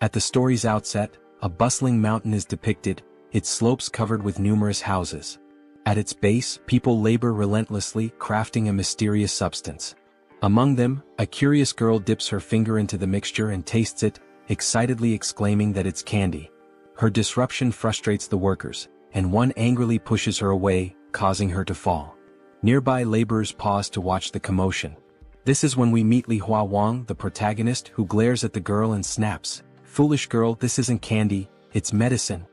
At the story's outset, a bustling mountain is depicted, its slopes covered with numerous houses. At its base, people labor relentlessly, crafting a mysterious substance. Among them, a curious girl dips her finger into the mixture and tastes it, excitedly exclaiming that it's candy. Her disruption frustrates the workers, and one angrily pushes her away, causing her to fall. Nearby laborers pause to watch the commotion. This is when we meet Li Huowang, the protagonist, who glares at the girl and snaps, "Foolish girl, this isn't candy, it's medicine."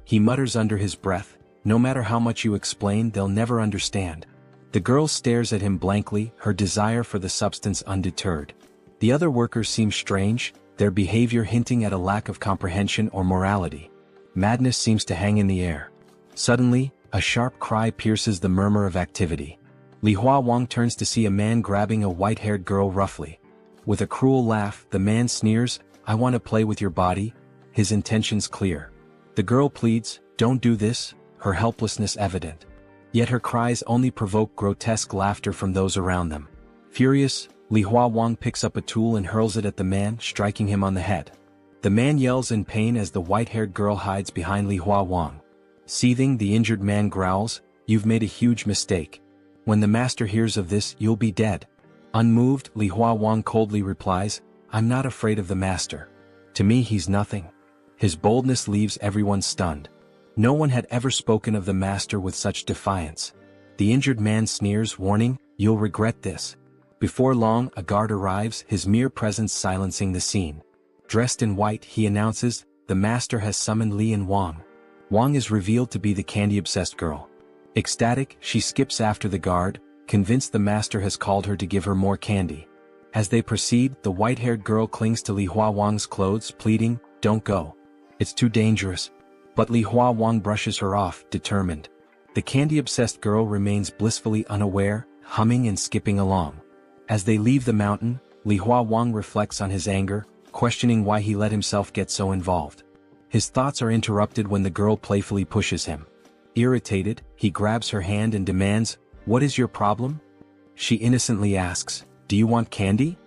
He mutters under his breath, "No matter how much you explain, they'll never understand." The girl stares at him blankly, her desire for the substance undeterred. The other workers seem strange, their behavior hinting at a lack of comprehension or morality. Madness seems to hang in the air. Suddenly, a sharp cry pierces the murmur of activity. Li Huowang turns to see a man grabbing a white-haired girl roughly. With a cruel laugh, the man sneers, "I want to play with your body," his intentions clear. The girl pleads, "Don't do this," her helplessness evident. Yet her cries only provoke grotesque laughter from those around them. Furious, Li Huowang picks up a tool and hurls it at the man, striking him on the head. The man yells in pain as the white-haired girl hides behind Li Huowang. Seething, the injured man growls, "You've made a huge mistake. When the master hears of this, you'll be dead." Unmoved, Li Huowang coldly replies, "I'm not afraid of the master. To me he's nothing." His boldness leaves everyone stunned. No one had ever spoken of the master with such defiance. The injured man sneers, warning, "You'll regret this." Before long, a guard arrives, his mere presence silencing the scene. Dressed in white, he announces, "The master has summoned Li Huowang." Wang is revealed to be the candy-obsessed girl. Ecstatic, she skips after the guard, convinced the master has called her to give her more candy. As they proceed, the white-haired girl clings to Li Huowang's clothes, pleading, "Don't go. It's too dangerous." But Li Huowang brushes her off, determined. The candy-obsessed girl remains blissfully unaware, humming and skipping along. As they leave the mountain, Li Huowang reflects on his anger, questioning why he let himself get so involved. His thoughts are interrupted when the girl playfully pushes him. Irritated, he grabs her hand and demands, "What is your problem?" She innocently asks, "Do you want candy?"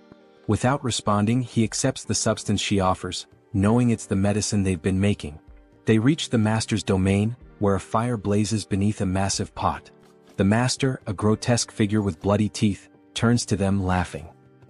Without responding, he accepts the substance she offers, knowing it's the medicine they've been making. They reach the master's domain, where a fire blazes beneath a massive pot. The master, a grotesque figure with bloody teeth, turns to them laughing.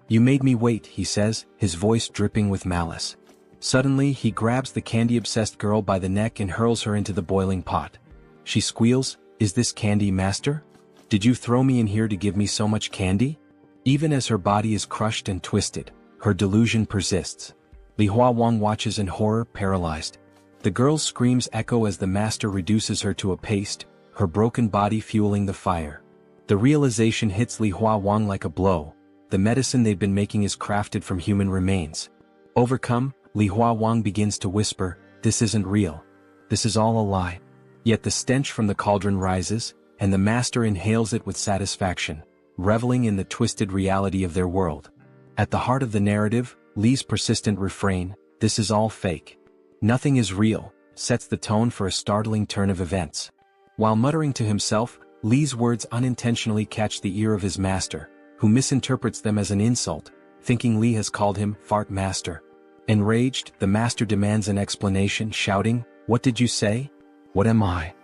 "You made me wait," he says, his voice dripping with malice. Suddenly, he grabs the candy-obsessed girl by the neck and hurls her into the boiling pot. She squeals, "Is this candy, master? Did you throw me in here to give me so much candy?" Even as her body is crushed and twisted, her delusion persists. Li Huowang watches in horror, paralyzed. The girl's screams echo as the master reduces her to a paste, her broken body fueling the fire. The realization hits Li Huowang like a blow. The medicine they've been making is crafted from human remains. Overcome, Li Huowang begins to whisper, "This isn't real. This is all a lie." Yet the stench from the cauldron rises, and the master inhales it with satisfaction, reveling in the twisted reality of their world. At the heart of the narrative, Li's persistent refrain, "This is all fake. Nothing is real," sets the tone for a startling turn of events. While muttering to himself, Li's words unintentionally catch the ear of his master, who misinterprets them as an insult, thinking Li has called him "fart master." Enraged, the master demands an explanation, shouting, "What did you say? What am I?"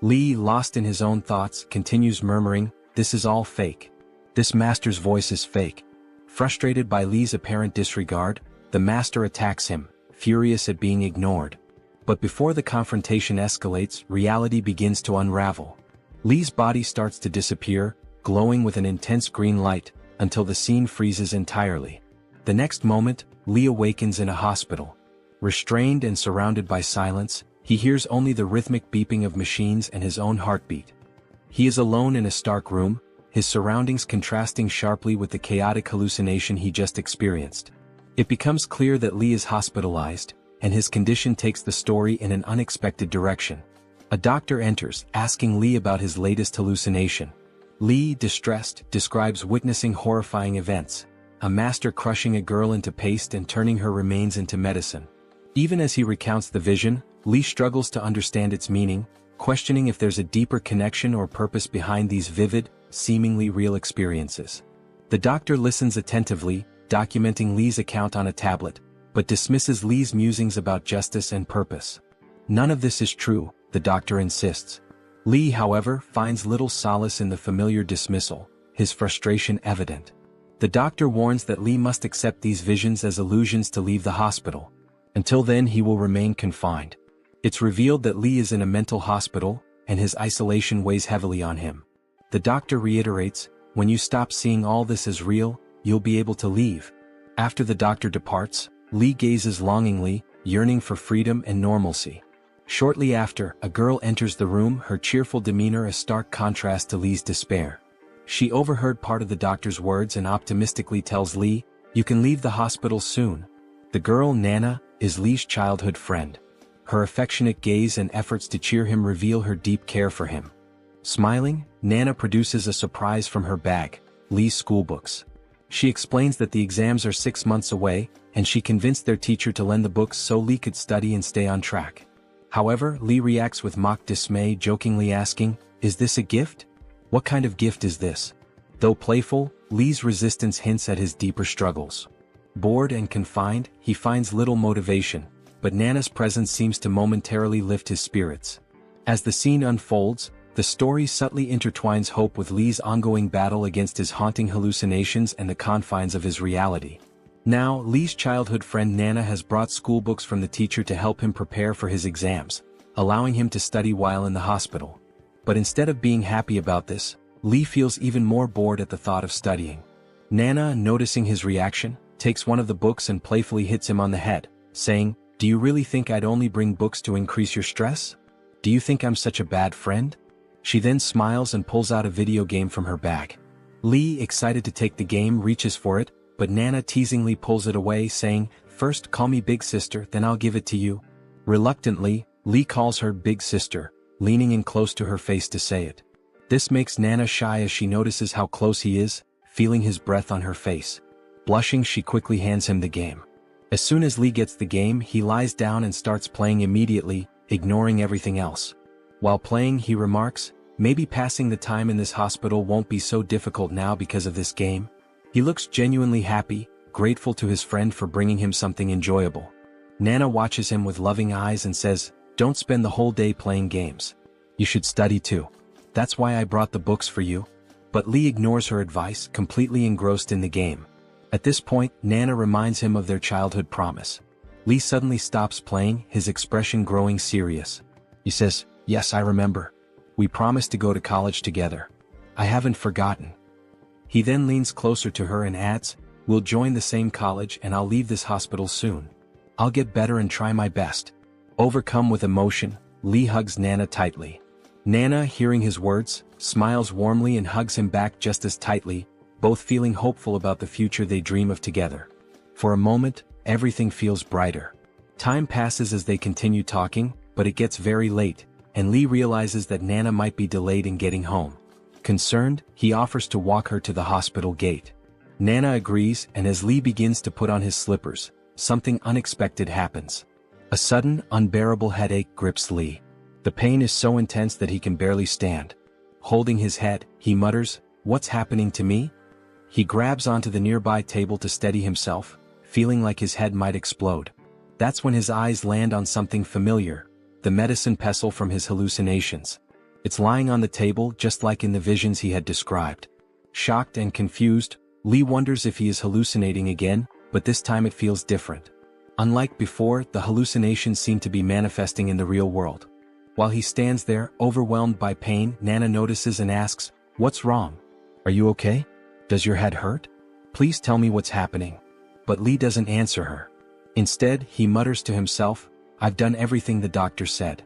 Li, lost in his own thoughts, continues murmuring, "This is all fake. This master's voice is fake." Frustrated by Li's apparent disregard, the master attacks him, furious at being ignored. But before the confrontation escalates, reality begins to unravel. Li's body starts to disappear, glowing with an intense green light, until the scene freezes entirely. The next moment, Li awakens in a hospital. Restrained and surrounded by silence, he hears only the rhythmic beeping of machines and his own heartbeat. He is alone in a stark room, his surroundings contrasting sharply with the chaotic hallucination he just experienced. It becomes clear that Li is hospitalized, and his condition takes the story in an unexpected direction. A doctor enters, asking Li about his latest hallucination. Li, distressed, describes witnessing horrifying events, a master crushing a girl into paste and turning her remains into medicine. Even as he recounts the vision, Li struggles to understand its meaning, questioning if there's a deeper connection or purpose behind these vivid, seemingly real experiences. The doctor listens attentively, documenting Li's account on a tablet, but dismisses Li's musings about justice and purpose. None of this is true, the doctor insists. Li, however, finds little solace in the familiar dismissal, his frustration evident. The doctor warns that Li must accept these visions as illusions to leave the hospital. Until then he will remain confined. It's revealed that Li is in a mental hospital, and his isolation weighs heavily on him. The doctor reiterates, when you stop seeing all this as real, you'll be able to leave. After the doctor departs, Li gazes longingly, yearning for freedom and normalcy. Shortly after, a girl enters the room, her cheerful demeanor a stark contrast to Li's despair. She overheard part of the doctor's words and optimistically tells Li, "You can leave the hospital soon." The girl, Nana, is Li's childhood friend. Her affectionate gaze and efforts to cheer him reveal her deep care for him. Smiling, Nana produces a surprise from her bag, Li's schoolbooks. She explains that the exams are 6 months away, and she convinced their teacher to lend the books so Li could study and stay on track. However, Li reacts with mock dismay, jokingly asking, "Is this a gift? What kind of gift is this?" Though playful, Li's resistance hints at his deeper struggles. Bored and confined, he finds little motivation, but Nana's presence seems to momentarily lift his spirits. As the scene unfolds, the story subtly intertwines hope with Li's ongoing battle against his haunting hallucinations and the confines of his reality. Now, Li's childhood friend Nana has brought schoolbooks from the teacher to help him prepare for his exams, allowing him to study while in the hospital. But instead of being happy about this, Li feels even more bored at the thought of studying. Nana, noticing his reaction, takes one of the books and playfully hits him on the head, saying, "Do you really think I'd only bring books to increase your stress? Do you think I'm such a bad friend?" She then smiles and pulls out a video game from her bag. Li, excited to take the game, reaches for it, but Nana teasingly pulls it away, saying, "First call me big sister, then I'll give it to you." Reluctantly, Li calls her big sister, leaning in close to her face to say it. This makes Nana shy as she notices how close he is, feeling his breath on her face. Blushing, she quickly hands him the game. As soon as Li gets the game, he lies down and starts playing immediately, ignoring everything else. While playing, he remarks, "Maybe passing the time in this hospital won't be so difficult now because of this game." He looks genuinely happy, grateful to his friend for bringing him something enjoyable. Nana watches him with loving eyes and says, "Don't spend the whole day playing games. You should study too. That's why I brought the books for you." But Li ignores her advice, completely engrossed in the game. At this point, Nana reminds him of their childhood promise. Li suddenly stops playing, his expression growing serious. He says, "Yes, I remember. We promised to go to college together. I haven't forgotten." He then leans closer to her and adds, "We'll join the same college and I'll leave this hospital soon. I'll get better and try my best." Overcome with emotion, Li hugs Nana tightly. Nana, hearing his words, smiles warmly and hugs him back just as tightly, both feeling hopeful about the future they dream of together. For a moment, everything feels brighter. Time passes as they continue talking, but it gets very late, and Li realizes that Nana might be delayed in getting home. Concerned, he offers to walk her to the hospital gate. Nana agrees, and as Li begins to put on his slippers, something unexpected happens. A sudden, unbearable headache grips Li. The pain is so intense that he can barely stand. Holding his head, he mutters, "What's happening to me?" He grabs onto the nearby table to steady himself, feeling like his head might explode. That's when his eyes land on something familiar, the medicine pestle from his hallucinations. It's lying on the table just like in the visions he had described. Shocked and confused, Li wonders if he is hallucinating again, but this time it feels different. Unlike before, the hallucinations seem to be manifesting in the real world. While he stands there, overwhelmed by pain, Nana notices and asks, "What's wrong? Are you okay? Does your head hurt? Please tell me what's happening." But Li doesn't answer her. Instead, he mutters to himself, "I've done everything the doctor said.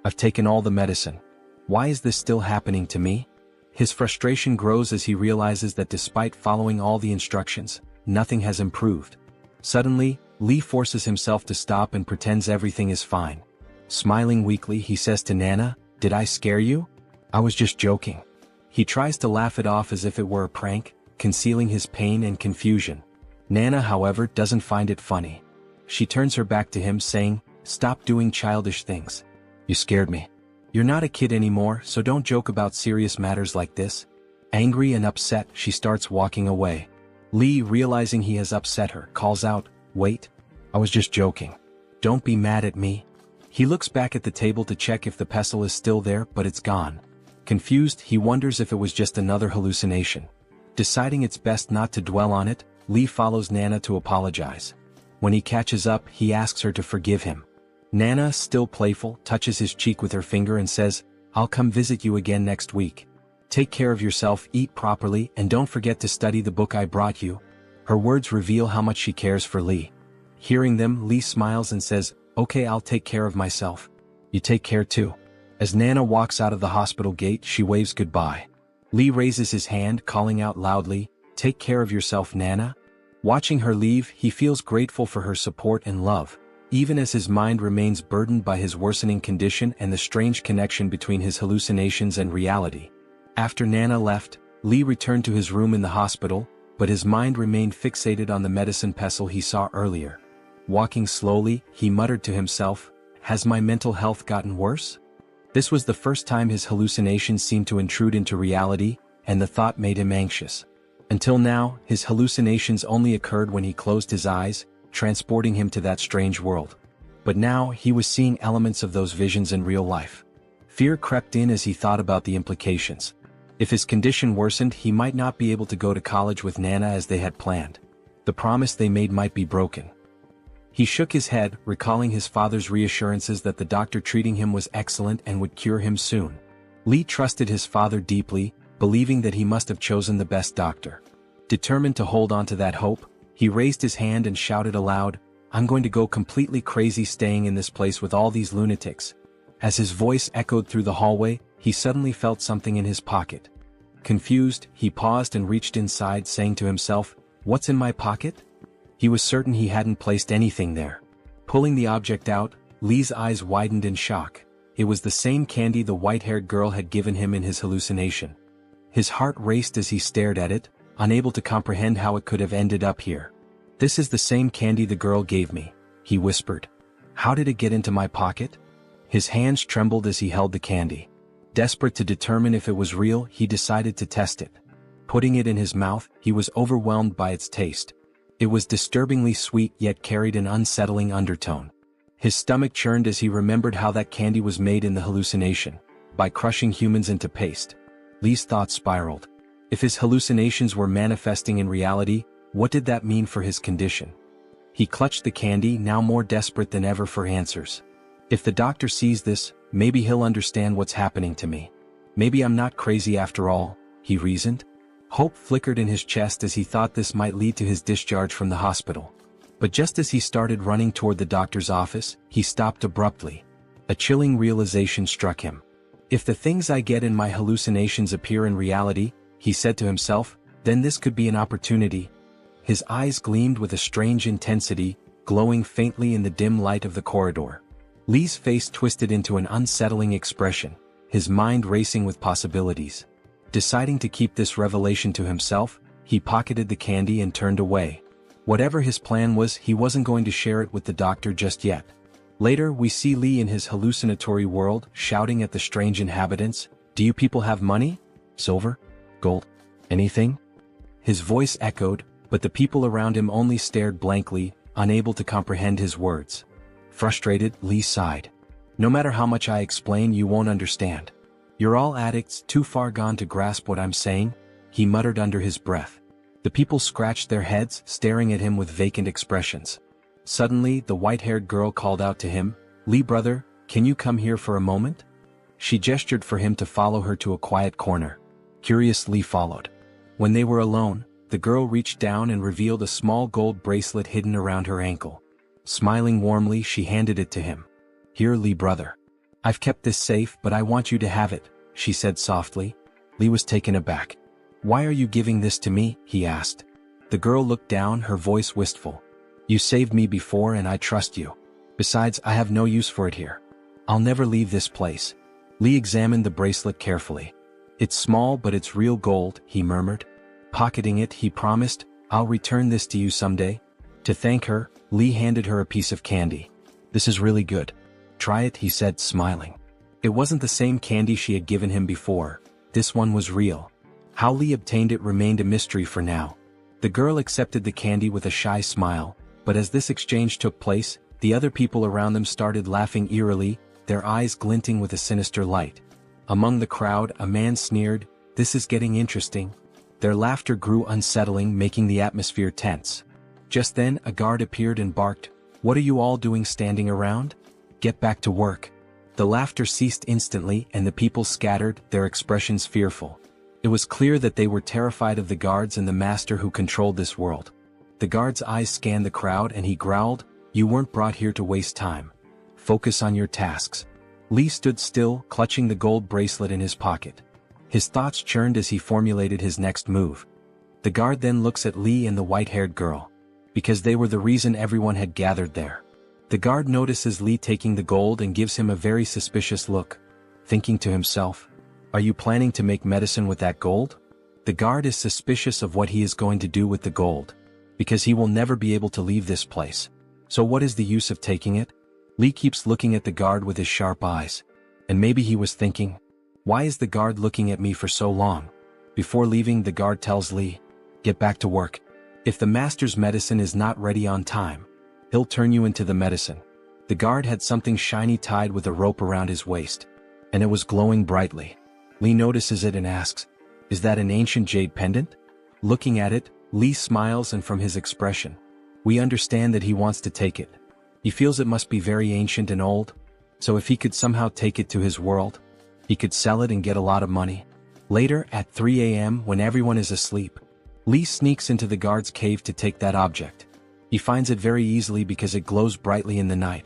I've taken all the medicine. Why is this still happening to me?" His frustration grows as he realizes that despite following all the instructions, nothing has improved. Suddenly, Li forces himself to stop and pretends everything is fine. Smiling weakly, he says to Nana, "Did I scare you? I was just joking." He tries to laugh it off as if it were a prank, concealing his pain and confusion. Nana, however, doesn't find it funny. She turns her back to him, saying, "Stop doing childish things. You scared me. You're not a kid anymore, so don't joke about serious matters like this." Angry and upset, she starts walking away. Li, realizing he has upset her, calls out, "Wait." I was just joking. Don't be mad at me. He looks back at the table to check if the pestle is still there, but it's gone. Confused, he wonders if it was just another hallucination. Deciding it's best not to dwell on it, Li follows Nana to apologize. When he catches up, he asks her to forgive him. Nana, still playful, touches his cheek with her finger and says, "I'll come visit you again next week. Take care of yourself, eat properly, and don't forget to study the book I brought you." Her words reveal how much she cares for Li. Hearing them, Li smiles and says, "Okay, I'll take care of myself. You take care too." As Nana walks out of the hospital gate, she waves goodbye. Li raises his hand, calling out loudly, "Take care of yourself, Nana." Watching her leave, he feels grateful for her support and love, even as his mind remains burdened by his worsening condition and the strange connection between his hallucinations and reality. After Nana left, Li returned to his room in the hospital, but his mind remained fixated on the medicine pestle he saw earlier. Walking slowly, he muttered to himself, "Has my mental health gotten worse?" This was the first time his hallucinations seemed to intrude into reality, and the thought made him anxious. Until now, his hallucinations only occurred when he closed his eyes, transporting him to that strange world. But now, he was seeing elements of those visions in real life. Fear crept in as he thought about the implications. If his condition worsened, he might not be able to go to college with Nana as they had planned. The promise they made might be broken. He shook his head, recalling his father's reassurances that the doctor treating him was excellent and would cure him soon. Li trusted his father deeply, believing that he must have chosen the best doctor. Determined to hold on to that hope, he raised his hand and shouted aloud, "I'm going to go completely crazy staying in this place with all these lunatics." As his voice echoed through the hallway, he suddenly felt something in his pocket. Confused, he paused and reached inside, saying to himself, "What's in my pocket?" He was certain he hadn't placed anything there. Pulling the object out, Li's eyes widened in shock. It was the same candy the white-haired girl had given him in his hallucination. His heart raced as he stared at it, unable to comprehend how it could have ended up here. "This is the same candy the girl gave me," he whispered. "How did it get into my pocket?" His hands trembled as he held the candy. Desperate to determine if it was real, he decided to test it. Putting it in his mouth, he was overwhelmed by its taste. It was disturbingly sweet yet carried an unsettling undertone. His stomach churned as he remembered how that candy was made in the hallucination, by crushing humans into paste. Li's thoughts spiraled. If his hallucinations were manifesting in reality, what did that mean for his condition? He clutched the candy, now more desperate than ever for answers. If the doctor sees this, maybe he'll understand what's happening to me. Maybe I'm not crazy after all, he reasoned. Hope flickered in his chest as he thought this might lead to his discharge from the hospital. But just as he started running toward the doctor's office, he stopped abruptly. A chilling realization struck him. If the things I get in my hallucinations appear in reality, he said to himself, then this could be an opportunity. His eyes gleamed with a strange intensity, glowing faintly in the dim light of the corridor. Li's face twisted into an unsettling expression, his mind racing with possibilities. Deciding to keep this revelation to himself, he pocketed the candy and turned away. Whatever his plan was, he wasn't going to share it with the doctor just yet. Later, we see Li in his hallucinatory world, shouting at the strange inhabitants, "Do you people have money? Silver? Gold? Anything?" His voice echoed, but the people around him only stared blankly, unable to comprehend his words. Frustrated, Li sighed. "No matter how much I explain, you won't understand. You're all addicts, too far gone to grasp what I'm saying," he muttered under his breath. The people scratched their heads, staring at him with vacant expressions. Suddenly, the white-haired girl called out to him, "Li brother, can you come here for a moment?" She gestured for him to follow her to a quiet corner. Curious, Li followed. When they were alone, the girl reached down and revealed a small gold bracelet hidden around her ankle. Smiling warmly, she handed it to him. "Here, Li brother. I've kept this safe, but I want you to have it," she said softly. Li was taken aback. "Why are you giving this to me?" he asked. The girl looked down, her voice wistful. "You saved me before and I trust you. Besides, I have no use for it here. I'll never leave this place." Li examined the bracelet carefully. "It's small but it's real gold," he murmured. Pocketing it, he promised, "I'll return this to you someday." To thank her, Li handed her a piece of candy. "This is really good. Try it," he said, smiling. It wasn't the same candy she had given him before. This one was real. How Li obtained it remained a mystery for now. The girl accepted the candy with a shy smile, But as this exchange took place, the other people around them started laughing eerily, their eyes glinting with a sinister light. Among the crowd, a man sneered, "This is getting interesting." Their laughter grew unsettling, making the atmosphere tense. Just then, a guard appeared and barked, "What are you all doing standing around? Get back to work." The laughter ceased instantly and the people scattered, their expressions fearful. It was clear that they were terrified of the guards and the master who controlled this world. The guard's eyes scanned the crowd and he growled, "You weren't brought here to waste time. Focus on your tasks." Li stood still, clutching the gold bracelet in his pocket. His thoughts churned as he formulated his next move. The guard then looks at Li and the white-haired girl. Because they were the reason everyone had gathered there. The guard notices Li taking the gold and gives him a very suspicious look, thinking to himself, "Are you planning to make medicine with that gold?" The guard is suspicious of what he is going to do with the gold, because he will never be able to leave this place. So what is the use of taking it? Li keeps looking at the guard with his sharp eyes. And maybe he was thinking, why is the guard looking at me for so long? Before leaving, the guard tells Li, "Get back to work. If the master's medicine is not ready on time, he'll turn you into the medicine." The guard had something shiny tied with a rope around his waist, and it was glowing brightly. Li notices it and asks, "Is that an ancient jade pendant?" Looking at it, Li smiles, and from his expression, we understand that he wants to take it. He feels it must be very ancient and old, so if he could somehow take it to his world, he could sell it and get a lot of money. Later, at 3 a.m. when everyone is asleep, Li sneaks into the guard's cave to take that object. He finds it very easily because it glows brightly in the night.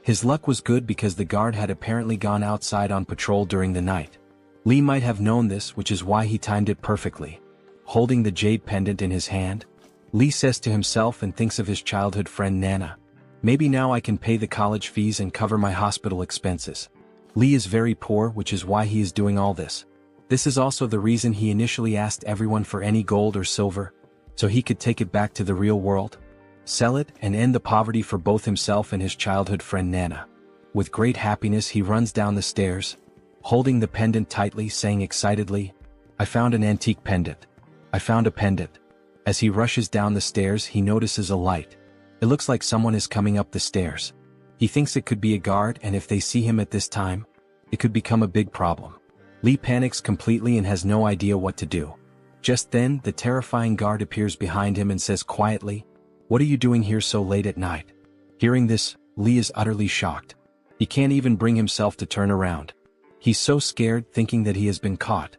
His luck was good because the guard had apparently gone outside on patrol during the night. Li might have known this, which is why he timed it perfectly. Holding the jade pendant in his hand, Li says to himself and thinks of his childhood friend Nana. Maybe now I can pay the college fees and cover my hospital expenses. Li is very poor, which is why he is doing all this. This is also the reason he initially asked everyone for any gold or silver, so he could take it back to the real world, sell it, and end the poverty for both himself and his childhood friend Nana. With great happiness he runs down the stairs, holding the pendant tightly, saying excitedly, "I found an antique pendant. I found a pendant." As he rushes down the stairs he notices a light. It looks like someone is coming up the stairs. He thinks it could be a guard, and if they see him at this time, it could become a big problem. Li panics completely and has no idea what to do. Just then, the terrifying guard appears behind him and says quietly, "What are you doing here so late at night?" Hearing this, Li is utterly shocked. He can't even bring himself to turn around. He's so scared, thinking that he has been caught.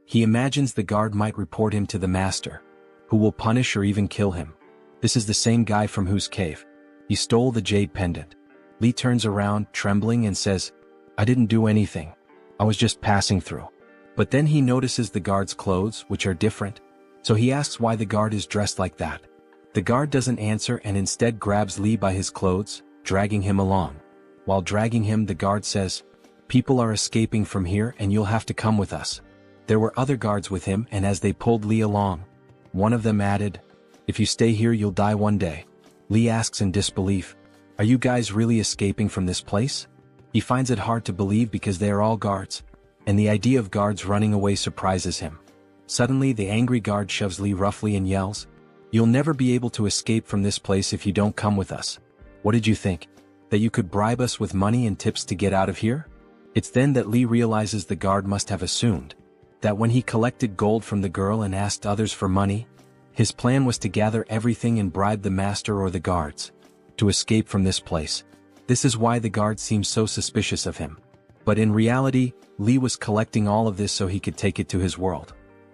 He imagines the guard might report him to the master, who will punish or even kill him. This is the same guy from whose cave he stole the jade pendant. Li turns around, trembling, and says, "I didn't do anything. I was just passing through." But then he notices the guard's clothes, which are different, so he asks why the guard is dressed like that. The guard doesn't answer and instead grabs Li by his clothes, dragging him along. While dragging him, the guard says, "People are escaping from here and you'll have to come with us." There were other guards with him, and as they pulled Li along, one of them added, "If you stay here you'll die one day." Li asks in disbelief, "Are you guys really escaping from this place?" He finds it hard to believe because they are all guards, and the idea of guards running away surprises him. Suddenly the angry guard shoves Li roughly and yells, "You'll never be able to escape from this place if you don't come with us. What did you think? That you could bribe us with money and tips to get out of here?" It's then that Li realizes the guard must have assumed that when he collected gold from the girl and asked others for money, his plan was to gather everything and bribe the master or the guards to escape from this place. This is why the guard seems so suspicious of him. But in reality, Li was collecting all of this so he could take it to his world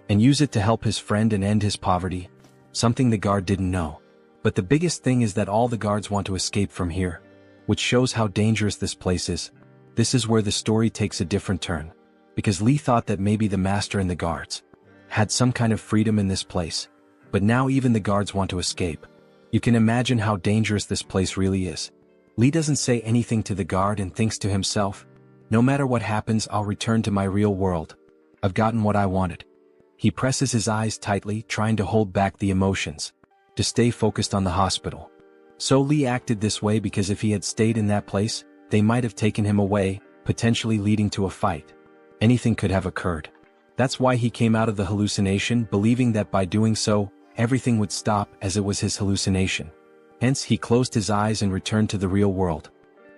and use it to help his friend and end his poverty, something the guard didn't know. But the biggest thing is that all the guards want to escape from here, which shows how dangerous this place is. This is where the story takes a different turn, because Li thought that maybe the master and the guards had some kind of freedom in this place, but now even the guards want to escape. You can imagine how dangerous this place really is. Li doesn't say anything to the guard and thinks to himself, "No matter what happens, I'll return to my real world. I've gotten what I wanted." He presses his eyes tightly, trying to hold back the emotions, to stay focused on the hospital. So Li acted this way because if he had stayed in that place, they might have taken him away, potentially leading to a fight. Anything could have occurred. That's why he came out of the hallucination, believing that by doing so, everything would stop, as it was his hallucination. Hence he closed his eyes and returned to the real world.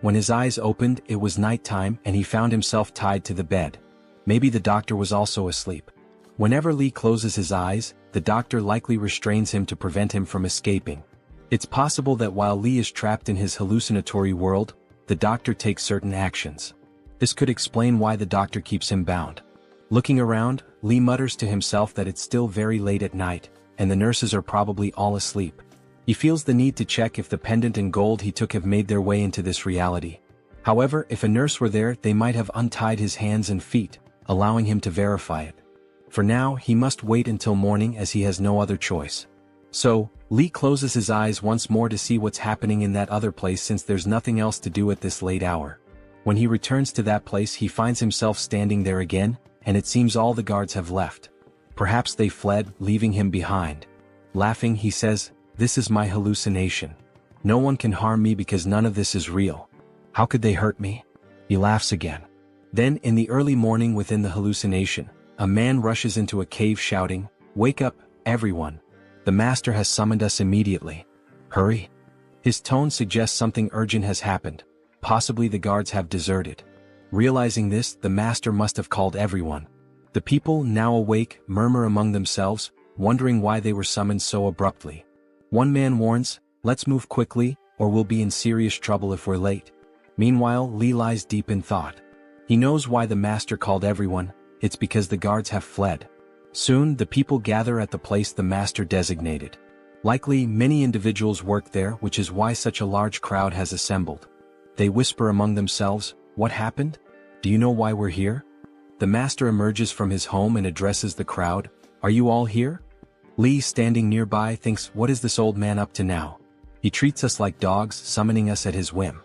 When his eyes opened, it was nighttime and he found himself tied to the bed. Maybe the doctor was also asleep. Whenever Li closes his eyes, the doctor likely restrains him to prevent him from escaping. It's possible that while Li is trapped in his hallucinatory world, the doctor takes certain actions. This could explain why the doctor keeps him bound. Looking around, Li mutters to himself that it's still very late at night, and the nurses are probably all asleep. He feels the need to check if the pendant and gold he took have made their way into this reality. However, if a nurse were there, they might have untied his hands and feet, allowing him to verify it. For now, he must wait until morning as he has no other choice. So, Li closes his eyes once more to see what's happening in that other place since there's nothing else to do at this late hour. When he returns to that place, he finds himself standing there again, and it seems all the guards have left. Perhaps they fled, leaving him behind. Laughing, he says, "This is my hallucination. No one can harm me because none of this is real. How could they hurt me?" He laughs again. Then, in the early morning within the hallucination, a man rushes into a cave shouting, "Wake up, everyone. The master has summoned us immediately. Hurry." His tone suggests something urgent has happened. Possibly the guards have deserted. Realizing this, the master must have called everyone. The people, now awake, murmur among themselves, wondering why they were summoned so abruptly. One man warns, "Let's move quickly, or we'll be in serious trouble if we're late." Meanwhile, Li lies deep in thought. He knows why the master called everyone. It's because the guards have fled. Soon, the people gather at the place the master designated. Likely, many individuals work there, which is why such a large crowd has assembled. They whisper among themselves, "What happened? Do you know why we're here?" The master emerges from his home and addresses the crowd, "Are you all here?" Li, standing nearby, thinks, "What is this old man up to now? He treats us like dogs, summoning us at his whim.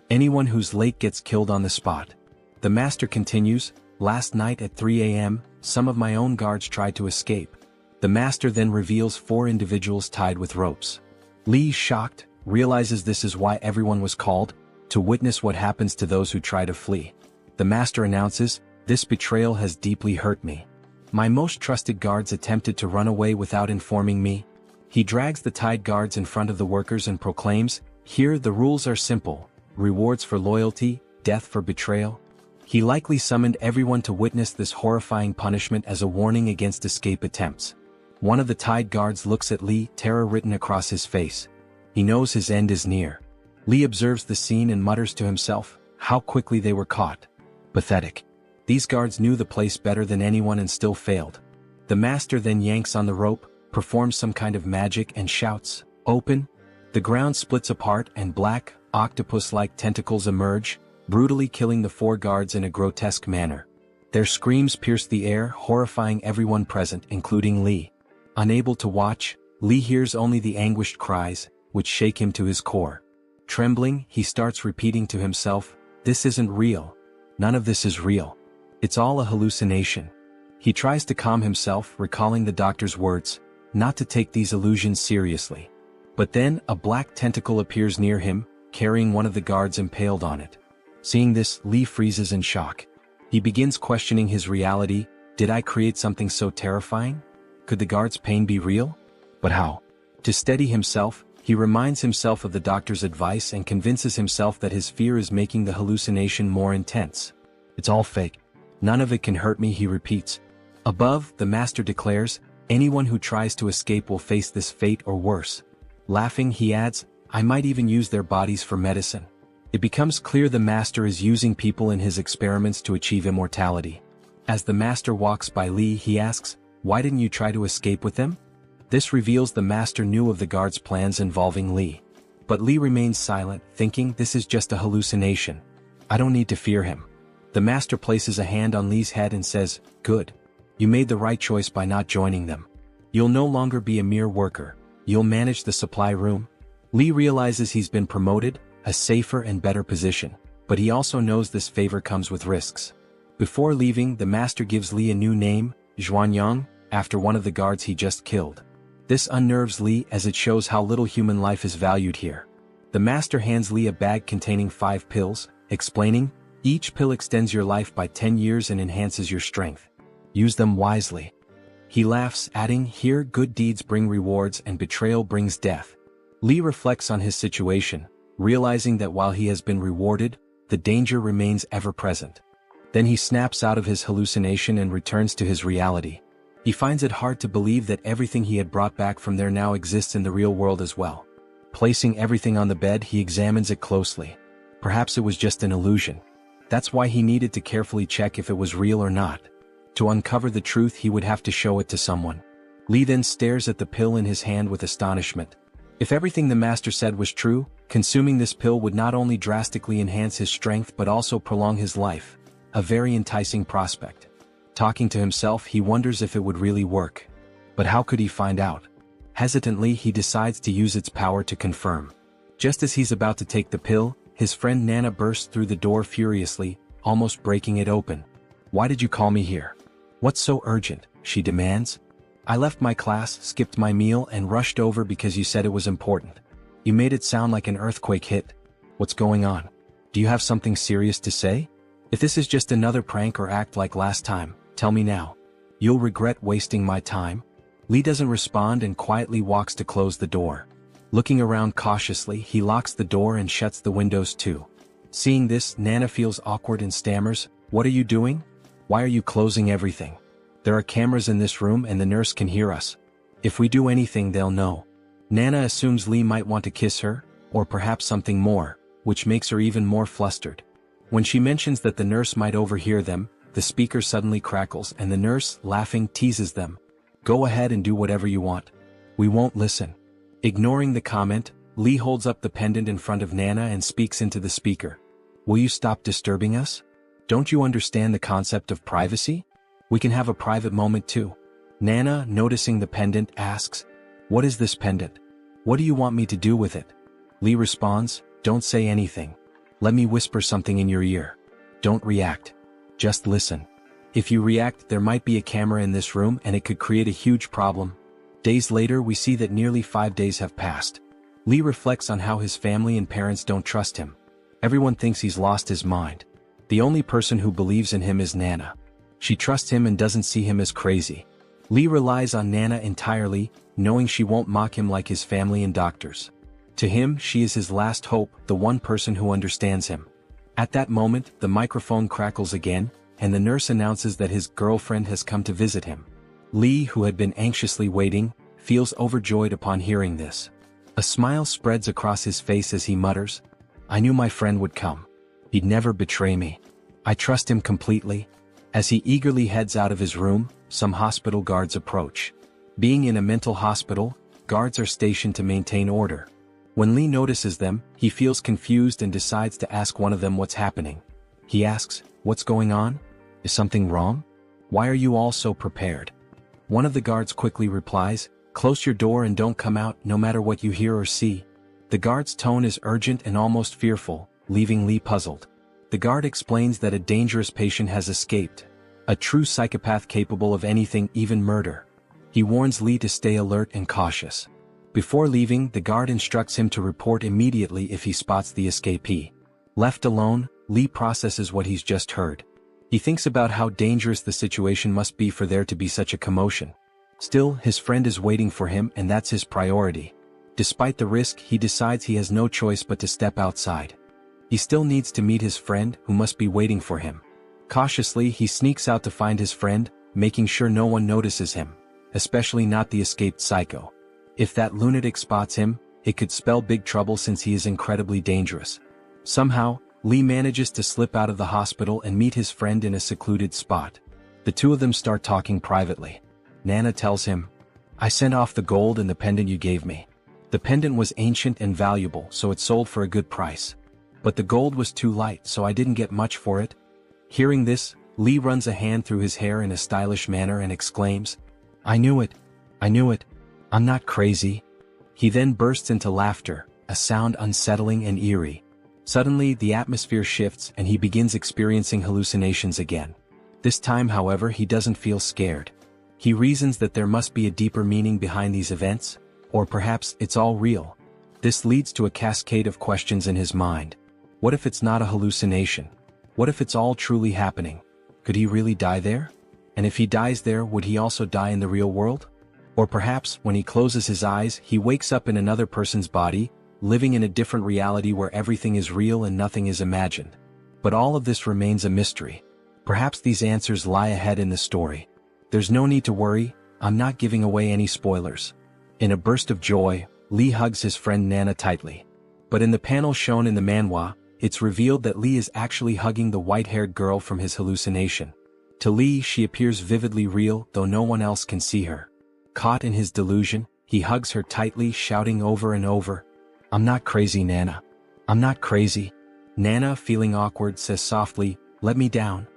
Anyone who's late gets killed on the spot." The master continues, "Last night at 3 a.m., some of my own guards tried to escape." The master then reveals 4 individuals tied with ropes. Li, shocked, realizes this is why everyone was called, to witness what happens to those who try to flee. The master announces, "This betrayal has deeply hurt me. My most trusted guards attempted to run away without informing me." He drags the tied guards in front of the workers and proclaims, "Here the rules are simple: rewards for loyalty, death for betrayal." He likely summoned everyone to witness this horrifying punishment as a warning against escape attempts. One of the tied guards looks at Li, terror written across his face. He knows his end is near. Li observes the scene and mutters to himself, "How quickly they were caught. Pathetic. These guards knew the place better than anyone and still failed." The master then yanks on the rope, performs some kind of magic and shouts, "Open!" The ground splits apart and black, octopus-like tentacles emerge, brutally killing the 4 guards in a grotesque manner. Their screams pierce the air, horrifying everyone present, including Li. Unable to watch, Li hears only the anguished cries, which shake him to his core. Trembling, he starts repeating to himself, "This isn't real. None of this is real. It's all a hallucination." He tries to calm himself, recalling the doctor's words, not to take these illusions seriously. But then, a black tentacle appears near him, carrying one of the guards impaled on it. Seeing this, Li freezes in shock. He begins questioning his reality. Did I create something so terrifying? Could the guard's pain be real? But how? To steady himself, he reminds himself of the doctor's advice and convinces himself that his fear is making the hallucination more intense. "It's all fake. None of it can hurt me," he repeats. Above, the master declares, "Anyone who tries to escape will face this fate or worse." Laughing, he adds, "I might even use their bodies for medicine." It becomes clear the master is using people in his experiments to achieve immortality. As the master walks by Li, he asks, "Why didn't you try to escape with them?" This reveals the master knew of the guard's plans involving Li. But Li remains silent, thinking, "This is just a hallucination. I don't need to fear him." The master places a hand on Li's head and says, "Good. You made the right choice by not joining them. You'll no longer be a mere worker. You'll manage the supply room." Li realizes he's been promoted, a safer and better position, but he also knows this favor comes with risks. Before leaving, the master gives Li a new name, Xuanyang, after one of the guards he just killed. This unnerves Li as it shows how little human life is valued here. The master hands Li a bag containing 5 pills, explaining, "Each pill extends your life by 10 years and enhances your strength. Use them wisely." He laughs, adding, "Here good deeds bring rewards and betrayal brings death." Li reflects on his situation, realizing that while he has been rewarded, the danger remains ever present. Then he snaps out of his hallucination and returns to his reality. He finds it hard to believe that everything he had brought back from there now exists in the real world as well. Placing everything on the bed, he examines it closely. Perhaps it was just an illusion. That's why he needed to carefully check if it was real or not. To uncover the truth, he would have to show it to someone. Li then stares at the pill in his hand with astonishment. If everything the master said was true, consuming this pill would not only drastically enhance his strength but also prolong his life. A very enticing prospect. Talking to himself, he wonders if it would really work. But how could he find out? Hesitantly, he decides to use its power to confirm. Just as he's about to take the pill, his friend Nana bursts through the door furiously, almost breaking it open. "Why did you call me here? What's so urgent?" she demands. "I left my class, skipped my meal, and rushed over because you said it was important. You made it sound like an earthquake hit. What's going on? Do you have something serious to say? If this is just another prank or act like last time, tell me now. You'll regret wasting my time." Li doesn't respond and quietly walks to close the door. Looking around cautiously, he locks the door and shuts the windows too. Seeing this, Nana feels awkward and stammers, "What are you doing? Why are you closing everything? There are cameras in this room and the nurse can hear us. If we do anything, they'll know." Nana assumes Li might want to kiss her, or perhaps something more, which makes her even more flustered. When she mentions that the nurse might overhear them, the speaker suddenly crackles and the nurse, laughing, teases them. "Go ahead and do whatever you want. We won't listen." Ignoring the comment, Li holds up the pendant in front of Nana and speaks into the speaker. "Will you stop disturbing us? Don't you understand the concept of privacy? We can have a private moment too." Nana, noticing the pendant, asks, "What is this pendant? What do you want me to do with it?" Li responds, "Don't say anything. Let me whisper something in your ear. Don't react. Just listen. If you react, there might be a camera in this room and it could create a huge problem." Days later, we see that nearly 5 days have passed. Li reflects on how his family and parents don't trust him. Everyone thinks he's lost his mind. The only person who believes in him is Nana. She trusts him and doesn't see him as crazy. Li relies on Nana entirely, knowing she won't mock him like his family and doctors. To him, she is his last hope, the one person who understands him. At that moment, the microphone crackles again, and the nurse announces that his girlfriend has come to visit him. Li, who had been anxiously waiting, feels overjoyed upon hearing this. A smile spreads across his face as he mutters, "I knew my friend would come. He'd never betray me. I trust him completely." As he eagerly heads out of his room, some hospital guards approach. Being in a mental hospital, guards are stationed to maintain order. When Li notices them, he feels confused and decides to ask one of them what's happening. He asks, "What's going on? Is something wrong? Why are you all so prepared?" One of the guards quickly replies, "Close your door and don't come out no matter what you hear or see." The guard's tone is urgent and almost fearful, leaving Li puzzled. The guard explains that a dangerous patient has escaped. A true psychopath capable of anything, even murder. He warns Li to stay alert and cautious. Before leaving, the guard instructs him to report immediately if he spots the escapee. Left alone, Li processes what he's just heard. He thinks about how dangerous the situation must be for there to be such a commotion. Still, his friend is waiting for him and that's his priority. Despite the risk, he decides he has no choice but to step outside. He still needs to meet his friend, who must be waiting for him. Cautiously, he sneaks out to find his friend, making sure no one notices him, especially not the escaped psycho. If that lunatic spots him, it could spell big trouble since he is incredibly dangerous. Somehow, Li manages to slip out of the hospital and meet his friend in a secluded spot. The two of them start talking privately. Nana tells him, "I sent off the gold and the pendant you gave me. The pendant was ancient and valuable, so it sold for a good price. But the gold was too light, so I didn't get much for it." Hearing this, Li runs a hand through his hair in a stylish manner and exclaims, "I knew it. I knew it. I'm not crazy." He then bursts into laughter, a sound unsettling and eerie. Suddenly, the atmosphere shifts and he begins experiencing hallucinations again. This time, however, he doesn't feel scared. He reasons that there must be a deeper meaning behind these events, or perhaps it's all real. This leads to a cascade of questions in his mind. What if it's not a hallucination? What if it's all truly happening? Could he really die there? And if he dies there, would he also die in the real world? Or perhaps, when he closes his eyes, he wakes up in another person's body, living in a different reality where everything is real and nothing is imagined. But all of this remains a mystery. Perhaps these answers lie ahead in the story. There's no need to worry, I'm not giving away any spoilers. In a burst of joy, Li hugs his friend Nana tightly. But in the panel shown in the manhwa, it's revealed that Li is actually hugging the white-haired girl from his hallucination. To Li, she appears vividly real, though no one else can see her. Caught in his delusion, he hugs her tightly, shouting over and over, "I'm not crazy, Nana. I'm not crazy." Nana, feeling awkward, says softly, "Let me down.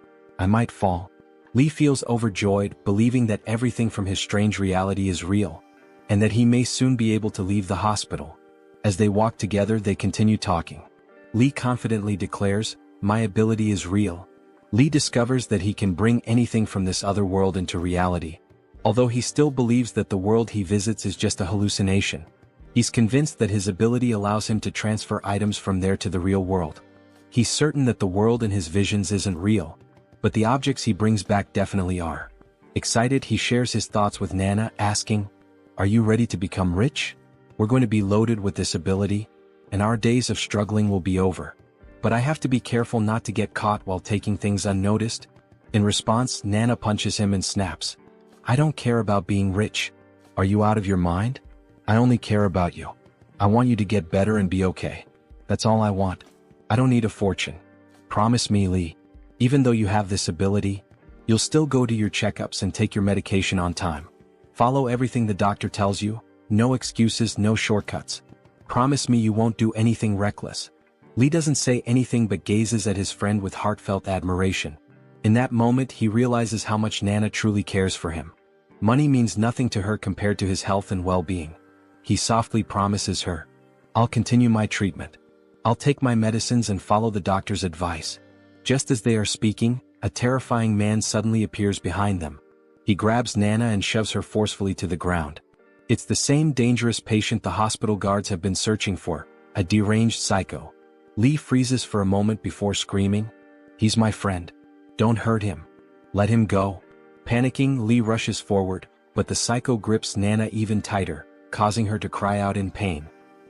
I might fall." Li feels overjoyed, believing that everything from his strange reality is real, and that he may soon be able to leave the hospital. As they walk together, they continue talking. Li confidently declares, "My ability is real." Li discovers that he can bring anything from this other world into reality. Although he still believes that the world he visits is just a hallucination, he's convinced that his ability allows him to transfer items from there to the real world. He's certain that the world in his visions isn't real, but the objects he brings back definitely are. Excited, he shares his thoughts with Nana, asking, "Are you ready to become rich? We're going to be loaded with this ability, and our days of struggling will be over. But I have to be careful not to get caught while taking things unnoticed." In response, Nana punches him and snaps, "I don't care about being rich. Are you out of your mind? I only care about you. I want you to get better and be okay. That's all I want. I don't need a fortune. Promise me, Li. Even though you have this ability, you'll still go to your checkups and take your medication on time. Follow everything the doctor tells you, no excuses, no shortcuts. Promise me you won't do anything reckless." Li doesn't say anything but gazes at his friend with heartfelt admiration. In that moment, he realizes how much Nana truly cares for him. Money means nothing to her compared to his health and well-being. He softly promises her, "I'll continue my treatment. I'll take my medicines and follow the doctor's advice." Just as they are speaking, a terrifying man suddenly appears behind them. He grabs Nana and shoves her forcefully to the ground. It's the same dangerous patient the hospital guards have been searching for, a deranged psycho. Li freezes for a moment before screaming, "He's my friend. Don't hurt him. Let him go." Panicking, Li rushes forward, but the psycho grips Nana even tighter, causing her to cry out in pain.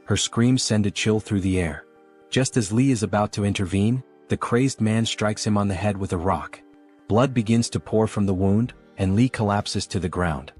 Her screams send a chill through the air. Just as Li is about to intervene, the crazed man strikes him on the head with a rock. Blood begins to pour from the wound, and Li collapses to the ground.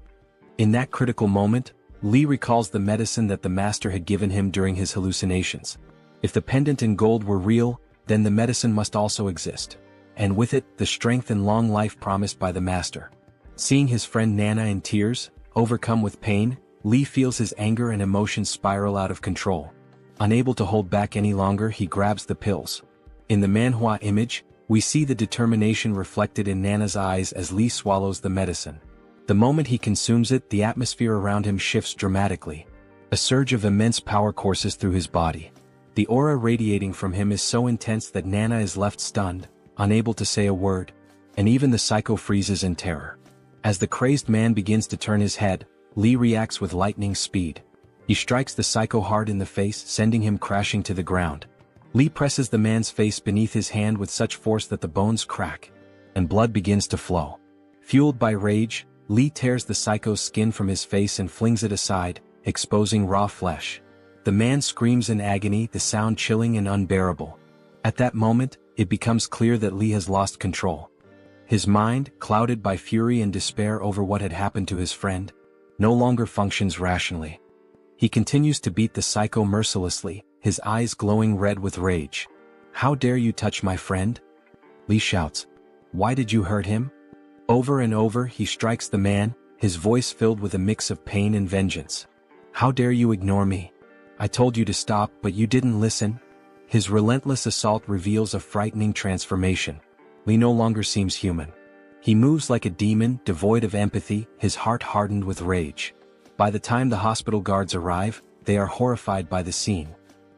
In that critical moment, Li recalls the medicine that the master had given him during his hallucinations. If the pendant in gold were real, then the medicine must also exist. And with it, the strength and long life promised by the master. Seeing his friend Nana in tears, overcome with pain, Li feels his anger and emotions spiral out of control. Unable to hold back any longer, he grabs the pills. In the manhwa image, we see the determination reflected in Nana's eyes as Li swallows the medicine. The moment he consumes it, the atmosphere around him shifts dramatically. A surge of immense power courses through his body. The aura radiating from him is so intense that Nana is left stunned, unable to say a word, and even the psycho freezes in terror. As the crazed man begins to turn his head, Li reacts with lightning speed. He strikes the psycho hard in the face, sending him crashing to the ground. Li presses the man's face beneath his hand with such force that the bones crack, and blood begins to flow. Fueled by rage, Li tears the psycho's skin from his face and flings it aside, exposing raw flesh. The man screams in agony, the sound chilling and unbearable. At that moment, it becomes clear that Li has lost control. His mind, clouded by fury and despair over what had happened to his friend, no longer functions rationally. He continues to beat the psycho mercilessly, his eyes glowing red with rage. "How dare you touch my friend?" Li shouts. "Why did you hurt him?" Over and over he strikes the man, his voice filled with a mix of pain and vengeance. "How dare you ignore me? I told you to stop, but you didn't listen." His relentless assault reveals a frightening transformation. Li no longer seems human. He moves like a demon, devoid of empathy, his heart hardened with rage. By the time the hospital guards arrive, they are horrified by the scene.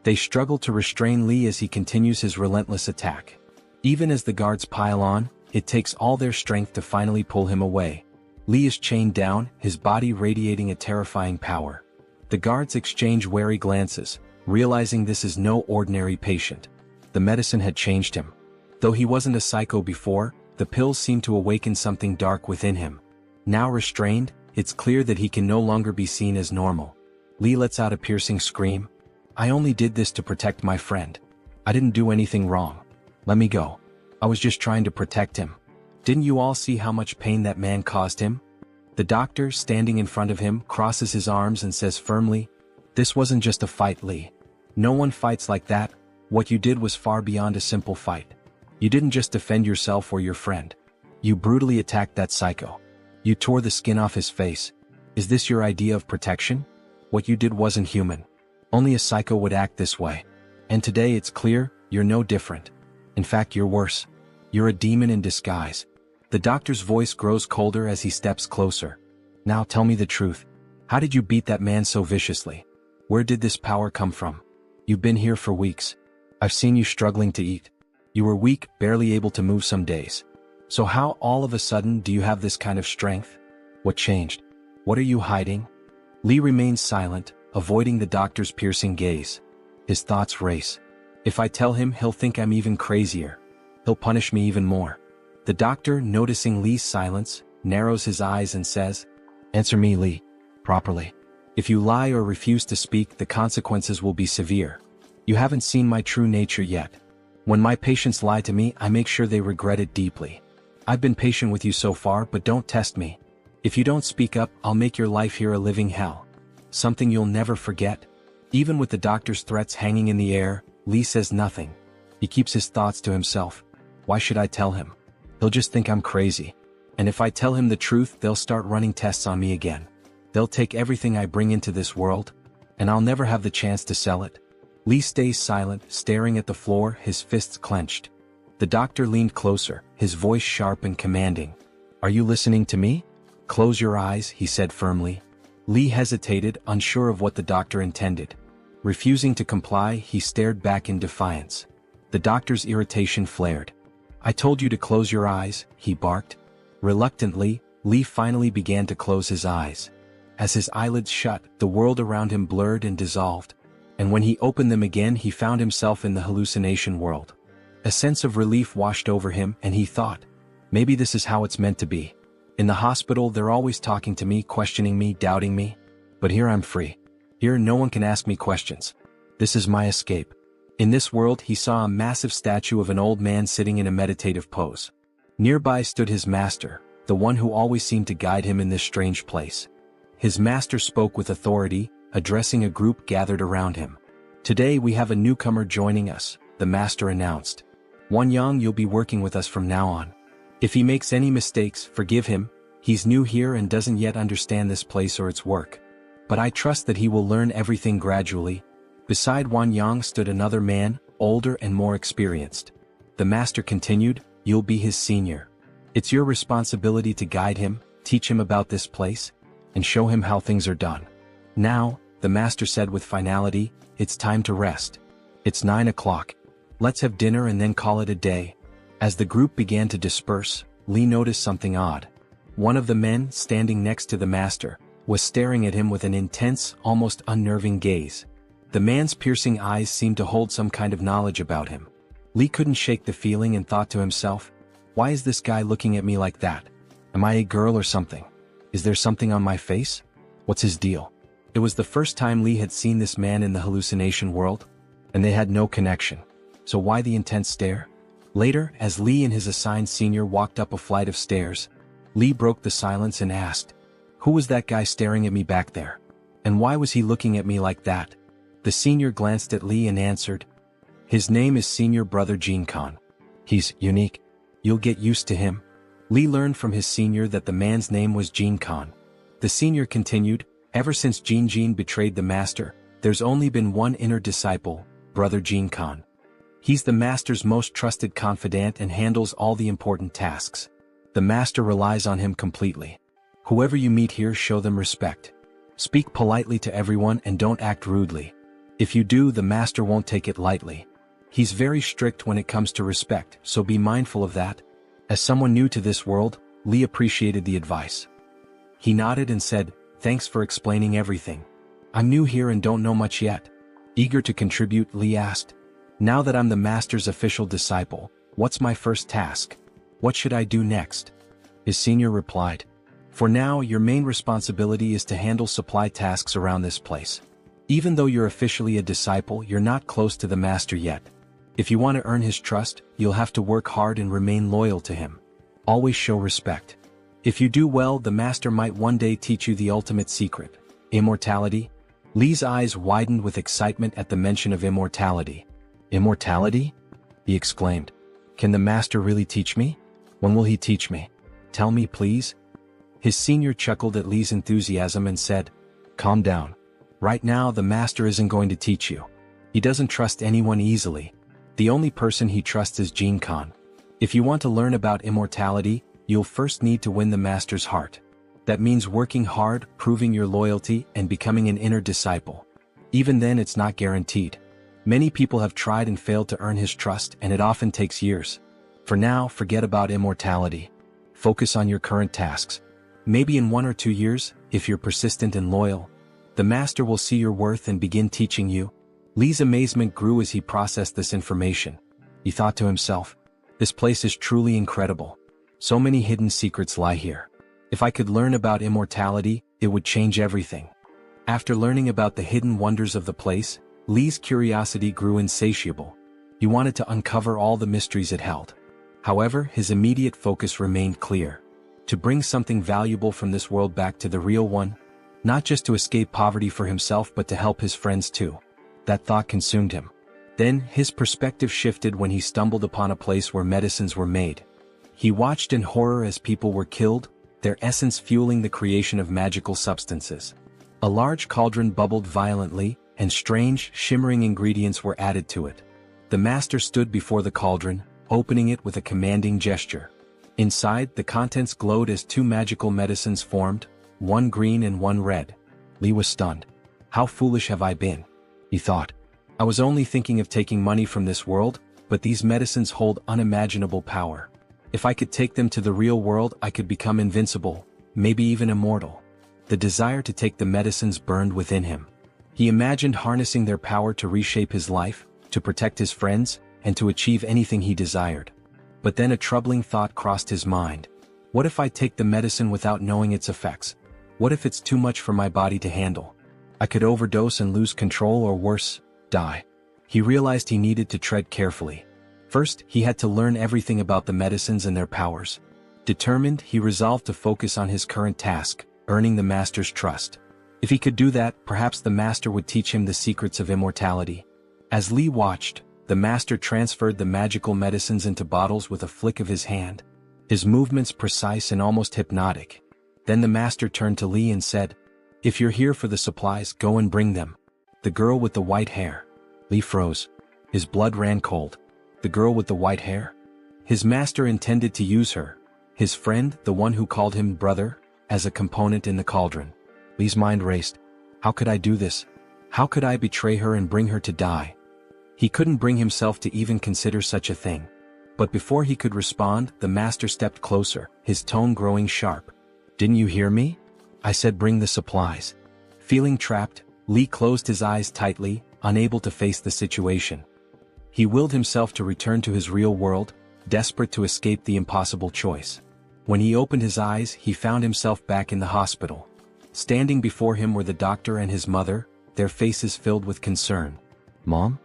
They struggle to restrain Li as he continues his relentless attack. Even as the guards pile on, it takes all their strength to finally pull him away. Li is chained down, his body radiating a terrifying power. The guards exchange wary glances, realizing this is no ordinary patient. The medicine had changed him. Though he wasn't a psycho before, the pills seemed to awaken something dark within him. Now restrained, it's clear that he can no longer be seen as normal. Li lets out a piercing scream. I only did this to protect my friend. I didn't do anything wrong. Let me go. I was just trying to protect him. Didn't you all see how much pain that man caused him? The doctor, standing in front of him, crosses his arms and says firmly, This wasn't just a fight, Li. No one fights like that. What you did was far beyond a simple fight. You didn't just defend yourself or your friend. You brutally attacked that psycho. You tore the skin off his face. Is this your idea of protection? What you did wasn't human. Only a psycho would act this way. And today it's clear, you're no different. In fact, you're worse. You're a demon in disguise. The doctor's voice grows colder as he steps closer. Now tell me the truth. How did you beat that man so viciously? Where did this power come from? You've been here for weeks. I've seen you struggling to eat. You were weak, barely able to move some days. So how all of a sudden do you have this kind of strength? What changed? What are you hiding? Li remains silent, avoiding the doctor's piercing gaze. His thoughts race. If I tell him, he'll think I'm even crazier. He'll punish me even more. The doctor, noticing Li's silence, narrows his eyes and says, Answer me, Li, properly. If you lie or refuse to speak, the consequences will be severe. You haven't seen my true nature yet. When my patients lie to me, I make sure they regret it deeply. I've been patient with you so far, but don't test me. If you don't speak up, I'll make your life here a living hell. Something you'll never forget. Even with the doctor's threats hanging in the air, Li says nothing. He keeps his thoughts to himself. Why should I tell him? He'll just think I'm crazy. And if I tell him the truth, they'll start running tests on me again. They'll take everything I bring into this world, and I'll never have the chance to sell it. Li stays silent, staring at the floor, his fists clenched. The doctor leaned closer, his voice sharp and commanding. Are you listening to me? Close your eyes, he said firmly. Li hesitated, unsure of what the doctor intended. Refusing to comply, he stared back in defiance. The doctor's irritation flared. I told you to close your eyes, he barked. Reluctantly, Li finally began to close his eyes. As his eyelids shut, the world around him blurred and dissolved. And when he opened them again, he found himself in the hallucination world. A sense of relief washed over him, and he thought, maybe this is how it's meant to be. In the hospital, they're always talking to me, questioning me, doubting me. But here I'm free. Here no one can ask me questions. This is my escape. In this world, he saw a massive statue of an old man sitting in a meditative pose. Nearby stood his master, the one who always seemed to guide him in this strange place. His master spoke with authority, addressing a group gathered around him. Today we have a newcomer joining us, the master announced. Huowang, you'll be working with us from now on. If he makes any mistakes, forgive him. He's new here and doesn't yet understand this place or its work. But I trust that he will learn everything gradually. Beside Huowang stood another man, older and more experienced. The master continued, you'll be his senior. It's your responsibility to guide him, teach him about this place, and show him how things are done. Now, the master said with finality, it's time to rest. It's 9 o'clock. Let's have dinner and then call it a day. As the group began to disperse, Li noticed something odd. One of the men, standing next to the master, was staring at him with an intense, almost unnerving gaze. The man's piercing eyes seemed to hold some kind of knowledge about him. Li couldn't shake the feeling and thought to himself, why is this guy looking at me like that? Am I a girl or something? Is there something on my face? What's his deal? It was the first time Li had seen this man in the hallucination world, and they had no connection. So why the intense stare? Later, as Li and his assigned senior walked up a flight of stairs, Li broke the silence and asked, who was that guy staring at me back there? And why was he looking at me like that? The senior glanced at Li and answered, his name is Senior Brother Jin-kan. He's unique. You'll get used to him. Li learned from his senior that the man's name was Jin-kan. The senior continued, ever since Jin betrayed the master, there's only been one inner disciple, Brother Jin-kan. He's the master's most trusted confidant and handles all the important tasks. The master relies on him completely. Whoever you meet here, show them respect. Speak politely to everyone and don't act rudely. If you do, the master won't take it lightly. He's very strict when it comes to respect, so be mindful of that. As someone new to this world, Li appreciated the advice. He nodded and said, thanks for explaining everything. I'm new here and don't know much yet. Eager to contribute, Li asked, now that I'm the master's official disciple, what's my first task? What should I do next? His senior replied, For now, your main responsibility is to handle supply tasks around this place. Even though you're officially a disciple, you're not close to the master yet. If you want to earn his trust, you'll have to work hard and remain loyal to him. Always show respect. If you do well, the master might one day teach you the ultimate secret, immortality. Li's eyes widened with excitement at the mention of immortality. Immortality? He exclaimed. Can the master really teach me? When will he teach me? Tell me, please. His senior chuckled at Li's enthusiasm and said, Calm down. Right now, the master isn't going to teach you. He doesn't trust anyone easily. The only person he trusts is Jin Khan. If you want to learn about immortality, you'll first need to win the master's heart. That means working hard, proving your loyalty, and becoming an inner disciple. Even then, it's not guaranteed. Many people have tried and failed to earn his trust, and it often takes years. For now, forget about immortality. Focus on your current tasks. Maybe in 1 or 2 years, if you're persistent and loyal, the master will see your worth and begin teaching you. Li's amazement grew as he processed this information. He thought to himself, this place is truly incredible. So many hidden secrets lie here. If I could learn about immortality, it would change everything. After learning about the hidden wonders of the place, Li's curiosity grew insatiable. He wanted to uncover all the mysteries it held. However, his immediate focus remained clear. To bring something valuable from this world back to the real one. Not just to escape poverty for himself but to help his friends too. That thought consumed him. Then, his perspective shifted when he stumbled upon a place where medicines were made. He watched in horror as people were killed, their essence fueling the creation of magical substances. A large cauldron bubbled violently, and strange, shimmering ingredients were added to it. The master stood before the cauldron, opening it with a commanding gesture. Inside, the contents glowed as 2 magical medicines formed, one green and one red. Li was stunned. How foolish have I been? He thought. I was only thinking of taking money from this world, but these medicines hold unimaginable power. If I could take them to the real world, I could become invincible, maybe even immortal. The desire to take the medicines burned within him. He imagined harnessing their power to reshape his life, to protect his friends, and to achieve anything he desired. But then a troubling thought crossed his mind. What if I take the medicine without knowing its effects? What if it's too much for my body to handle? I could overdose and lose control, or worse, die. He realized he needed to tread carefully. First, he had to learn everything about the medicines and their powers. Determined, he resolved to focus on his current task, earning the master's trust. If he could do that, perhaps the master would teach him the secrets of immortality. As Li watched, the master transferred the magical medicines into bottles with a flick of his hand. His movements precise and almost hypnotic. Then the master turned to Li and said, If you're here for the supplies, go and bring them. The girl with the white hair. Li froze. His blood ran cold. The girl with the white hair? His master intended to use her, his friend, the one who called him brother, as a component in the cauldron. Li's mind raced. How could I do this? How could I betray her and bring her to die? He couldn't bring himself to even consider such a thing. But before he could respond, the master stepped closer, his tone growing sharp. Didn't you hear me? I said bring the supplies. Feeling trapped, Li closed his eyes tightly, unable to face the situation. He willed himself to return to his real world, desperate to escape the impossible choice. When he opened his eyes, he found himself back in the hospital. Standing before him were the doctor and his mother, their faces filled with concern. Mom?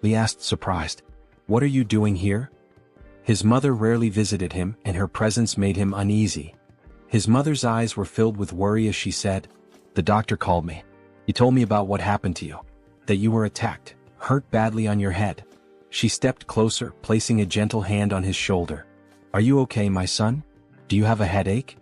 Li asked, surprised. What are you doing here? His mother rarely visited him, and her presence made him uneasy. His mother's eyes were filled with worry as she said, The doctor called me. He told me about what happened to you. That you were attacked, hurt badly on your head. She stepped closer, placing a gentle hand on his shoulder. Are you okay, my son? Do you have a headache?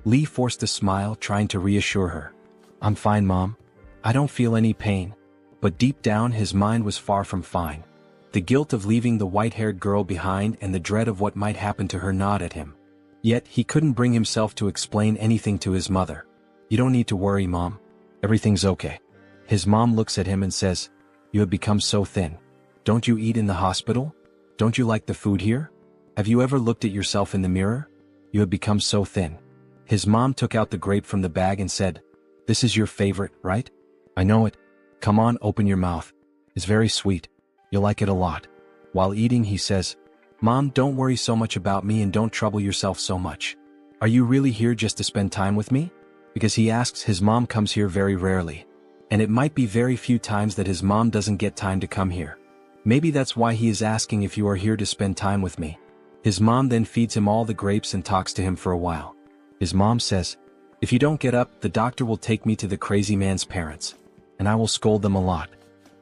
Li forced a smile, trying to reassure her. I'm fine, Mom. I don't feel any pain. But deep down, his mind was far from fine. The guilt of leaving the white-haired girl behind and the dread of what might happen to her gnawed at him. Yet, he couldn't bring himself to explain anything to his mother. You don't need to worry, Mom. Everything's okay. His mom looks at him and says, You have become so thin. Don't you eat in the hospital? Don't you like the food here? Have you ever looked at yourself in the mirror? You have become so thin. His mom took out the grape from the bag and said, This is your favorite, right? I know it. Come on, open your mouth. It's very sweet. You'll like it a lot. While eating, he says, Mom, don't worry so much about me and don't trouble yourself so much. Are you really here just to spend time with me? Because he asks, his mom comes here very rarely. And it might be very few times that his mom doesn't get time to come here. Maybe that's why he is asking if you are here to spend time with me. His mom then feeds him all the grapes and talks to him for a while. His mom says, if you don't get up, the doctor will take me to the crazy man's parents. And I will scold them a lot.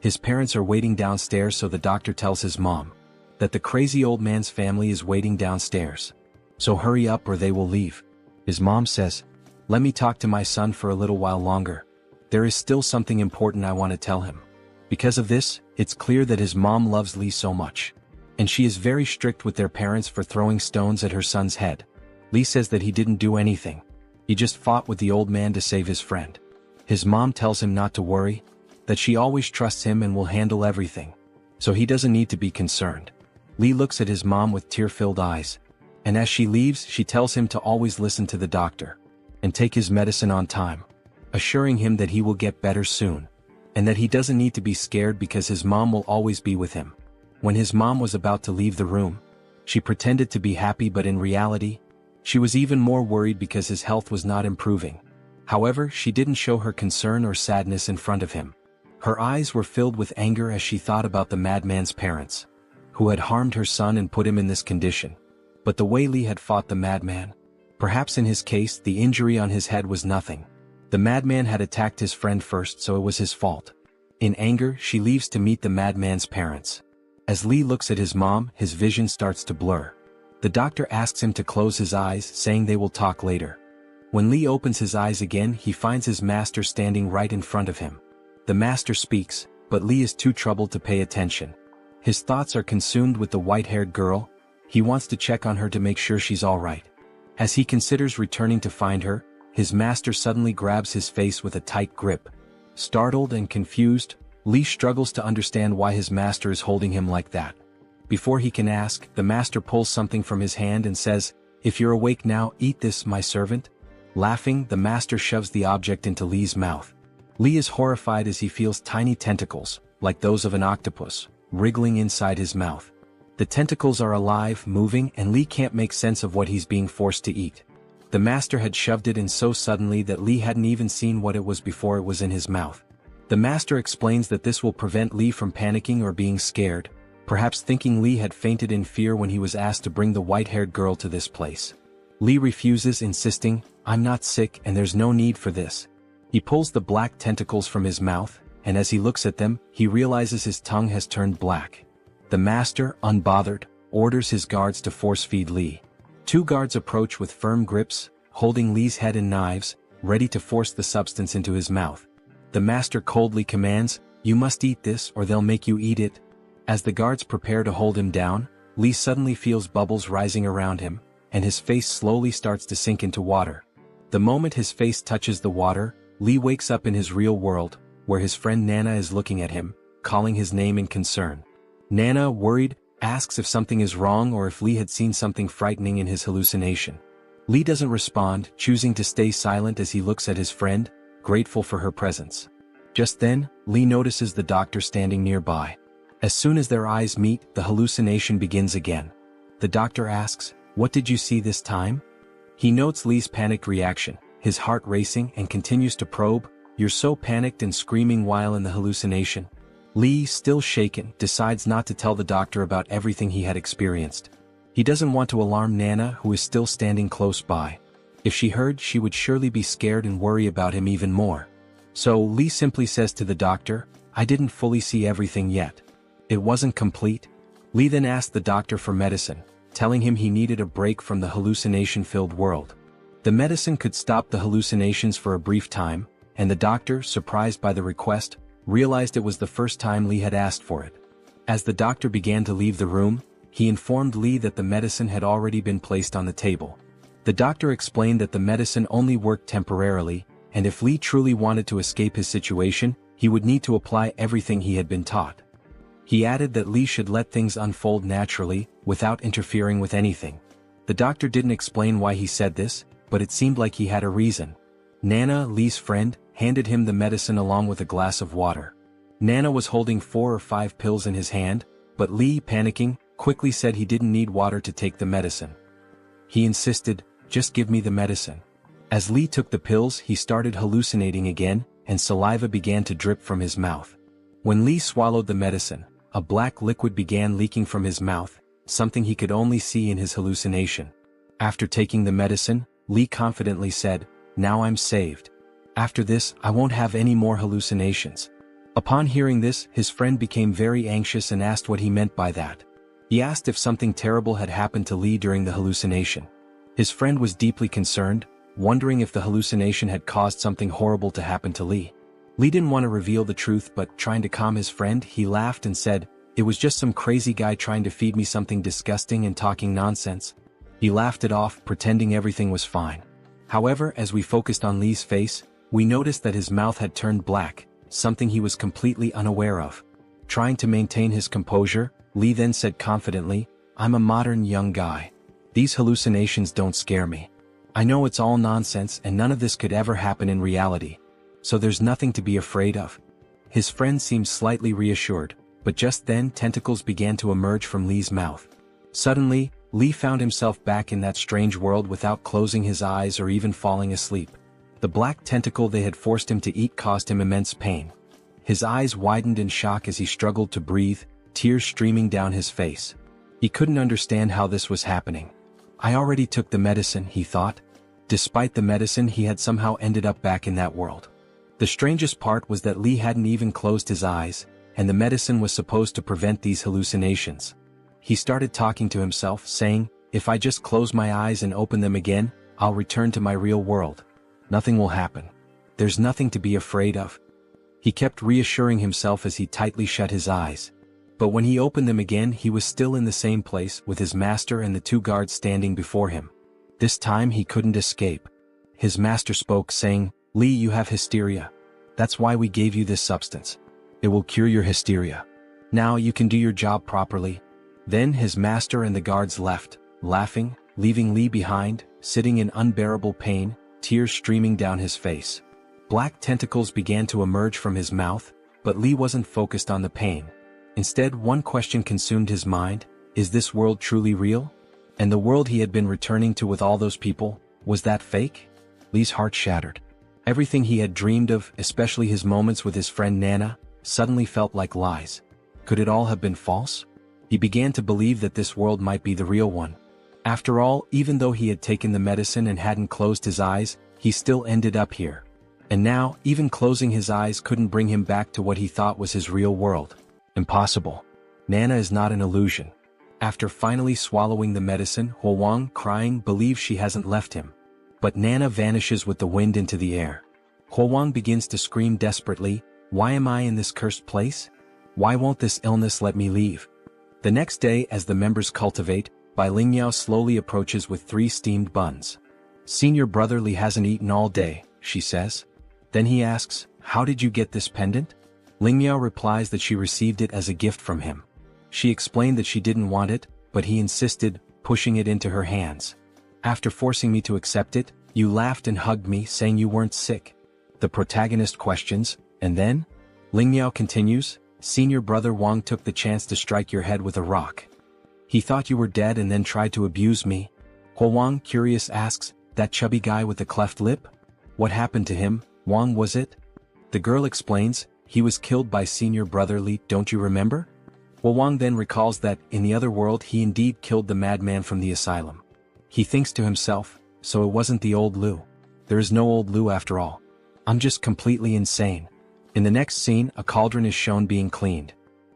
His parents are waiting downstairs, so the doctor tells his mom that the crazy old man's family is waiting downstairs. So hurry up or they will leave. His mom says, let me talk to my son for a little while longer. There is still something important I want to tell him. Because of this, it's clear that his mom loves Li so much. And she is very strict with their parents for throwing stones at her son's head. Li says that he didn't do anything. He just fought with the old man to save his friend. His mom tells him not to worry, that she always trusts him and will handle everything. So he doesn't need to be concerned. Li looks at his mom with tear-filled eyes. And as she leaves, she tells him to always listen to the doctor and take his medicine on time, assuring him that he will get better soon, and that he doesn't need to be scared because his mom will always be with him. When his mom was about to leave the room, she pretended to be happy, but in reality, she was even more worried because his health was not improving. However, she didn't show her concern or sadness in front of him. Her eyes were filled with anger as she thought about the madman's parents, who had harmed her son and put him in this condition. But the way Li had fought the madman, perhaps in his case the injury on his head was nothing. The madman had attacked his friend first, so it was his fault. In anger, she leaves to meet the madman's parents. As Li looks at his mom, his vision starts to blur. The doctor asks him to close his eyes, saying they will talk later. When Li opens his eyes again, he finds his master standing right in front of him. The master speaks, but Li is too troubled to pay attention. His thoughts are consumed with the white-haired girl. He wants to check on her to make sure she's all right. As he considers returning to find her, his master suddenly grabs his face with a tight grip. Startled and confused, Li struggles to understand why his master is holding him like that. Before he can ask, the master pulls something from his hand and says, if you're awake now, eat this, my servant. Laughing, the master shoves the object into Li's mouth. Li is horrified as he feels tiny tentacles, like those of an octopus, wriggling inside his mouth. The tentacles are alive, moving, and Li can't make sense of what he's being forced to eat. The master had shoved it in so suddenly that Li hadn't even seen what it was before it was in his mouth. The master explains that this will prevent Li from panicking or being scared, perhaps thinking Li had fainted in fear when he was asked to bring the white-haired girl to this place. Li refuses, insisting, I'm not sick and there's no need for this. He pulls the black tentacles from his mouth, and as he looks at them, he realizes his tongue has turned black. The master, unbothered, orders his guards to force-feed Li. 2 guards approach with firm grips, holding Li's head and knives, ready to force the substance into his mouth. The master coldly commands, you must eat this or they'll make you eat it. As the guards prepare to hold him down, Li suddenly feels bubbles rising around him, and his face slowly starts to sink into water. The moment his face touches the water, Li wakes up in his real world, where his friend Nana is looking at him, calling his name in concern. Nana, worried, asks if something is wrong or if Li had seen something frightening in his hallucination. Li doesn't respond, choosing to stay silent as he looks at his friend, grateful for her presence. Just then, Li notices the doctor standing nearby. As soon as their eyes meet, the hallucination begins again. The doctor asks, what did you see this time? He notes Li's panicked reaction, his heart racing, and continues to probe, you're so panicked and screaming while in the hallucination. Li, still shaken, decides not to tell the doctor about everything he had experienced. He doesn't want to alarm Nana, who is still standing close by. If she heard, she would surely be scared and worry about him even more. So Li simply says to the doctor, I didn't fully see everything yet. It wasn't complete. Li then asked the doctor for medicine, telling him he needed a break from the hallucination-filled world. The medicine could stop the hallucinations for a brief time, and the doctor, surprised by the request, realized it was the first time Li had asked for it. As the doctor began to leave the room, he informed Li that the medicine had already been placed on the table. The doctor explained that the medicine only worked temporarily, and if Li truly wanted to escape his situation, he would need to apply everything he had been taught. He added that Li should let things unfold naturally, without interfering with anything. The doctor didn't explain why he said this, but it seemed like he had a reason. Nana, Li's friend, handed him the medicine along with a glass of water. Nana was holding 4 or 5 pills in his hand, but Li, panicking, quickly said he didn't need water to take the medicine. He insisted, just give me the medicine. As Li took the pills, he started hallucinating again, and saliva began to drip from his mouth. When Li swallowed the medicine, a black liquid began leaking from his mouth, something he could only see in his hallucination. After taking the medicine, Li confidently said, "Now I'm saved. After this, I won't have any more hallucinations." Upon hearing this, his friend became very anxious and asked what he meant by that. He asked if something terrible had happened to Li during the hallucination. His friend was deeply concerned, wondering if the hallucination had caused something horrible to happen to Li. Li didn't want to reveal the truth, but trying to calm his friend, he laughed and said, "It was just some crazy guy trying to feed me something disgusting and talking nonsense." He laughed it off, pretending everything was fine. However, as we focused on Li's face, we noticed that his mouth had turned black, something he was completely unaware of. Trying to maintain his composure, Li then said confidently, "I'm a modern young guy. These hallucinations don't scare me. I know it's all nonsense and none of this could ever happen in reality. So there's nothing to be afraid of." His friend seemed slightly reassured, but just then tentacles began to emerge from Li's mouth. Suddenly, Li found himself back in that strange world without closing his eyes or even falling asleep. The black tentacle they had forced him to eat caused him immense pain. His eyes widened in shock as he struggled to breathe, tears streaming down his face. He couldn't understand how this was happening. "I already took the medicine," he thought. Despite the medicine, he had somehow ended up back in that world. The strangest part was that Li hadn't even closed his eyes, and the medicine was supposed to prevent these hallucinations. He started talking to himself, saying, "If I just close my eyes and open them again, I'll return to my real world. Nothing will happen. There's nothing to be afraid of." He kept reassuring himself as he tightly shut his eyes. But when he opened them again, he was still in the same place with his master and the two guards standing before him. This time he couldn't escape. His master spoke, saying, "Li, you have hysteria. That's why we gave you this substance. It will cure your hysteria. Now you can do your job properly." Then his master and the guards left, laughing, leaving Li behind, sitting in unbearable pain, tears streaming down his face. Black tentacles began to emerge from his mouth, but Li wasn't focused on the pain. Instead, one question consumed his mind: is this world truly real? And the world he had been returning to with all those people, was that fake? Li's heart shattered. Everything he had dreamed of, especially his moments with his friend Nana, suddenly felt like lies. Could it all have been false? He began to believe that this world might be the real one. After all, even though he had taken the medicine and hadn't closed his eyes, he still ended up here. And now, even closing his eyes couldn't bring him back to what he thought was his real world. Impossible. Nana is not an illusion. After finally swallowing the medicine, Huowang, crying, believes she hasn't left him. But Nana vanishes with the wind into the air. Huowang begins to scream desperately, "Why am I in this cursed place? Why won't this illness let me leave?" The next day, as the members cultivate, Bai Lingyao slowly approaches with 3 steamed buns. "Senior brother Li hasn't eaten all day," she says. Then he asks, "How did you get this pendant?" Lingyao replies that she received it as a gift from him. She explained that she didn't want it, but he insisted, pushing it into her hands. "After forcing me to accept it, you laughed and hugged me, saying you weren't sick." The protagonist questions, "And then?" Lingyao continues, "Senior brother Wang took the chance to strike your head with a rock. He thought you were dead and then tried to abuse me." Huowang, curious, asks, "That chubby guy with the cleft lip? What happened to him? Wang, was it?" The girl explains, "He was killed by senior brother Li, don't you remember?" Huowang then recalls that, in the other world, he indeed killed the madman from the asylum. He thinks to himself, so it wasn't the old Lu. There is no old Lu after all. I'm just completely insane. In the next scene, a cauldron is shown being cleaned.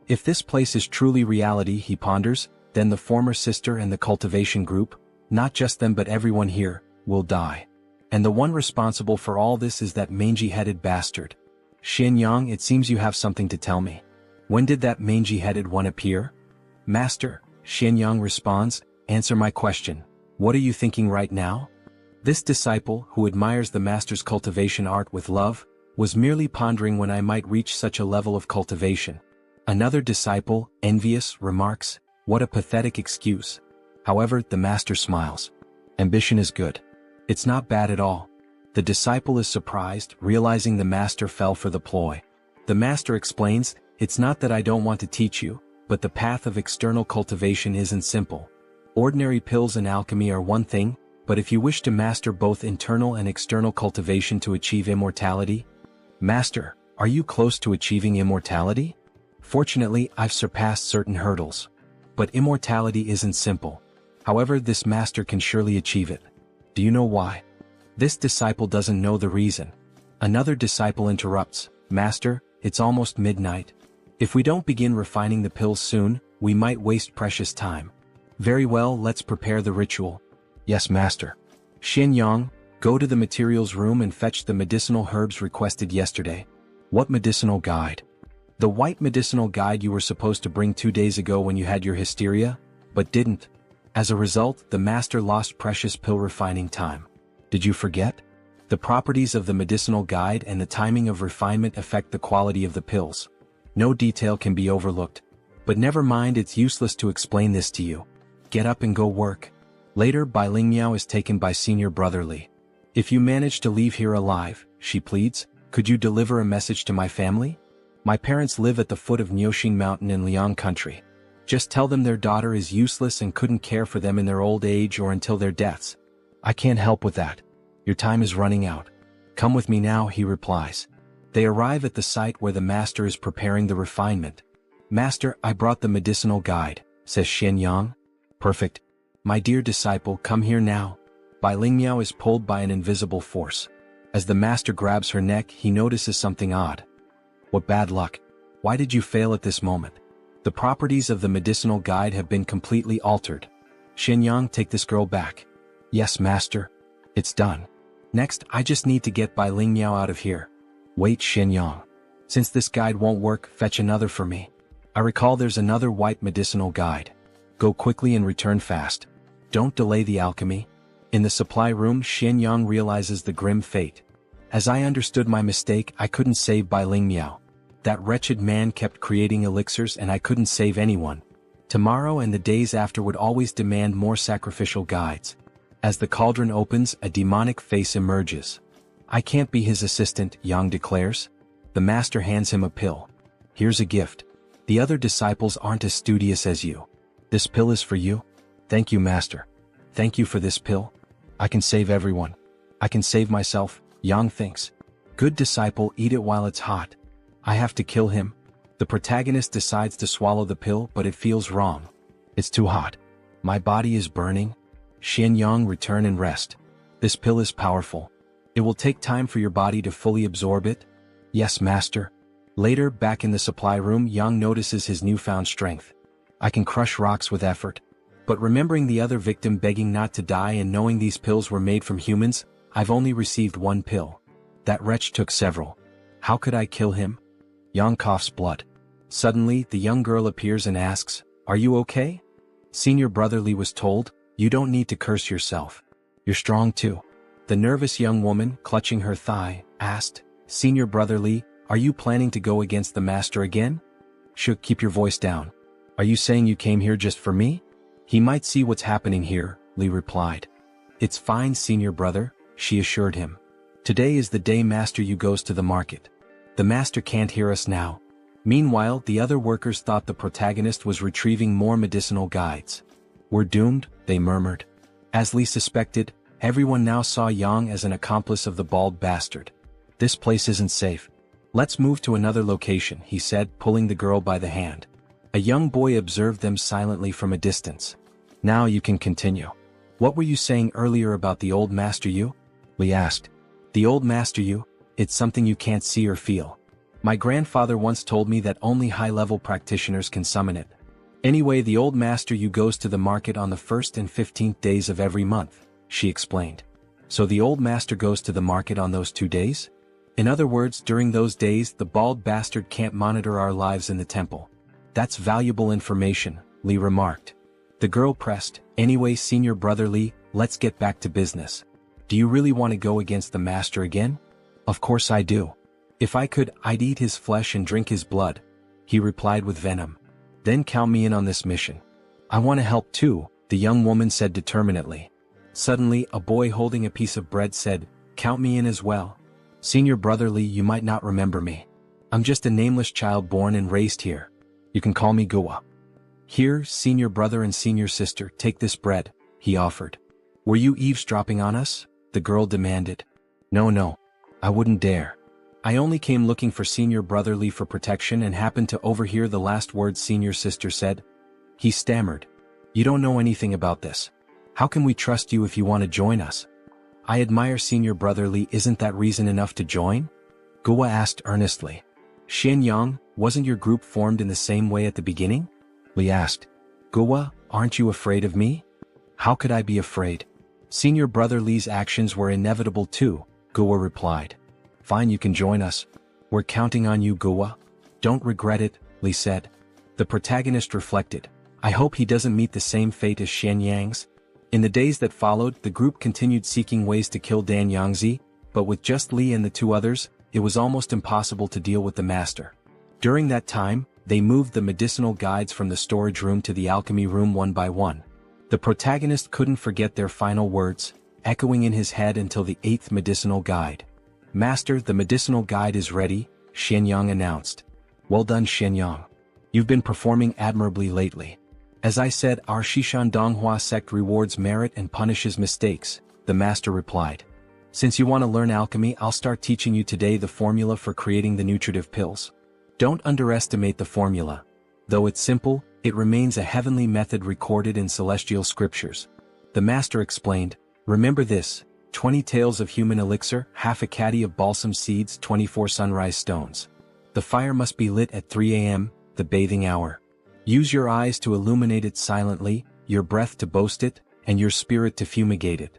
If this place is truly reality, he ponders, then the former sister and the cultivation group, not just them but everyone here, will die. And the one responsible for all this is that mangy-headed bastard. Xianyang, it seems you have something to tell me. When did that mangy-headed one appear? Master, Xianyang responds, answer my question. What are you thinking right now? This disciple, who admires the master's cultivation art with love, was merely pondering when I might reach such a level of cultivation. Another disciple, envious, remarks, what a pathetic excuse. However, the master smiles. Ambition is good. It's not bad at all. The disciple is surprised, realizing the master fell for the ploy. The master explains, it's not that I don't want to teach you, but the path of external cultivation isn't simple. Ordinary pills and alchemy are one thing, But if you wish to master both internal and external cultivation to achieve immortality, Master, are you close to achieving immortality? Fortunately, I've surpassed certain hurdles. But immortality isn't simple. However, this master can surely achieve it. Do you know why? This disciple doesn't know the reason. Another disciple interrupts, Master, it's almost midnight. If we don't begin refining the pills soon, we might waste precious time. Very well, let's prepare the ritual. Yes, Master. Xin Yang, go to the materials room and fetch the medicinal herbs requested yesterday. What medicinal guide? The white medicinal guide you were supposed to bring 2 days ago when you had your hysteria, but didn't. As a result, the master lost precious pill refining time. Did you forget? The properties of the medicinal guide and the timing of refinement affect the quality of the pills. No detail can be overlooked. But never mind, it's useless to explain this to you. Get up and go work. Later, Bai Lingmiao is taken by senior brother Li. If you manage to leave here alive, she pleads, could you deliver a message to my family? My parents live at the foot of Niuxing Mountain in Liang country. Just tell them their daughter is useless and couldn't care for them in their old age or until their deaths. I can't help with that. Your time is running out. Come with me now, he replies. They arrive at the site where the master is preparing the refinement. Master, I brought the medicinal guide, says Xin Yang. Perfect. My dear disciple, come here now. Bai Lingmiao is pulled by an invisible force. As the master grabs her neck, he notices something odd. What bad luck. Why did you fail at this moment? The properties of the medicinal guide have been completely altered. Xin Yang, take this girl back. Yes, master. It's done. Next, I just need to get Bai Lingmiao out of here. Wait, Xin Yang. Since this guide won't work, fetch another for me. I recall there's another white medicinal guide. Go quickly and return fast. Don't delay the alchemy. In the supply room, Xin Yang realizes the grim fate. As I understood my mistake, I couldn't save Bai Lingmiao. That wretched man kept creating elixirs and I couldn't save anyone. Tomorrow and the days after would always demand more sacrificial guides. As the cauldron opens, a demonic face emerges. I can't be his assistant, Yang declares. The master hands him a pill. Here's a gift. The other disciples aren't as studious as you. This pill is for you. Thank you, master. Thank you for this pill. I can save everyone. I can save myself, Yang thinks. Good disciple, eat it while it's hot. I have to kill him. The protagonist decides to swallow the pill, but it feels wrong. It's too hot. My body is burning. Xin Yang, return and rest. This pill is powerful. It will take time for your body to fully absorb it. Yes, master. Later, back in the supply room, Yang notices his newfound strength. I can crush rocks with effort. But remembering the other victim begging not to die and knowing these pills were made from humans, I've only received one pill. That wretch took several. How could I kill him? Yang coughs blood. Suddenly, the young girl appears and asks, are you okay? Senior brother Li was told, you don't need to curse yourself. You're strong too. The nervous young woman, clutching her thigh, asked, Senior brother Li, are you planning to go against the master again? Should keep your voice down. Are you saying you came here just for me? He might see what's happening here, Li replied. It's fine, senior brother, she assured him. Today is the day Master Yu goes to the market. The master can't hear us now. Meanwhile, the other workers thought the protagonist was retrieving more medicinal guides. We're doomed, they murmured. As Li suspected, everyone now saw Yang as an accomplice of the bald bastard. This place isn't safe. Let's move to another location, he said, pulling the girl by the hand. A young boy observed them silently from a distance. Now you can continue. What were you saying earlier about the old Master Yu? Li asked. The old Master Yu? It's something you can't see or feel. My grandfather once told me that only high-level practitioners can summon it. Anyway, the old Master Yu goes to the market on the 1st and 15th days of every month, she explained. So the old master goes to the market on those 2 days? In other words, during those days, the bald bastard can't monitor our lives in the temple. That's valuable information, Li remarked. The girl pressed, anyway, senior brother Li, let's get back to business. Do you really want to go against the master again? Of course I do. If I could, I'd eat his flesh and drink his blood, he replied with venom. Then count me in on this mission. I want to help too, the young woman said determinedly. Suddenly, a boy holding a piece of bread said, count me in as well. Senior brother Li, you might not remember me. I'm just a nameless child born and raised here. You can call me Guo. Here, senior brother and senior sister, take this bread, he offered. Were you eavesdropping on us? The girl demanded. No, I wouldn't dare. I only came looking for senior brother Li for protection and happened to overhear the last words senior sister said. He stammered. You don't know anything about this. How can we trust you if you want to join us? I admire senior brother Li, isn't that reason enough to join? Guo asked earnestly. Xianyang, wasn't your group formed in the same way at the beginning? Li asked. Guo, aren't you afraid of me? How could I be afraid? Senior brother Li's actions were inevitable too, Guo replied. Fine, you can join us. We're counting on you, Guo. Don't regret it, Li said. The protagonist reflected. I hope he doesn't meet the same fate as Xianyang's. In the days that followed, the group continued seeking ways to kill Dan Yangzi, but with just Li and the two others, it was almost impossible to deal with the master. During that time, they moved the medicinal guides from the storage room to the alchemy room one by one. The protagonist couldn't forget their final words, echoing in his head until the 8th medicinal guide. Master, the medicinal guide is ready, Xianyang announced. Well done, Xianyang. You've been performing admirably lately. As I said, our Shishan Donghua sect rewards merit and punishes mistakes, the master replied. Since you want to learn alchemy, I'll start teaching you today the formula for creating the nutritive pills. Don't underestimate the formula. Though it's simple, it remains a heavenly method recorded in celestial scriptures. The master explained, remember this, 20 taels of human elixir, half a caddy of balsam seeds, 24 sunrise stones. The fire must be lit at 3 a.m., the bathing hour. Use your eyes to illuminate it silently, your breath to boast it, and your spirit to fumigate it.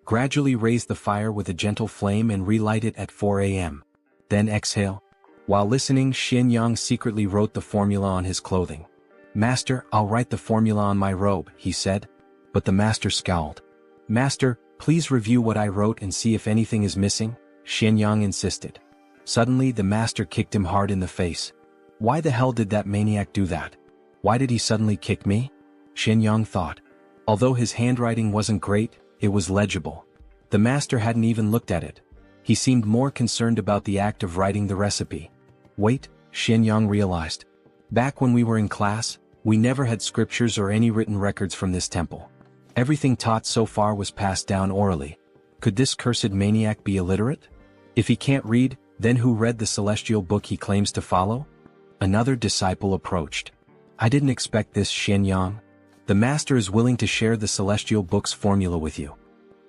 Gradually raise the fire with a gentle flame and relight it at 4 a.m. Then exhale. While listening, Xianyang secretly wrote the formula on his clothing. Master, I'll write the formula on my robe, he said. But the master scowled. Master, please review what I wrote and see if anything is missing, Xianyang insisted. Suddenly the master kicked him hard in the face. Why the hell did that maniac do that? Why did he suddenly kick me? Xianyang thought. Although his handwriting wasn't great, it was legible. The master hadn't even looked at it. He seemed more concerned about the act of writing the recipe. Wait, Xianyang realized. Back when we were in class, we never had scriptures or any written records from this temple. Everything taught so far was passed down orally. Could this cursed maniac be illiterate? If he can't read, then who read the celestial book he claims to follow? Another disciple approached. I didn't expect this, Xianyang. The master is willing to share the celestial book's formula with you.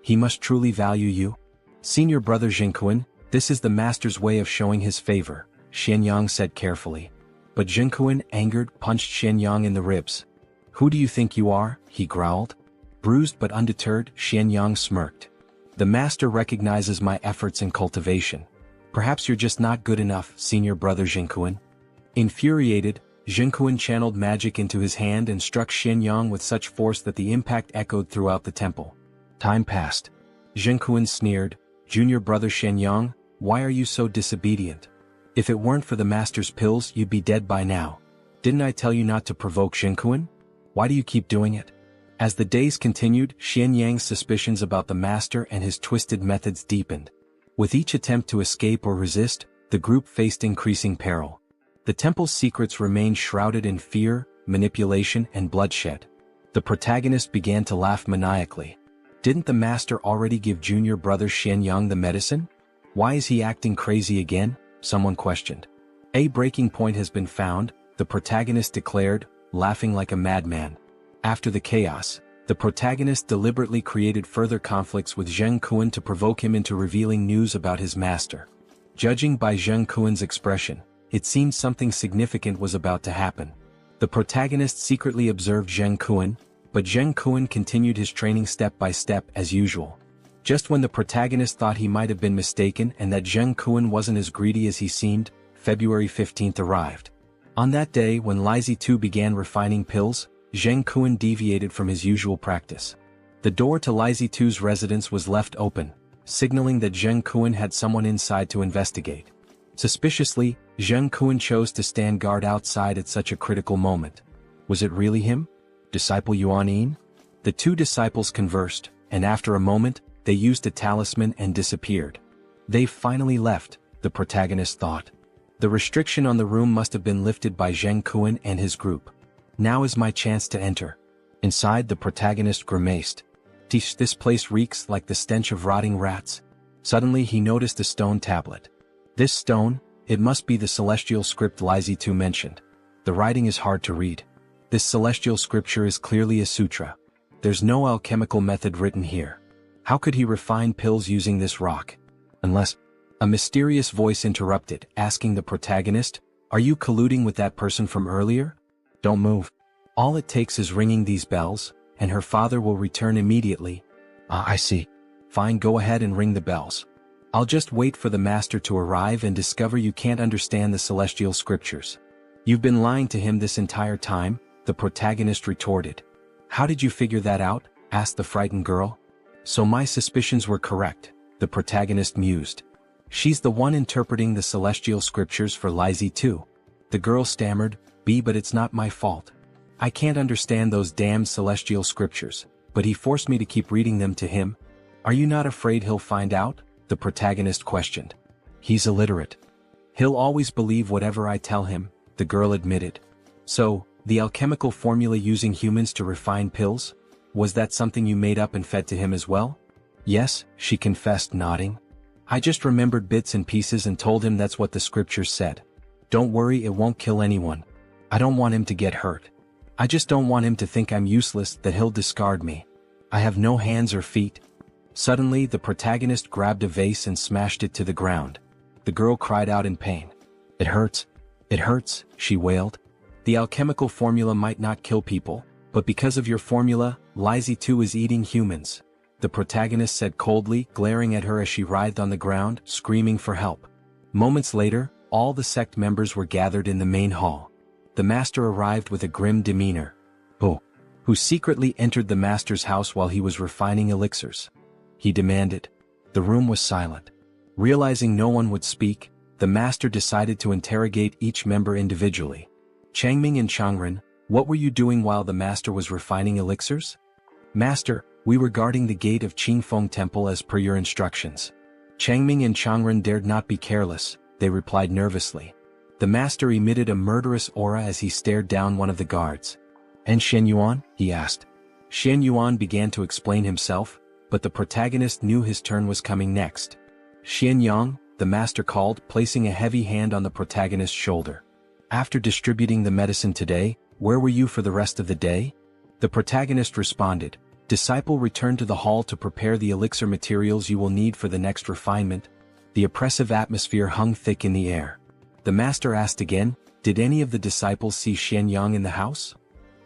He must truly value you. Senior brother Zhengkuan, this is the master's way of showing his favor, Xianyang said carefully. But Zhengkuan, angered, punched Xianyang in the ribs. Who do you think you are? He growled. Bruised but undeterred, Xianyang smirked. The master recognizes my efforts in cultivation. Perhaps you're just not good enough, senior brother Zhengkuan. Infuriated, Zhengkuan channeled magic into his hand and struck Xianyang with such force that the impact echoed throughout the temple. Time passed. Zhengkuan sneered, Junior brother Xianyang, why are you so disobedient? If it weren't for the master's pills, you'd be dead by now. Didn't I tell you not to provoke Zhengkuan? Why do you keep doing it? As the days continued, Xianyang's suspicions about the master and his twisted methods deepened. With each attempt to escape or resist, the group faced increasing peril. The temple's secrets remained shrouded in fear, manipulation, and bloodshed. The protagonist began to laugh maniacally. Didn't the master already give junior brother Xianyang the medicine? Why is he acting crazy again? Someone questioned. A breaking point has been found, the protagonist declared, laughing like a madman. After the chaos, the protagonist deliberately created further conflicts with Zhengkuan to provoke him into revealing news about his master. Judging by Zhengkuan's expression, it seemed something significant was about to happen. The protagonist secretly observed Zhengkuan, but Zhengkuan continued his training step by step as usual. Just when the protagonist thought he might have been mistaken and that Zhengkuan wasn't as greedy as he seemed, February 15th arrived. On that day when Li Zi began refining pills, Zhengkuan deviated from his usual practice. The door to Li Zi's residence was left open, signaling that Zhengkuan had someone inside to investigate. Suspiciously, Zhengkuan chose to stand guard outside at such a critical moment. Was it really him? Disciple Yuan? The two disciples conversed, and after a moment, they used a talisman and disappeared. They finally left, the protagonist thought. The restriction on the room must have been lifted by Zhengkuan and his group. Now is my chance to enter. Inside, the protagonist grimaced. Tish, this place reeks like the stench of rotting rats. Suddenly he noticed a stone tablet. This stone, it must be the celestial script Li Huowang mentioned. The writing is hard to read. This celestial scripture is clearly a sutra. There's no alchemical method written here. How could he refine pills using this rock? Unless... A mysterious voice interrupted, asking the protagonist, "Are you colluding with that person from earlier? Don't move. All it takes is ringing these bells, and her father will return immediately." "Ah, I see. Fine, go ahead and ring the bells. I'll just wait for the master to arrive and discover you can't understand the celestial scriptures." "You've been lying to him this entire time," the protagonist retorted. "How did you figure that out?" asked the frightened girl. "So my suspicions were correct," the protagonist mused. "She's the one interpreting the celestial scriptures for Li Huowang. The girl stammered, But it's not my fault. I can't understand those damned celestial scriptures, but he forced me to keep reading them to him." "Are you not afraid he'll find out?" the protagonist questioned. "He's illiterate. He'll always believe whatever I tell him," the girl admitted. "So, the alchemical formula using humans to refine pills? Was that something you made up and fed to him as well?" "Yes," she confessed, nodding. "I just remembered bits and pieces and told him that's what the scriptures said. Don't worry, it won't kill anyone. I don't want him to get hurt. I just don't want him to think I'm useless, that he'll discard me. I have no hands or feet." Suddenly, the protagonist grabbed a vase and smashed it to the ground. The girl cried out in pain. "It hurts. It hurts," she wailed. "The alchemical formula might not kill people, but because of your formula, Li Huowang is eating humans," the protagonist said coldly, glaring at her as she writhed on the ground, screaming for help. Moments later, all the sect members were gathered in the main hall. The master arrived with a grim demeanor. Who secretly entered the master's house while he was refining elixirs?" he demanded. The room was silent. Realizing no one would speak, the master decided to interrogate each member individually. "Changming and Changren, what were you doing while the master was refining elixirs?" "Master, we were guarding the gate of Qingfeng Temple as per your instructions." Changming and Changren dared not be careless, they replied nervously. The master emitted a murderous aura as he stared down one of the guards. "And Shen Yuan?" he asked. Shen Yuan began to explain himself, but the protagonist knew his turn was coming next. "Shen Yang," the master called, placing a heavy hand on the protagonist's shoulder. "After distributing the medicine today, where were you for the rest of the day?" The protagonist responded, "Disciple returned to the hall to prepare the elixir materials you will need for the next refinement." The oppressive atmosphere hung thick in the air. The master asked again, "Did any of the disciples see Shen Yang in the house?"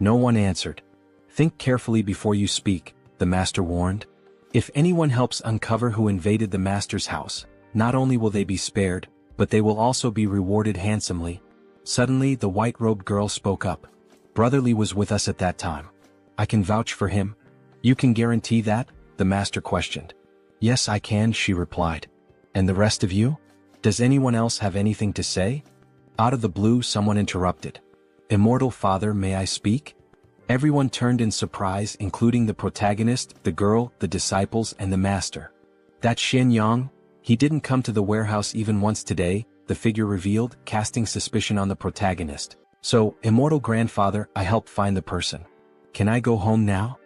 No one answered. "Think carefully before you speak," the master warned. "If anyone helps uncover who invaded the master's house, not only will they be spared, but they will also be rewarded handsomely." Suddenly, the white-robed girl spoke up. "Brother Li was with us at that time. I can vouch for him." "You can guarantee that?" the master questioned. "Yes, I can," she replied. "And the rest of you? Does anyone else have anything to say?" Out of the blue, someone interrupted. "Immortal Father, may I speak?" Everyone turned in surprise, including the protagonist, the girl, the disciples, and the master. "That Shen Yang? He didn't come to the warehouse even once today," the figure revealed, casting suspicion on the protagonist. "So, Immortal Grandfather, I helped find the person. Can I go home now?"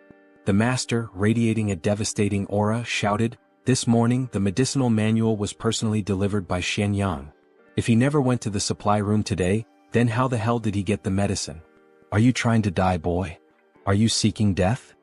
The master, radiating a devastating aura, shouted, "This morning, the medicinal manual was personally delivered by Shen Yang. If he never went to the supply room today, then how the hell did he get the medicine? Are you trying to die, boy? Are you seeking death?"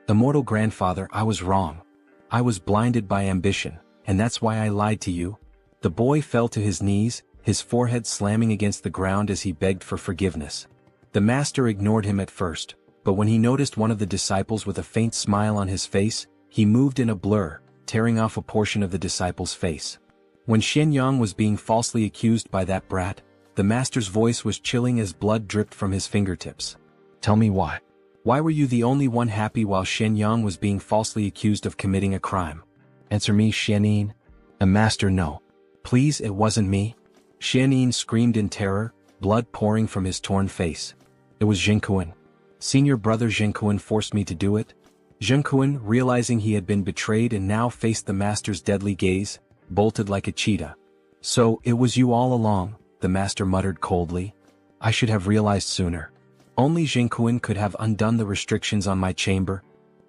"Immortal Grandfather, I was wrong. I was blinded by ambition, and that's why I lied to you." The boy fell to his knees, his forehead slamming against the ground as he begged for forgiveness. The master ignored him at first, but when he noticed one of the disciples with a faint smile on his face, he moved in a blur, tearing off a portion of the disciple's face. When Shen Yang was being falsely accused by that brat, the master's voice was chilling as blood dripped from his fingertips. "Tell me why. Why were you the only one happy while Shen Yang was being falsely accused of committing a crime? Answer me, Shen Yin." "A master, no. Please, it wasn't me." Shen Yin screamed in terror, blood pouring from his torn face. "It was Zhengkuan. Senior brother Zhengkuan forced me to do it." Zhengkuan, realizing he had been betrayed and now faced the master's deadly gaze, bolted like a cheetah. "So, it was you all along," the master muttered coldly. "I should have realized sooner. Only Zhengkuan could have undone the restrictions on my chamber."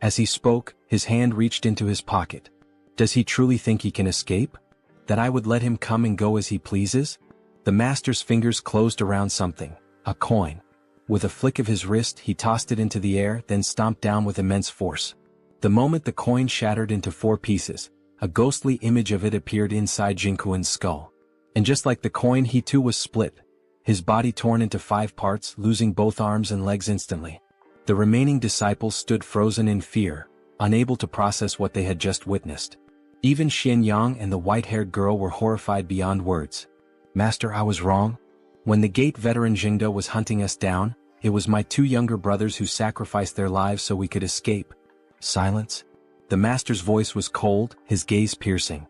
As he spoke, his hand reached into his pocket. Does he truly think he can escape? That I would let him come and go as he pleases? The master's fingers closed around something, a coin. With a flick of his wrist, he tossed it into the air, then stomped down with immense force. The moment the coin shattered into 4 pieces, a ghostly image of it appeared inside Jinkuan's skull. And just like the coin, he too was split, his body torn into 5 parts, losing both arms and legs instantly. The remaining disciples stood frozen in fear, unable to process what they had just witnessed. Even Xianyang and the white-haired girl were horrified beyond words. Master, I was wrong. When the gate veteran Jingda was hunting us down, it was my 2 younger brothers who sacrificed their lives so we could escape. Silence. The master's voice was cold, his gaze piercing.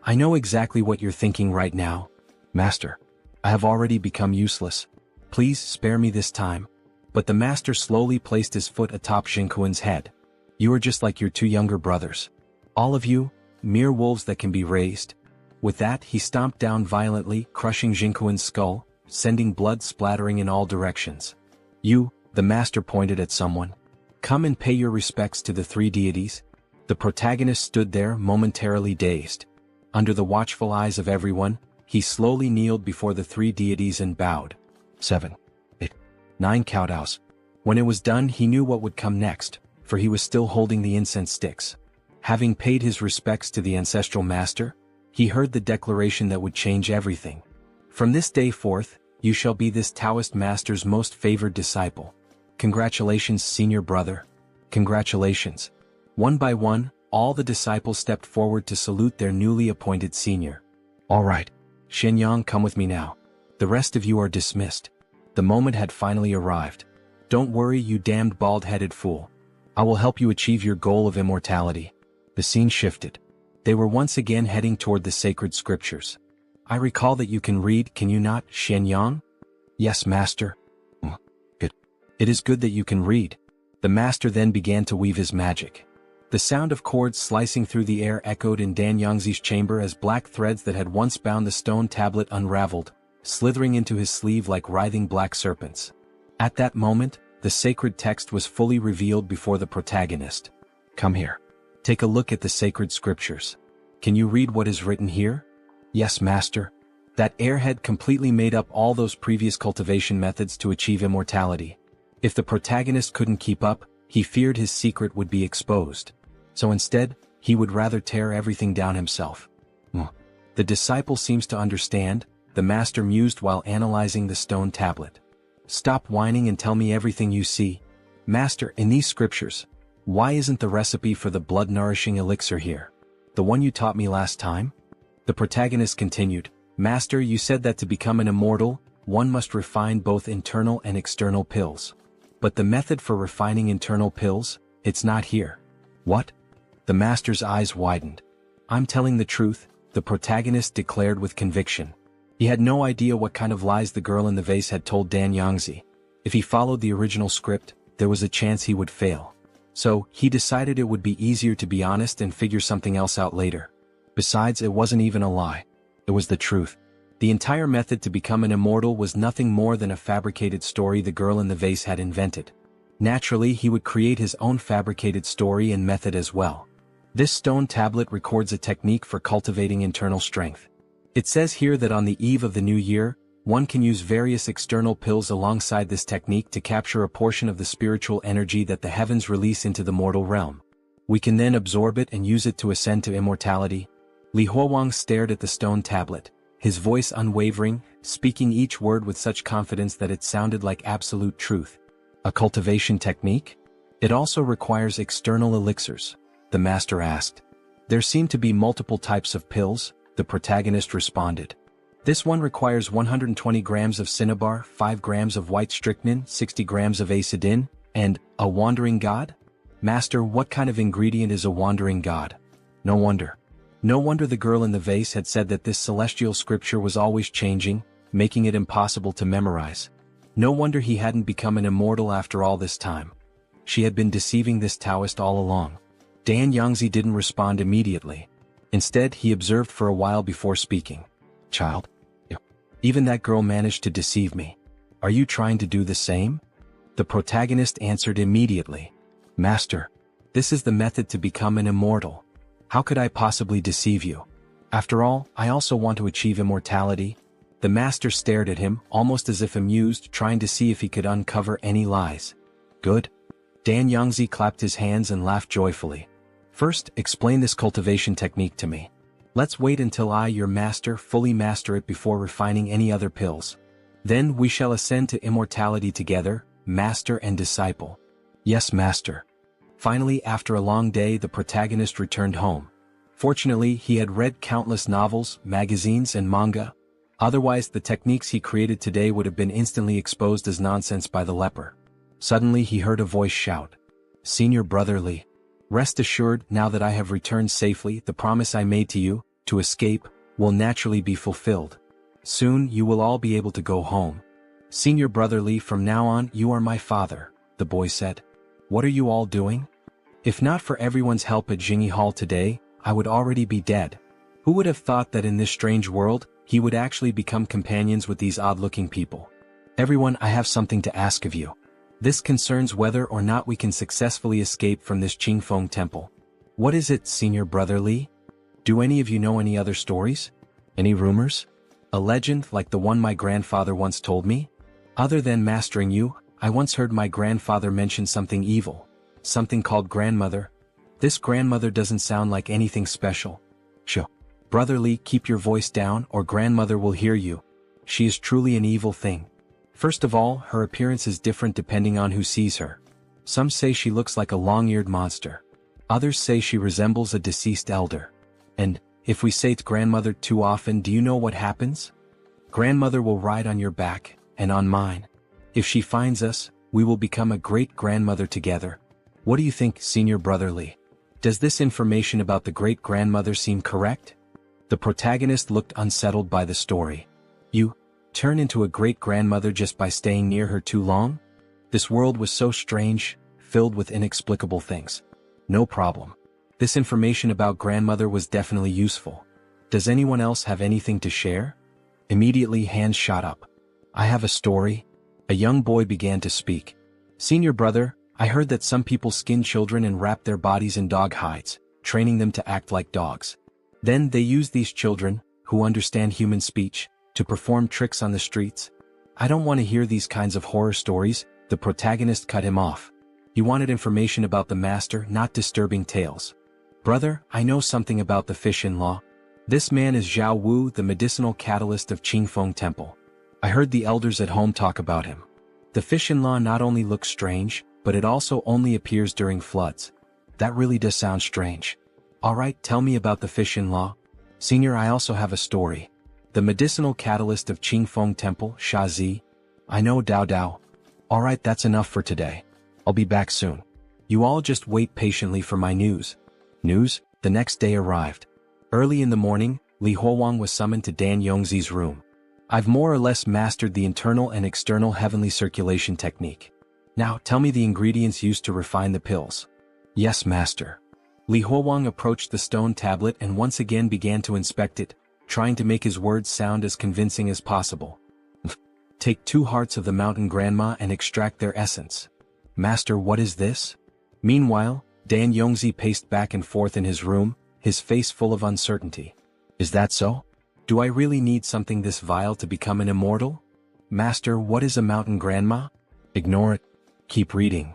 I know exactly what you're thinking right now. Master, I have already become useless. Please spare me this time. But the master slowly placed his foot atop Jinkuan's head. You are just like your 2 younger brothers. All of you, mere wolves that can be raised. With that, he stomped down violently, crushing Jinkuan's skull, sending blood splattering in all directions. You, the master pointed at someone. Come and pay your respects to the 3 deities. The protagonist stood there, momentarily dazed. Under the watchful eyes of everyone, he slowly kneeled before the 3 deities and bowed. 7, 8, 9 kowtows. When it was done, he knew what would come next, for he was still holding the incense sticks. Having paid his respects to the ancestral master, he heard the declaration that would change everything. From this day forth, you shall be this Taoist master's most favored disciple. Congratulations, senior brother. Congratulations. One by one, all the disciples stepped forward to salute their newly appointed senior. All right, Xianyang, come with me now. The rest of you are dismissed. The moment had finally arrived. Don't worry, you damned bald-headed fool. I will help you achieve your goal of immortality. The scene shifted. They were once again heading toward the sacred scriptures. I recall that you can read, can you not, Xianyang? Yes, master. Good. It is good that you can read. The master then began to weave his magic. The sound of cords slicing through the air echoed in Dan Yangzi's chamber as black threads that had once bound the stone tablet unraveled, slithering into his sleeve like writhing black serpents. At that moment, the sacred text was fully revealed before the protagonist. Come here. Take a look at the sacred scriptures. Can you read what is written here? Yes, master. That airhead completely made up all those previous cultivation methods to achieve immortality. If the protagonist couldn't keep up, he feared his secret would be exposed. So instead, he would rather tear everything down himself. The disciple seems to understand, the master mused while analyzing the stone tablet. Stop whining and tell me everything you see. Master, in these scriptures, why isn't the recipe for the blood-nourishing elixir here? The one you taught me last time? The protagonist continued, Master, you said that to become an immortal, one must refine both internal and external pills. But the method for refining internal pills, it's not here. What? The master's eyes widened. I'm telling the truth, the protagonist declared with conviction. He had no idea what kind of lies the girl in the vase had told Dan Yangzi. If he followed the original script, there was a chance he would fail. So, he decided it would be easier to be honest and figure something else out later. Besides, it wasn't even a lie. It was the truth. The entire method to become an immortal was nothing more than a fabricated story the girl in the vase had invented. Naturally, he would create his own fabricated story and method as well. This stone tablet records a technique for cultivating internal strength. It says here that on the eve of the new year, one can use various external pills alongside this technique to capture a portion of the spiritual energy that the heavens release into the mortal realm. We can then absorb it and use it to ascend to immortality. Li Huowang stared at the stone tablet, his voice unwavering, speaking each word with such confidence that it sounded like absolute truth. A cultivation technique? It also requires external elixirs, the master asked. There seem to be multiple types of pills, the protagonist responded. This one requires 120 grams of cinnabar, 5 grams of white strychnine, 60 grams of acidin, and a wandering god? Master, what kind of ingredient is a wandering god? No wonder. No wonder the girl in the vase had said that this celestial scripture was always changing, making it impossible to memorize. No wonder he hadn't become an immortal after all this time. She had been deceiving this Taoist all along. Dan Yangzi didn't respond immediately. Instead, he observed for a while before speaking. Child? Even that girl managed to deceive me. Are you trying to do the same? The protagonist answered immediately. Master, This is the method to become an immortal. How could I possibly deceive you? After all, I also want to achieve immortality." The master stared at him, almost as if amused, trying to see if he could uncover any lies. "Good." Dan Yongzi clapped his hands and laughed joyfully. "First, explain this cultivation technique to me. Let's wait until I, your master, fully master it before refining any other pills. Then we shall ascend to immortality together, master and disciple." "Yes, master." Finally, after a long day, the protagonist returned home. Fortunately, he had read countless novels, magazines, and manga. Otherwise, the techniques he created today would have been instantly exposed as nonsense by the leper. Suddenly he heard a voice shout, "Senior Brother Li. Rest assured, now that I have returned safely, the promise I made to you, to escape, will naturally be fulfilled. Soon you will all be able to go home. Senior Brother Li, from now on you are my father," the boy said. "What are you all doing? If not for everyone's help at Jingyi Hall today, I would already be dead. Who would have thought that in this strange world, he would actually become companions with these odd-looking people? Everyone, I have something to ask of you. This concerns whether or not we can successfully escape from this Qingfeng temple." "What is it, Senior Brother Li? Do any of you know any other stories? Any rumors? A legend like the one my grandfather once told me? Other than mastering you, I once heard my grandfather mention something evil. Something called grandmother. This grandmother doesn't sound like anything special." "Shh. Brother Li, keep your voice down or grandmother will hear you. She is truly an evil thing. First of all, her appearance is different depending on who sees her. Some say she looks like a long-eared monster. Others say she resembles a deceased elder. And, if we say to grandmother too often, do you know what happens? Grandmother will ride on your back, and on mine. If she finds us, we will become a great-grandmother together. What do you think, Senior Brother Li? Does this information about the great-grandmother seem correct?" The protagonist looked unsettled by the story. "You turn into a great-grandmother just by staying near her too long? This world was so strange, filled with inexplicable things. No problem. This information about grandmother was definitely useful. Does anyone else have anything to share?" Immediately hands shot up. "I have a story." A young boy began to speak. "Senior brother, I heard that some people skin children and wrap their bodies in dog hides, training them to act like dogs. Then they use these children, who understand human speech, to perform tricks on the streets. I don't want to hear these kinds of horror stories." The protagonist cut him off. He wanted information about the master, not disturbing tales. "Brother, I know something about the fish-in-law. This man is Zhao Wu, the medicinal catalyst of Qingfeng Temple. I heard the elders at home talk about him. The fish-in-law not only looks strange, but it also only appears during floods. That really does sound strange. Alright, tell me about the fish-in-law." "Senior, I also have a story. The medicinal catalyst of Qingfeng Temple, Shazi. I know Dao Dao. Alright, that's enough for today. I'll be back soon. You all just wait patiently for my news." News? The next day arrived. Early in the morning, Li Huowang was summoned to Dan Yongzi's room. "I've more or less mastered the internal and external heavenly circulation technique. Now, tell me the ingredients used to refine the pills." "Yes, master." Li Huowang approached the stone tablet and once again began to inspect it, trying to make his words sound as convincing as possible. "Take 2 hearts of the mountain grandma and extract their essence." "Master, what is this?" Meanwhile, Dan Yongzi paced back and forth in his room, his face full of uncertainty. "Is that so? Do I really need something this vile to become an immortal? Master, what is a mountain grandma?" "Ignore it. Keep reading.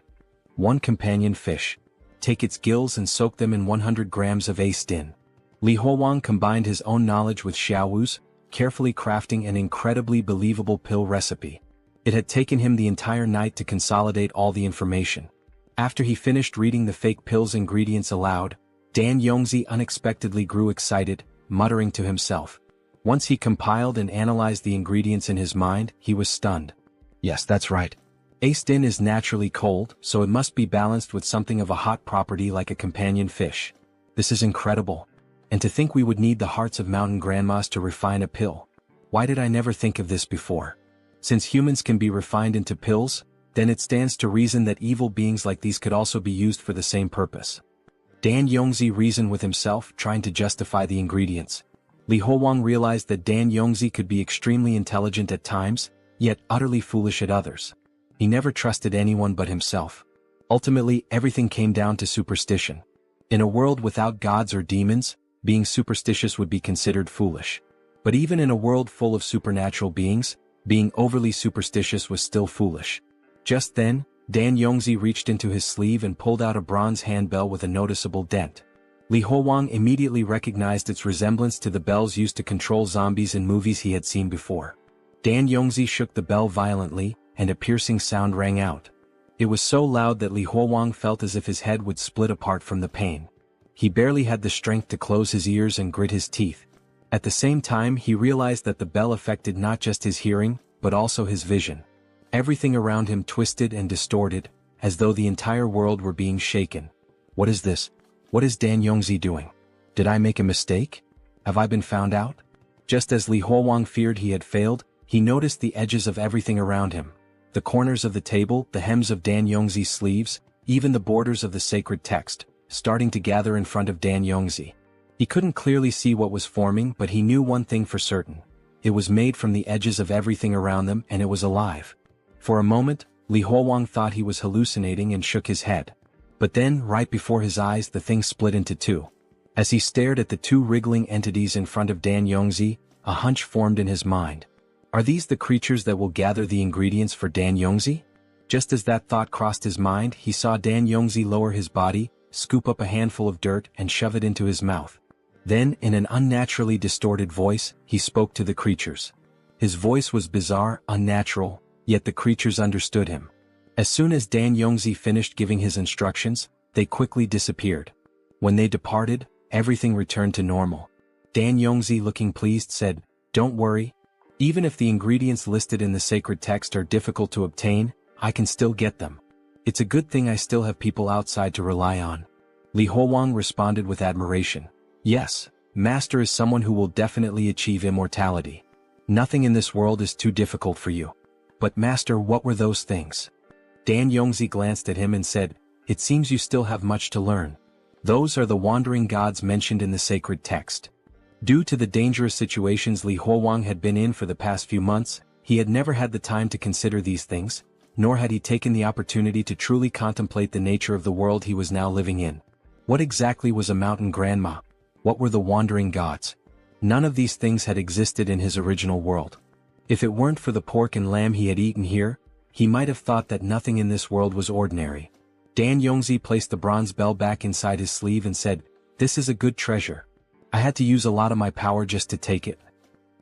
1 companion fish. Take its gills and soak them in 100 grams of A-stin." Li Huowang combined his own knowledge with Xiaowu's, carefully crafting an incredibly believable pill recipe. It had taken him the entire night to consolidate all the information. After he finished reading the fake pill's ingredients aloud, Dan Yongzi unexpectedly grew excited, muttering to himself. Once he compiled and analyzed the ingredients in his mind, he was stunned. "Yes, that's right. A-stin is naturally cold, so it must be balanced with something of a hot property like a companion fish. This is incredible. And to think we would need the hearts of mountain grandmas to refine a pill. Why did I never think of this before? Since humans can be refined into pills, then it stands to reason that evil beings like these could also be used for the same purpose." Dan Yongzi reasoned with himself, trying to justify the ingredients. Li Huowang realized that Dan Yongzi could be extremely intelligent at times, yet utterly foolish at others. He never trusted anyone but himself. Ultimately, everything came down to superstition. In a world without gods or demons, being superstitious would be considered foolish. But even in a world full of supernatural beings, being overly superstitious was still foolish. Just then, Dan Yongzi reached into his sleeve and pulled out a bronze handbell with a noticeable dent. Li Huowang immediately recognized its resemblance to the bells used to control zombies in movies he had seen before. Dan Yongzi shook the bell violently, and a piercing sound rang out. It was so loud that Li Huowang felt as if his head would split apart from the pain. He barely had the strength to close his ears and grit his teeth. At the same time, he realized that the bell affected not just his hearing, but also his vision. Everything around him twisted and distorted, as though the entire world were being shaken. What is this? What is Dan Yongzi doing? Did I make a mistake? Have I been found out? Just as Li Huowang feared he had failed, he noticed the edges of everything around him. The corners of the table, the hems of Dan Yongzi's sleeves, even the borders of the sacred text, starting to gather in front of Dan Yongzi. He couldn't clearly see what was forming, but he knew one thing for certain. It was made from the edges of everything around them, and it was alive. For a moment, Li Huowang thought he was hallucinating and shook his head. But then, right before his eyes, the thing split into two. As he stared at the two wriggling entities in front of Dan Yongzi, a hunch formed in his mind. Are these the creatures that will gather the ingredients for Dan Yongzi? Just as that thought crossed his mind, he saw Dan Yongzi lower his body, scoop up a handful of dirt and shove it into his mouth. Then, in an unnaturally distorted voice, he spoke to the creatures. His voice was bizarre, unnatural, yet the creatures understood him. As soon as Dan Yongzi finished giving his instructions, they quickly disappeared. When they departed, everything returned to normal. Dan Yongzi, looking pleased, said, "Don't worry. Even if the ingredients listed in the sacred text are difficult to obtain, I can still get them. It's a good thing I still have people outside to rely on." Li Huowang responded with admiration. "Yes, Master is someone who will definitely achieve immortality. Nothing in this world is too difficult for you." "But Master, what were those things?" Dan Yongzi glanced at him and said, "It seems you still have much to learn. Those are the wandering gods mentioned in the sacred text." Due to the dangerous situations Li Huowang had been in for the past few months, he had never had the time to consider these things, nor had he taken the opportunity to truly contemplate the nature of the world he was now living in. What exactly was a mountain grandma? What were the wandering gods? None of these things had existed in his original world. If it weren't for the pork and lamb he had eaten here, he might have thought that nothing in this world was ordinary. Dan Yongzi placed the bronze bell back inside his sleeve and said, "This is a good treasure. I had to use a lot of my power just to take it."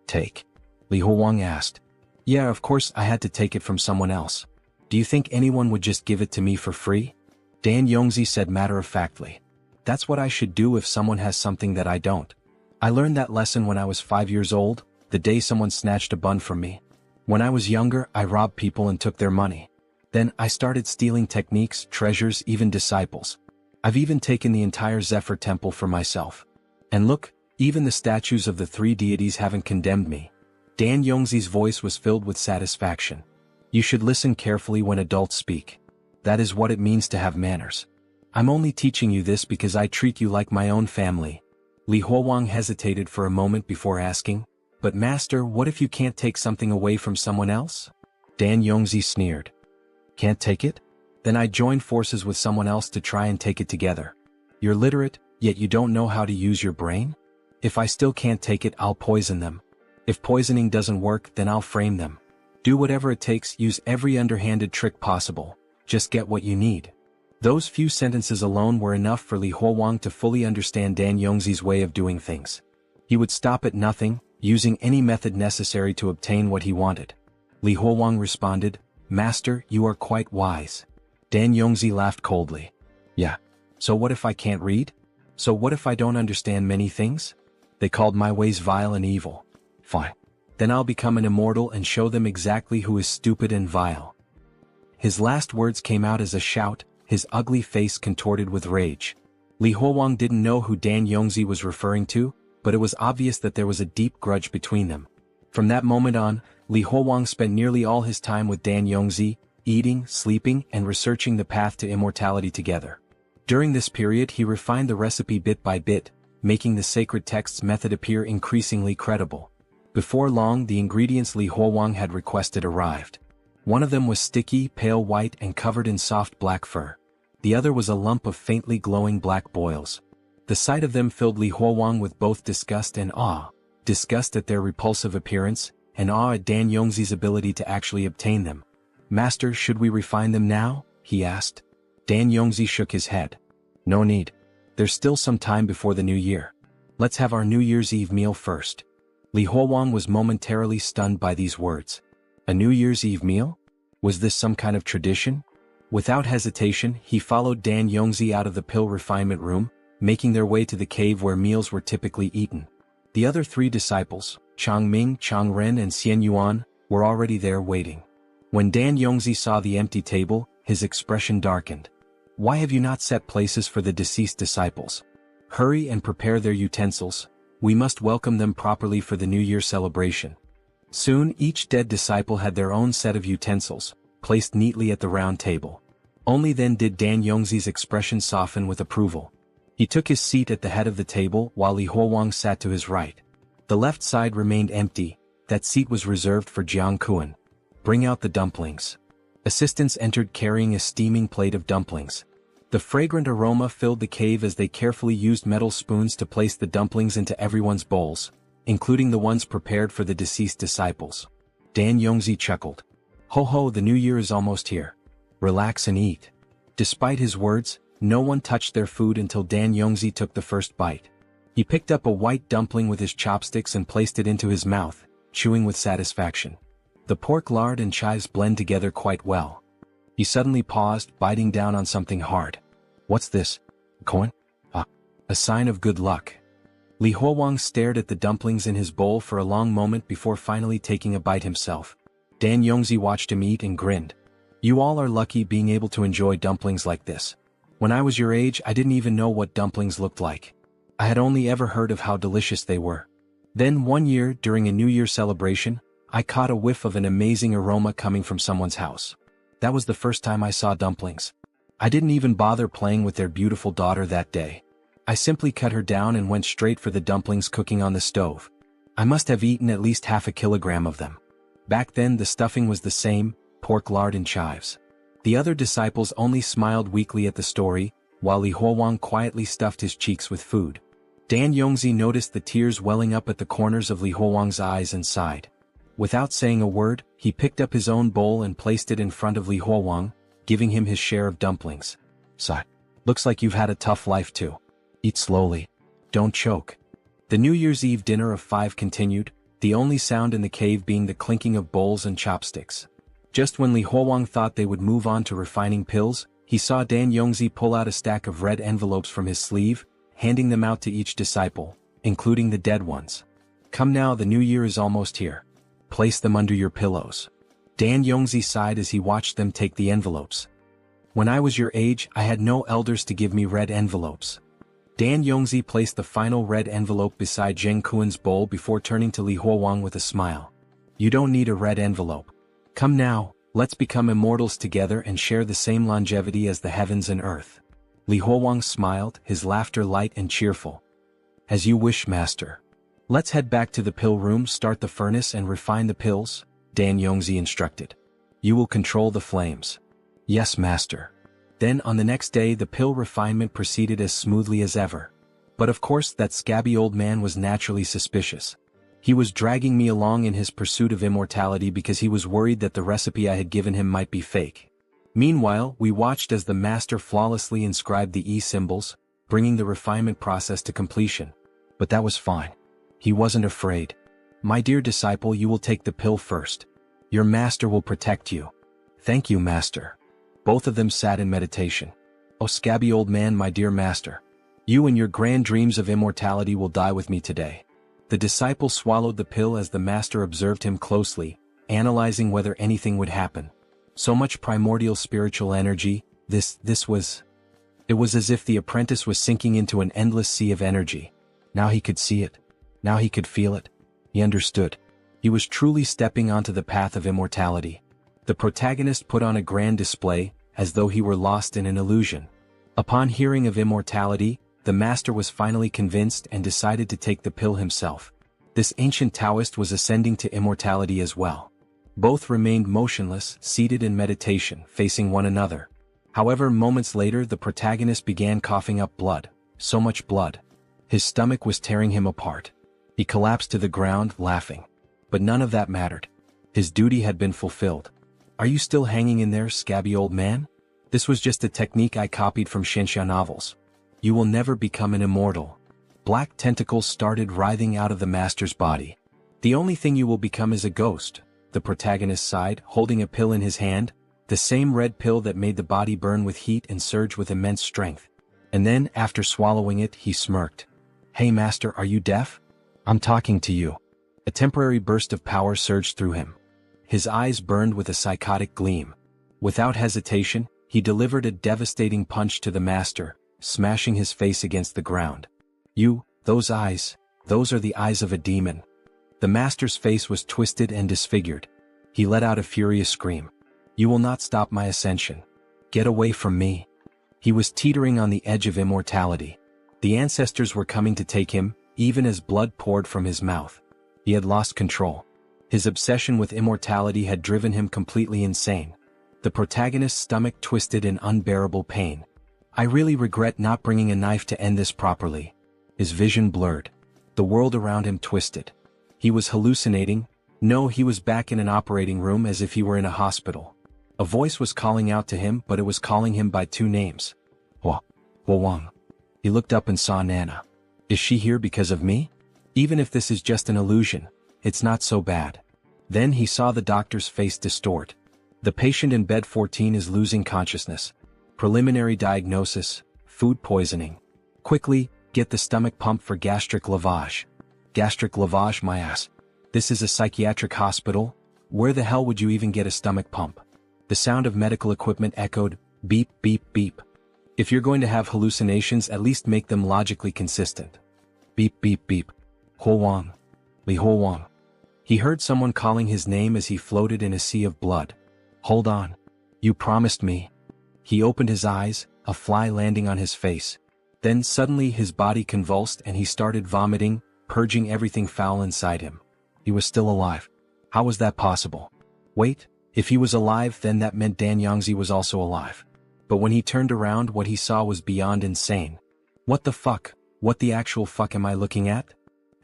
"Take?" Li Huowang asked. "Yeah, of course I had to take it from someone else. Do you think anyone would just give it to me for free?" Dan Yongzi said matter-of-factly. "That's what I should do if someone has something that I don't. I learned that lesson when I was 5 years old, the day someone snatched a bun from me. When I was younger, I robbed people and took their money. Then I started stealing techniques, treasures, even disciples. I've even taken the entire Zephyr temple for myself. And look, even the statues of the three deities haven't condemned me." Dan Yongzi's voice was filled with satisfaction. "You should listen carefully when adults speak. That is what it means to have manners. I'm only teaching you this because I treat you like my own family." Li Huowang hesitated for a moment before asking, "But Master, what if you can't take something away from someone else?" Dan Yongzi sneered. "Can't take it? Then I join forces with someone else to try and take it together. You're literate, yet you don't know how to use your brain? If I still can't take it, I'll poison them. If poisoning doesn't work, then I'll frame them. Do whatever it takes, use every underhanded trick possible. Just get what you need." Those few sentences alone were enough for Li Huowang to fully understand Dan Yongzi's way of doing things. He would stop at nothing, using any method necessary to obtain what he wanted. Li Huowang responded, "Master, you are quite wise." Dan Yongzi laughed coldly. "Yeah. So what if I can't read? So what if I don't understand many things? They called my ways vile and evil. Fine. Then I'll become an immortal and show them exactly who is stupid and vile." His last words came out as a shout, his ugly face contorted with rage. Li Huowang didn't know who Dan Yongzi was referring to, but it was obvious that there was a deep grudge between them. From that moment on, Li Huowang spent nearly all his time with Dan Yongzi, eating, sleeping, and researching the path to immortality together. During this period he refined the recipe bit by bit, making the sacred text's method appear increasingly credible. Before long the ingredients Li Huowang had requested arrived. One of them was sticky, pale white and covered in soft black fur. The other was a lump of faintly glowing black boils. The sight of them filled Li Huowang with both disgust and awe. Disgust at their repulsive appearance, and awe at Dan Yongzi's ability to actually obtain them. "Master, should we refine them now?" he asked. Dan Yongzi shook his head. "No need. There's still some time before the new year. Let's have our New Year's Eve meal first." Li Huowang was momentarily stunned by these words. A New Year's Eve meal? Was this some kind of tradition? Without hesitation, he followed Dan Yongzi out of the pill refinement room, making their way to the cave where meals were typically eaten. The other three disciples, Chang Ming, Chang Ren and Xian Yuan, were already there waiting. When Dan Yongzi saw the empty table, his expression darkened. "Why have you not set places for the deceased disciples? Hurry and prepare their utensils. We must welcome them properly for the New Year celebration." Soon each dead disciple had their own set of utensils, placed neatly at the round table. Only then did Dan Yongzi's expression soften with approval. He took his seat at the head of the table while Li Huowang sat to his right. The left side remained empty. That seat was reserved for Jiang Kuan. "Bring out the dumplings." Assistants entered carrying a steaming plate of dumplings. The fragrant aroma filled the cave as they carefully used metal spoons to place the dumplings into everyone's bowls, including the ones prepared for the deceased disciples. Dan Yongzi chuckled. "Ho ho, the new year is almost here. Relax and eat." Despite his words, no one touched their food until Dan Yongzi took the first bite. He picked up a white dumpling with his chopsticks and placed it into his mouth, chewing with satisfaction. The pork lard and chives blend together quite well. He suddenly paused, biting down on something hard. "What's this? Coin? Ah, a sign of good luck." Li Huowang stared at the dumplings in his bowl for a long moment before finally taking a bite himself. Dan Yongzi watched him eat and grinned. "You all are lucky being able to enjoy dumplings like this. When I was your age, I didn't even know what dumplings looked like. I had only ever heard of how delicious they were. Then one year, during a New Year celebration, I caught a whiff of an amazing aroma coming from someone's house. That was the first time I saw dumplings. I didn't even bother playing with their beautiful daughter that day. I simply cut her down and went straight for the dumplings cooking on the stove. I must have eaten at least 1/2 kilogram of them. Back then the stuffing was the same, pork lard and chives." The other disciples only smiled weakly at the story, while Li Huowang quietly stuffed his cheeks with food. Dan Yongzi noticed the tears welling up at the corners of Li Huowang's eyes and sighed. Without saying a word, he picked up his own bowl and placed it in front of Li Huowang, giving him his share of dumplings. "Sigh. Looks like you've had a tough life too. Eat slowly. Don't choke." The New Year's Eve dinner of 5 continued, the only sound in the cave being the clinking of bowls and chopsticks. Just when Li Huowang thought they would move on to refining pills, he saw Dan Yongzi pull out a stack of red envelopes from his sleeve, handing them out to each disciple, including the dead ones. "Come now, the new year is almost here. Place them under your pillows." Dan Yongzi sighed as he watched them take the envelopes. "When I was your age, I had no elders to give me red envelopes." Dan Yongzi placed the final red envelope beside Zheng Kuan's bowl before turning to Li Huowang with a smile. "You don't need a red envelope. Come now, let's become immortals together and share the same longevity as the heavens and earth." Li Huowang smiled, his laughter light and cheerful. "As you wish, master. Let's head back to the pill room, start the furnace and refine the pills," Dan Yongzi instructed. "You will control the flames." "Yes, master." Then on the next day the pill refinement proceeded as smoothly as ever. But of course that scabby old man was naturally suspicious. He was dragging me along in his pursuit of immortality because he was worried that the recipe I had given him might be fake. Meanwhile, we watched as the master flawlessly inscribed the E-symbols, bringing the refinement process to completion. But that was fine. He wasn't afraid. "My dear disciple, you will take the pill first. Your master will protect you." "Thank you, master." Both of them sat in meditation. "Oh scabby old man, my dear master. You and your grand dreams of immortality will die with me today." The disciple swallowed the pill as the master observed him closely, analyzing whether anything would happen. So much primordial spiritual energy, it was as if the apprentice was sinking into an endless sea of energy. Now he could see it. Now he could feel it. He understood. He was truly stepping onto the path of immortality. The protagonist put on a grand display, as though he were lost in an illusion. Upon hearing of immortality, the master was finally convinced and decided to take the pill himself. This ancient Taoist was ascending to immortality as well. Both remained motionless, seated in meditation, facing one another. However, moments later the protagonist began coughing up blood, so much blood. His stomach was tearing him apart. He collapsed to the ground, laughing. But none of that mattered. His duty had been fulfilled. Are you still hanging in there, scabby old man? This was just a technique I copied from Xianxia novels. You will never become an immortal. Black tentacles started writhing out of the master's body. The only thing you will become is a ghost, the protagonist sighed, holding a pill in his hand, the same red pill that made the body burn with heat and surge with immense strength. And then, after swallowing it, he smirked. Hey master, are you deaf? I'm talking to you. A temporary burst of power surged through him. His eyes burned with a psychotic gleam. Without hesitation, he delivered a devastating punch to the master, smashing his face against the ground. Those eyes, those are the eyes of a demon. The master's face was twisted and disfigured. He let out a furious scream. You will not stop my ascension. Get away from me. He was teetering on the edge of immortality. The ancestors were coming to take him, even as blood poured from his mouth. He had lost control. His obsession with immortality had driven him completely insane. The protagonist's stomach twisted in unbearable pain. I really regret not bringing a knife to end this properly. His vision blurred. The world around him twisted. He was hallucinating. No, he was back in an operating room as if he were in a hospital. A voice was calling out to him, but it was calling him by two names. Li Huowang. He looked up and saw Nana. Is she here because of me? Even if this is just an illusion, it's not so bad. Then he saw the doctor's face distort. The patient in bed 14 is losing consciousness. Preliminary diagnosis, food poisoning. Quickly, get the stomach pump for gastric lavage. Gastric lavage, my ass. This is a psychiatric hospital? Where the hell would you even get a stomach pump? The sound of medical equipment echoed, beep, beep, beep. If you're going to have hallucinations, at least make them logically consistent. Beep, beep, beep. Huowang. Li Huowang. He heard someone calling his name as he floated in a sea of blood. Hold on. You promised me. He opened his eyes, a fly landing on his face. Then suddenly his body convulsed and he started vomiting, purging everything foul inside him. He was still alive. How was that possible? Wait, if he was alive, then that meant Dan Yangzi was also alive. But when he turned around, what he saw was beyond insane. What the fuck? What the actual fuck am I looking at?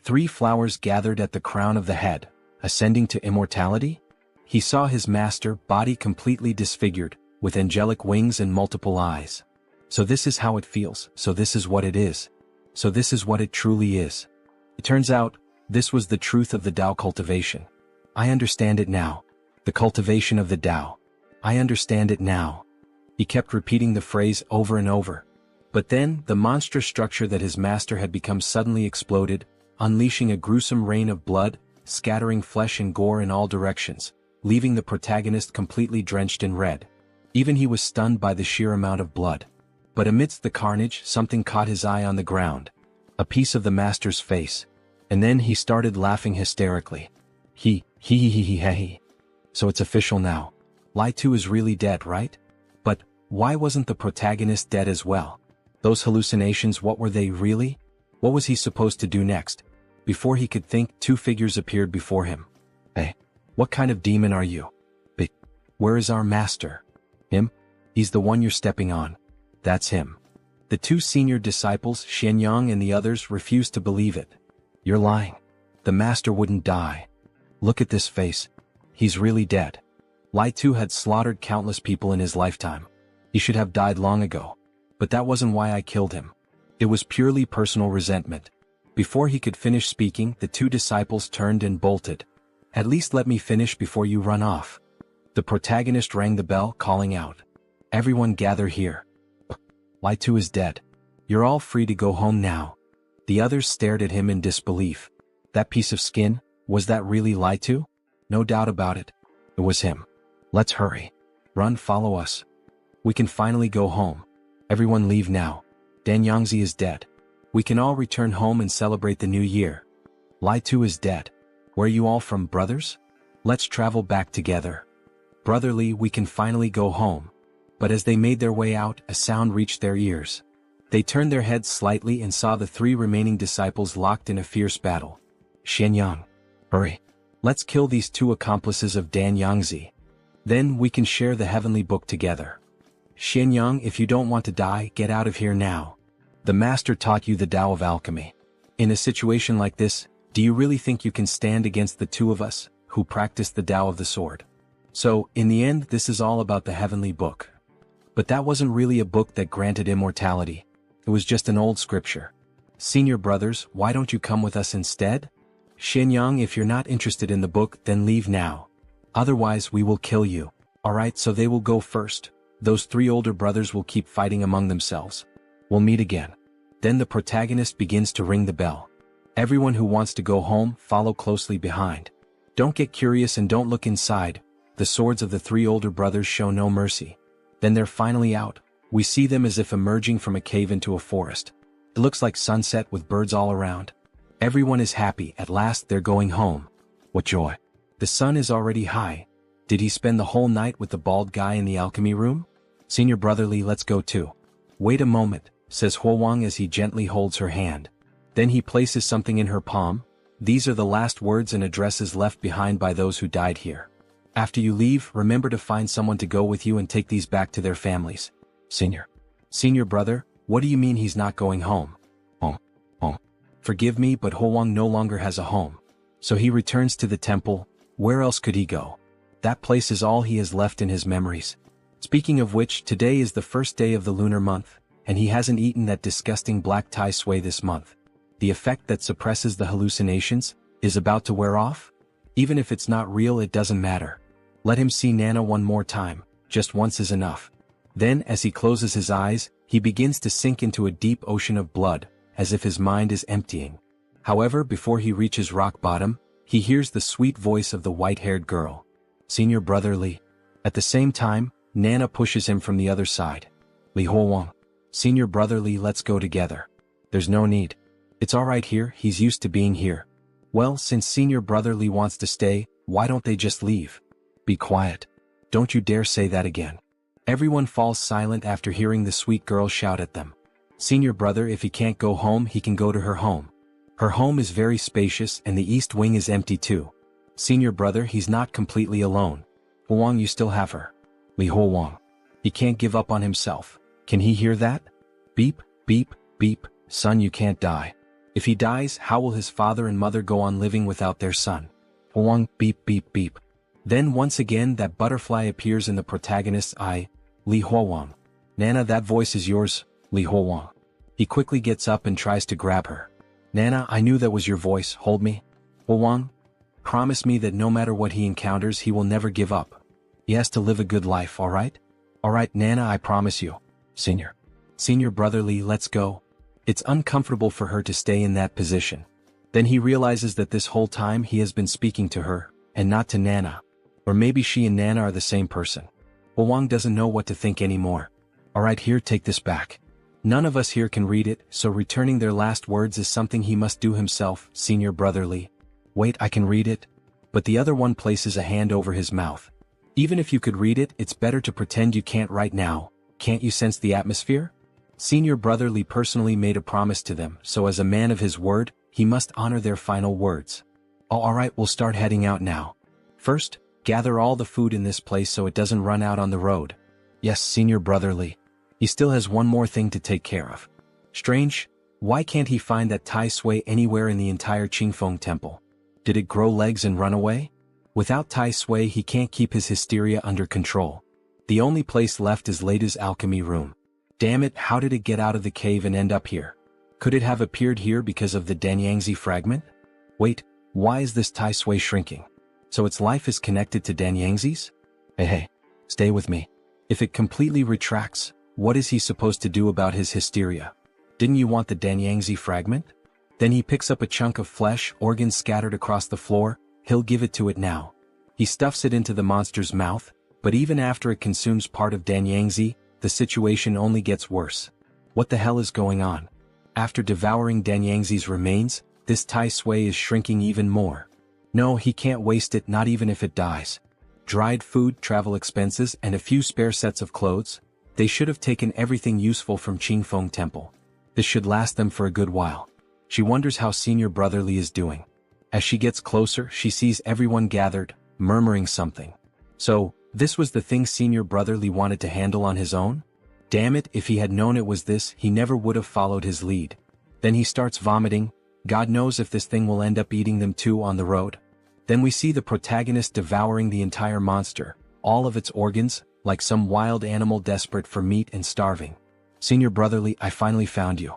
3 flowers gathered at the crown of the head, ascending to immortality? He saw his master, body completely disfigured, with angelic wings and multiple eyes. So this is how it feels, so this is what it is. So this is what it truly is. It turns out, this was the truth of the Tao cultivation. I understand it now. The cultivation of the Tao. I understand it now. He kept repeating the phrase over and over. But then, the monstrous structure that his master had become suddenly exploded, unleashing a gruesome rain of blood, scattering flesh and gore in all directions, leaving the protagonist completely drenched in red. Even he was stunned by the sheer amount of blood. But amidst the carnage, something caught his eye on the ground. A piece of the master's face. And then he started laughing hysterically. He. So it's official now. Li Huowang is really dead, right? But, why wasn't the protagonist dead as well? Those hallucinations, what were they really? What was he supposed to do next? Before he could think, 2 figures appeared before him. Hey, what kind of demon are you? Where is our master? Him? He's the one you're stepping on. That's him. The 2 senior disciples, Xianyang and the others, refused to believe it. You're lying. The master wouldn't die. Look at this face. He's really dead. Li Huowang had slaughtered countless people in his lifetime. He should have died long ago. But that wasn't why I killed him. It was purely personal resentment. Before he could finish speaking, the 2 disciples turned and bolted. At least let me finish before you run off. The protagonist rang the bell, calling out. Everyone gather here. Li Huowang is dead. You're all free to go home now. The others stared at him in disbelief. That piece of skin, was that really Li Huowang? No doubt about it. It was him. Let's hurry. Run, follow us. We can finally go home. Everyone leave now. Dan Yangzi is dead. We can all return home and celebrate the new year. Li Huowang is dead. Where are you all from, brothers? Let's travel back together. Brotherly, we can finally go home. But as they made their way out, a sound reached their ears. They turned their heads slightly and saw the 3 remaining disciples locked in a fierce battle. Xianyang. Hurry. Let's kill these 2 accomplices of Dan Yangzi. Then we can share the heavenly book together. Xianyang, if you don't want to die, get out of here now. The master taught you the Tao of alchemy. In a situation like this, do you really think you can stand against the two of us, who practice the Tao of the sword? So, in the end, this is all about the heavenly book. But that wasn't really a book that granted immortality. It was just an old scripture. Senior brothers, why don't you come with us instead? Xianyang, if you're not interested in the book, then leave now. Otherwise we will kill you. Alright, so they will go first. Those three older brothers will keep fighting among themselves. We'll meet again. Then the protagonist begins to ring the bell. Everyone who wants to go home, follow closely behind. Don't get curious and don't look inside. The swords of the three older brothers show no mercy. Then they're finally out. We see them as if emerging from a cave into a forest. It looks like sunset with birds all around. Everyone is happy, at last they're going home. What joy. The sun is already high. Did he spend the whole night with the bald guy in the alchemy room? Senior brother Li, let's go too. Wait a moment, says Huowang as he gently holds her hand. Then he places something in her palm. These are the last words and addresses left behind by those who died here. After you leave, remember to find someone to go with you and take these back to their families. Senior brother, what do you mean he's not going home? Home. Forgive me, but Huowang no longer has a home. So he returns to the temple. Where else could he go? That place is all he has left in his memories. Speaking of which, today is the first day of the lunar month, and he hasn't eaten that disgusting black tai sui this month. The effect that suppresses the hallucinations is about to wear off? Even if it's not real, it doesn't matter. Let him see Nana one more time, just once is enough. Then, as he closes his eyes, he begins to sink into a deep ocean of blood, as if his mind is emptying. However, before he reaches rock bottom, he hears the sweet voice of the white-haired girl. Senior brother Li. At the same time, Nana pushes him from the other side. Li Huowang. Senior brother Li, let's go together. There's no need. It's alright here, he's used to being here. Well, since senior brother Li wants to stay, why don't they just leave? Be quiet. Don't you dare say that again. Everyone falls silent after hearing the sweet girl shout at them. Senior brother, if he can't go home, he can go to her home. Her home is very spacious and the east wing is empty too. Senior brother, he's not completely alone. Huowang, you still have her. Li Huowang. He can't give up on himself. Can he hear that? Beep, beep, beep, son, you can't die. If he dies, how will his father and mother go on living without their son? Huowang, beep, beep, beep. Then once again that butterfly appears in the protagonist's eye. Li Huowang. Nana, that voice is yours, Li Huowang. He quickly gets up and tries to grab her. Nana, I knew that was your voice, hold me. Huowang. Promise me that no matter what he encounters, he will never give up. He has to live a good life, alright? Alright, Nana, I promise you. Senior brother Li, let's go. It's uncomfortable for her to stay in that position. Then he realizes that this whole time he has been speaking to her, and not to Nana. Or maybe she and Nana are the same person. Huowang doesn't know what to think anymore. Alright, here, take this back. None of us here can read it, so returning their last words is something he must do himself, senior brother Li. Wait, I can read it? But the other one places a hand over his mouth. Even if you could read it, it's better to pretend you can't right now. Can't you sense the atmosphere? Senior brother Li personally made a promise to them, so as a man of his word, he must honor their final words. Alright, we'll start heading out now. First, gather all the food in this place so it doesn't run out on the road. Yes, senior brother Li. He still has one more thing to take care of. Strange, why can't he find that tai sui anywhere in the entire Qingfeng temple? Did it grow legs and run away? Without tai sui, he can't keep his hysteria under control. The only place left is Leida's alchemy room. Damn it, how did it get out of the cave and end up here? Could it have appeared here because of the Danyangzi fragment? Wait, why is this tai sui shrinking? So its life is connected to Danyangzi's? Hey, stay with me. If it completely retracts, what is he supposed to do about his hysteria? Didn't you want the Danyangzi fragment? Then he picks up a chunk of flesh, organs scattered across the floor. He'll give it to it now. He stuffs it into the monster's mouth, but even after it consumes part of Danyangzi, the situation only gets worse. What the hell is going on? After devouring Danyangzi's remains, this tai sui is shrinking even more. No, he can't waste it, not even if it dies. Dried food, travel expenses, and a few spare sets of clothes. They should have taken everything useful from Qingfeng Temple. This should last them for a good while. She wonders how senior brother Li is doing. As she gets closer, she sees everyone gathered, murmuring something. So, this was the thing senior brother Li wanted to handle on his own? Damn it, if he had known it was this, he never would have followed his lead. Then he starts vomiting. God knows if this thing will end up eating them too on the road. Then we see the protagonist devouring the entire monster, all of its organs, like some wild animal desperate for meat and starving. Senior Brotherly, I finally found you.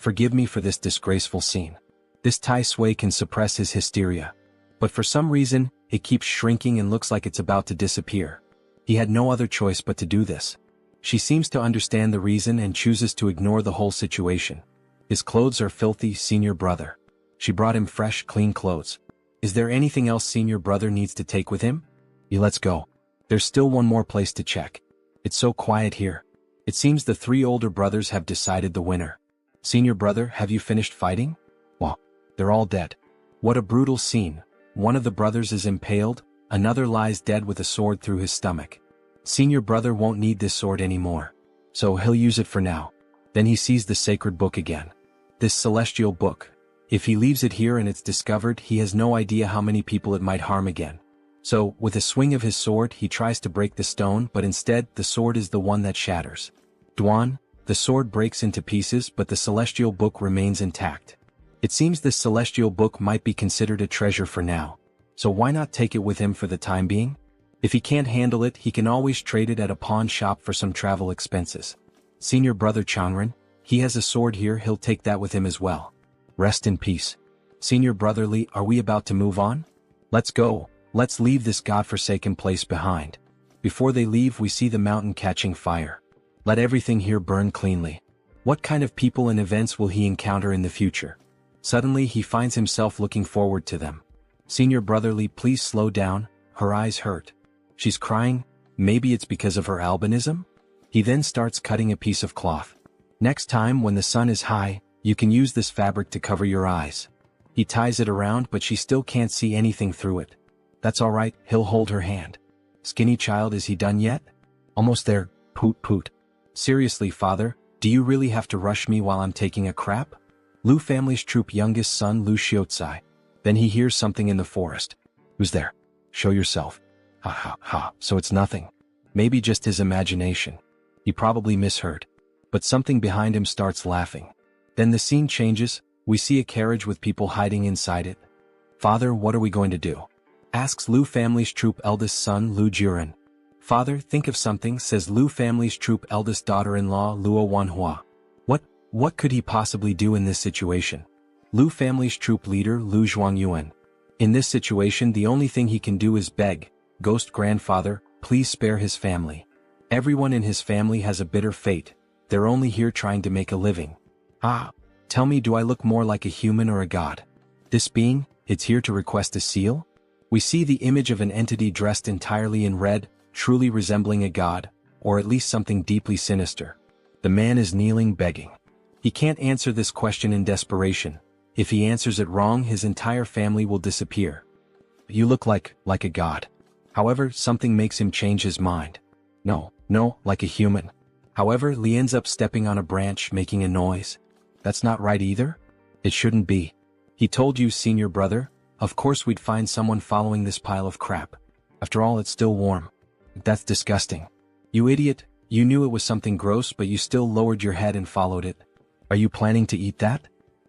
Forgive me for this disgraceful scene. This Tai Sui can suppress his hysteria. But for some reason, it keeps shrinking and looks like it's about to disappear. He had no other choice but to do this. She seems to understand the reason and chooses to ignore the whole situation. His clothes are filthy, Senior Brother. She brought him fresh, clean clothes. Is there anything else Senior Brother needs to take with him? Let's go. There's still one more place to check. It's so quiet here. It seems the three older brothers have decided the winner. Senior Brother, have you finished fighting? Well, they're all dead. What a brutal scene. One of the brothers is impaled, another lies dead with a sword through his stomach. Senior Brother won't need this sword anymore. So he'll use it for now. Then he sees the sacred book again. This celestial book. If he leaves it here and it's discovered, he has no idea how many people it might harm again. So, with a swing of his sword, he tries to break the stone, but instead, the sword is the one that shatters. Duan, the sword breaks into pieces, but the celestial book remains intact. It seems this celestial book might be considered a treasure for now. So why not take it with him for the time being? If he can't handle it, he can always trade it at a pawn shop for some travel expenses. Senior Brother Changren, he has a sword here, he'll take that with him as well. Rest in peace. Senior Brother Li, are we about to move on? Let's go. Let's leave this godforsaken place behind. Before they leave, we see the mountain catching fire. Let everything here burn cleanly. What kind of people and events will he encounter in the future? Suddenly he finds himself looking forward to them. Senior Brotherly, please slow down, her eyes hurt. She's crying, maybe it's because of her albinism? He then starts cutting a piece of cloth. Next time when the sun is high, you can use this fabric to cover your eyes. He ties it around but she still can't see anything through it. That's alright, he'll hold her hand. Skinny child, is he done yet? Almost there, poot poot. Seriously, father, do you really have to rush me while I'm taking a crap? Lu family's troop youngest son Lu Xiaozai. Then he hears something in the forest. Who's there? Show yourself. Ha ha ha, so it's nothing. Maybe just his imagination. He probably misheard. But something behind him starts laughing. Then the scene changes, we see a carriage with people hiding inside it. Father, what are we going to do? Asks Lu family's troop eldest son Lu Jiren. Father, think of something, says Lu family's troop eldest daughter-in-law Lu Huowang. What could he possibly do in this situation? Lu family's troop leader Lu Zhuangyuan. In this situation, the only thing he can do is beg, Ghost Grandfather, please spare his family. Everyone in his family has a bitter fate. They're only here trying to make a living. Tell me, do I look more like a human or a god? This being, it's here to request a seal? We see the image of an entity dressed entirely in red, truly resembling a god, or at least something deeply sinister. The man is kneeling begging. He can't answer this question in desperation. If he answers it wrong, his entire family will disappear. You look like a god. However, something makes him change his mind. No, like a human. However, Li ends up stepping on a branch, making a noise. That's not right either? It shouldn't be. He told you, Senior Brother, of course we'd find someone following this pile of crap. After all, it's still warm. That's disgusting. You idiot, you knew it was something gross but you still lowered your head and followed it. Are you planning to eat that?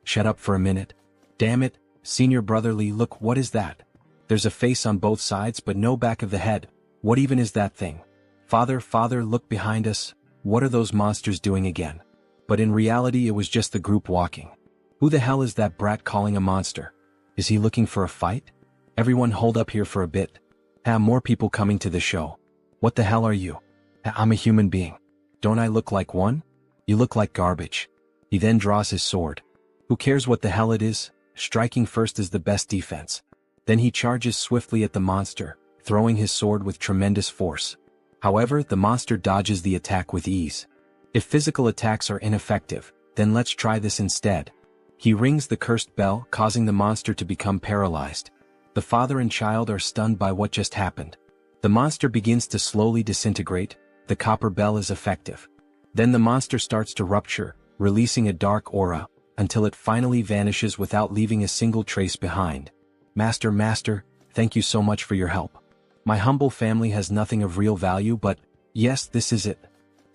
Shut up for a minute. Damn it, Senior Brotherly, look, what is that? There's a face on both sides but no back of the head. What even is that thing? Father, look behind us. What are those monsters doing again? But in reality it was just the group walking. Who the hell is that brat calling a monster? Is he looking for a fight? Everyone hold up here for a bit. More people coming to the show. What the hell are you? I'm a human being. Don't I look like one? You look like garbage. He then draws his sword. Who cares what the hell it is? Striking first is the best defense. Then he charges swiftly at the monster, throwing his sword with tremendous force. However, the monster dodges the attack with ease. If physical attacks are ineffective, then let's try this instead. He rings the cursed bell, causing the monster to become paralyzed. The father and child are stunned by what just happened. The monster begins to slowly disintegrate. The copper bell is effective. Then the monster starts to rupture, releasing a dark aura, until it finally vanishes without leaving a single trace behind. Master, thank you so much for your help. My humble family has nothing of real value, but, yes, this is it.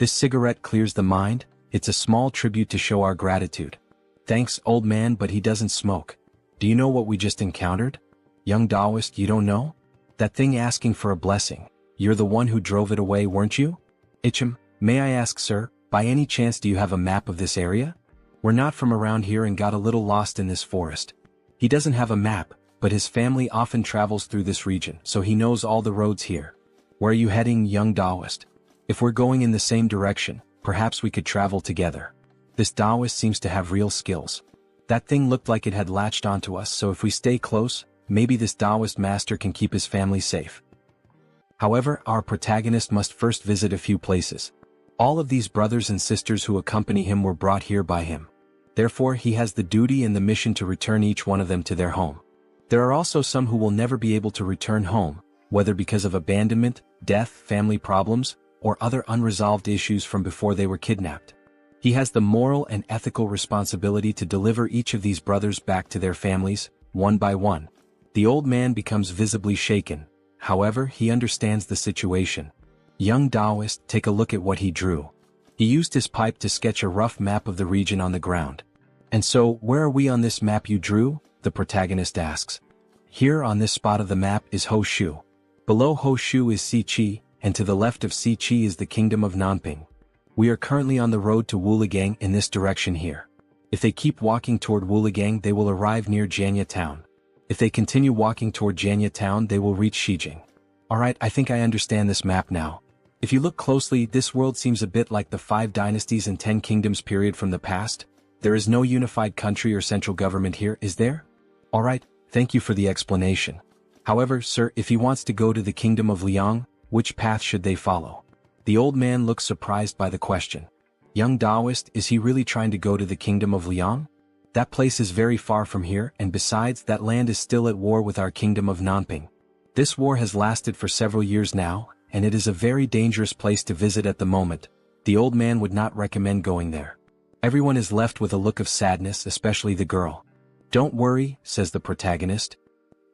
This cigarette clears the mind, it's a small tribute to show our gratitude. Thanks, old man, but he doesn't smoke. Do you know what we just encountered? Young Taoist, you don't know? That thing asking for a blessing. You're the one who drove it away, weren't you? Ichim, may I ask, sir, by any chance do you have a map of this area? We're not from around here and got a little lost in this forest. He doesn't have a map, but his family often travels through this region, so he knows all the roads here. Where are you heading, young Taoist? If we're going in the same direction, perhaps we could travel together. This Taoist seems to have real skills. That thing looked like it had latched onto us, so if we stay close, maybe this Taoist master can keep his family safe. However, our protagonist must first visit a few places. All of these brothers and sisters who accompany him were brought here by him. Therefore, he has the duty and the mission to return each one of them to their home. There are also some who will never be able to return home, whether because of abandonment, death, family problems, or other unresolved issues from before they were kidnapped. He has the moral and ethical responsibility to deliver each of these brothers back to their families, one by one. The old man becomes visibly shaken. However, he understands the situation. Young Taoist, take a look at what he drew. He used his pipe to sketch a rough map of the region on the ground. And so, where are we on this map you drew? The protagonist asks. Here on this spot of the map is Ho Shu. Below Ho Shu is Si Chi, and to the left of Si Chi is the kingdom of Nanping. We are currently on the road to Wuligang in this direction here. If they keep walking toward Wuligang, they will arrive near Janya town. If they continue walking toward Janya town, they will reach Shijing. Alright, I think I understand this map now. If you look closely, this world seems a bit like the 5 dynasties and 10 kingdoms period from the past. There is no unified country or central government here, is there? Alright, thank you for the explanation. However, sir, if he wants to go to the kingdom of Liang, which path should they follow? The old man looks surprised by the question. Young Taoist, is he really trying to go to the kingdom of Liang? That place is very far from here, and besides, that land is still at war with our kingdom of Nanping. This war has lasted for several years now, and it is a very dangerous place to visit at the moment. The old man would not recommend going there. Everyone is left with a look of sadness, especially the girl. Don't worry, says the protagonist.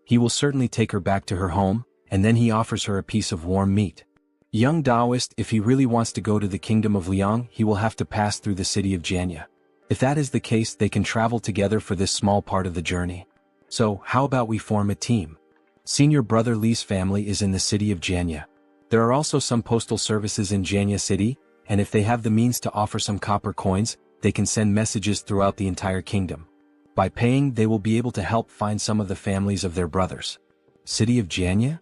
He will certainly take her back to her home, and then he offers her a piece of warm meat. Young Taoist, if he really wants to go to the kingdom of Liang, he will have to pass through the city of Janya. If that is the case, they can travel together for this small part of the journey. So, how about we form a team? Senior brother Li's family is in the city of Janya. There are also some postal services in Janya city, and if they have the means to offer some copper coins, they can send messages throughout the entire kingdom. By paying, they will be able to help find some of the families of their brothers. City of Janya?